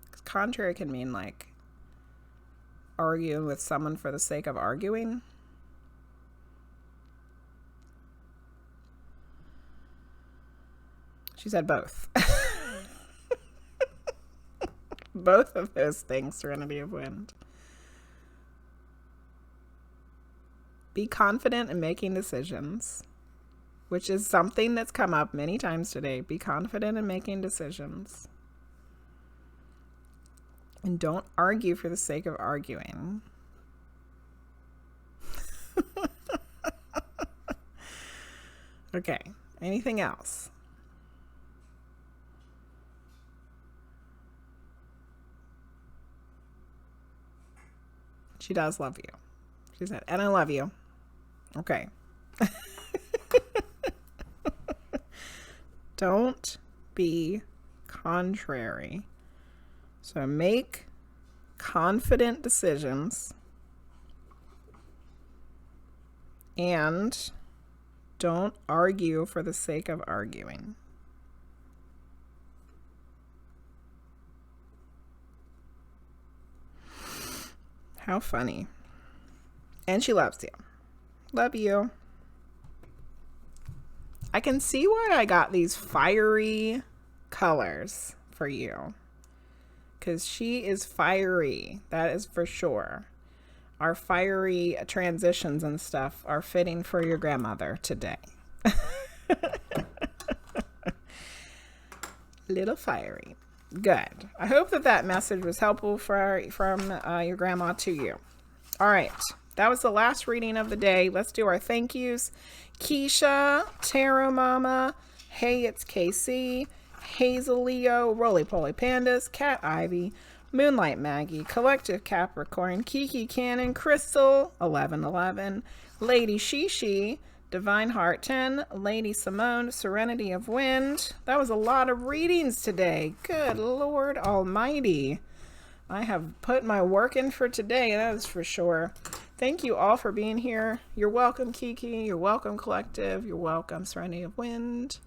Because contrary can mean like arguing with someone for the sake of arguing. She said both. Both of those things, Serenity of Wind. Be confident in making decisions, which is something that's come up many times today. Be confident in making decisions. And don't argue for the sake of arguing. Okay, anything else? She does love you. She said, and I love you. Okay. Don't be contrary. So make confident decisions and don't argue for the sake of arguing. How funny. And she loves you. Love you. I can see why I got these fiery colors for you. Because she is fiery. That is for sure. Our fiery transitions and stuff are fitting for your grandmother today. Little fiery. Good. I hope that message was helpful from your grandma to you. All right. That was the last reading of the day. Let's do our thank yous. Keisha, Tarot Mama, Hey, it's KC, Hazelleo, RollyPollyPandas, CatIvey, MoonlightMaggie, CollectiveCapricorn, KikiKannon, Crystal, 1111, LadyShiShi, Divine Heart 10, LadySimone, Serenity of Wind. That was a lot of readings today. Good Lord Almighty. I have put my work in for today, that is for sure. Thank you all for being here. You're welcome, Kiki. You're welcome, Collective. You're welcome, SerenityofWind.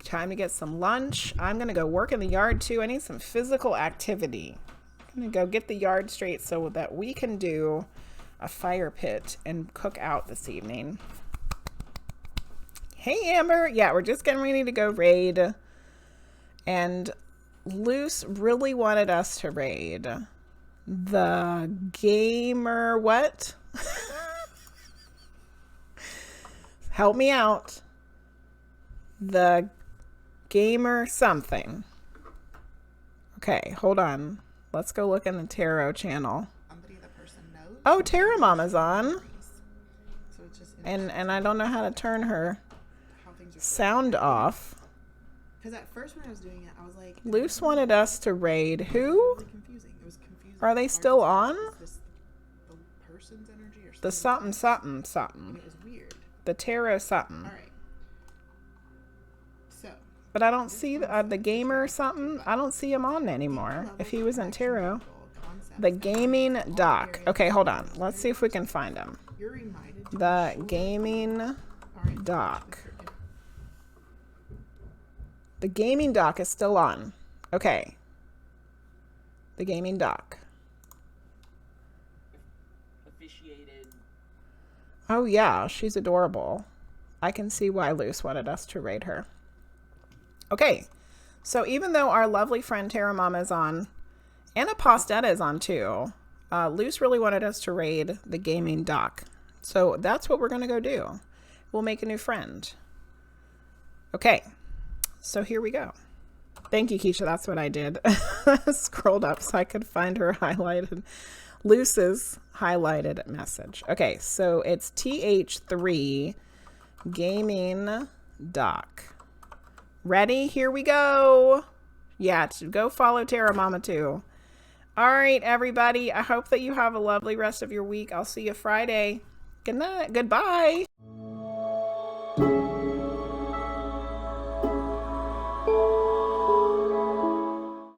Time to get some lunch. I'm going to go work in the yard too. I need some physical activity. I'm going to go get the yard straight so that we can do a fire pit and cook out this evening. Hey, Amber. Yeah, we're just getting ready to go raid. And Luce really wanted us to raid the gamer what? Help me out. The gamer something. Okay, hold on. Let's go look in the tarot channel. Somebody the person knows. Oh, Tarot Mama's on. So it's just And I don't know how to turn her sound off. Because at first when I was doing it, I was like, Luce wanted us to raid who? really confusing. It was confusing. Are they still on? This, the person's energy or something? The something something something. It was weird. The tarot something. All right. So. But I don't see the gamer something. I don't see him on anymore. If he was in tarot. The gaming doc. Okay, hold on. Let's see if we can find him. You're reminded. The gaming doc. The gaming doc is still on. Okay. The gaming doc. Officiated. Oh yeah, she's adorable. I can see why Luce wanted us to raid her. Okay. So even though our lovely friend Terra Mama is on, and Apostetta is on too, Luce really wanted us to raid the gaming doc. So that's what we're going to go do. We'll make a new friend. Okay. So here we go. Thank you, Keisha. That's what I did. Scrolled up so I could find her highlighted, Luce's highlighted message. Okay, so it's TH3 Gaming Doc. Ready? Here we go. Yeah, go follow Terra Mama too. All right, everybody. I hope that you have a lovely rest of your week. I'll see you Friday. Good night. Goodbye.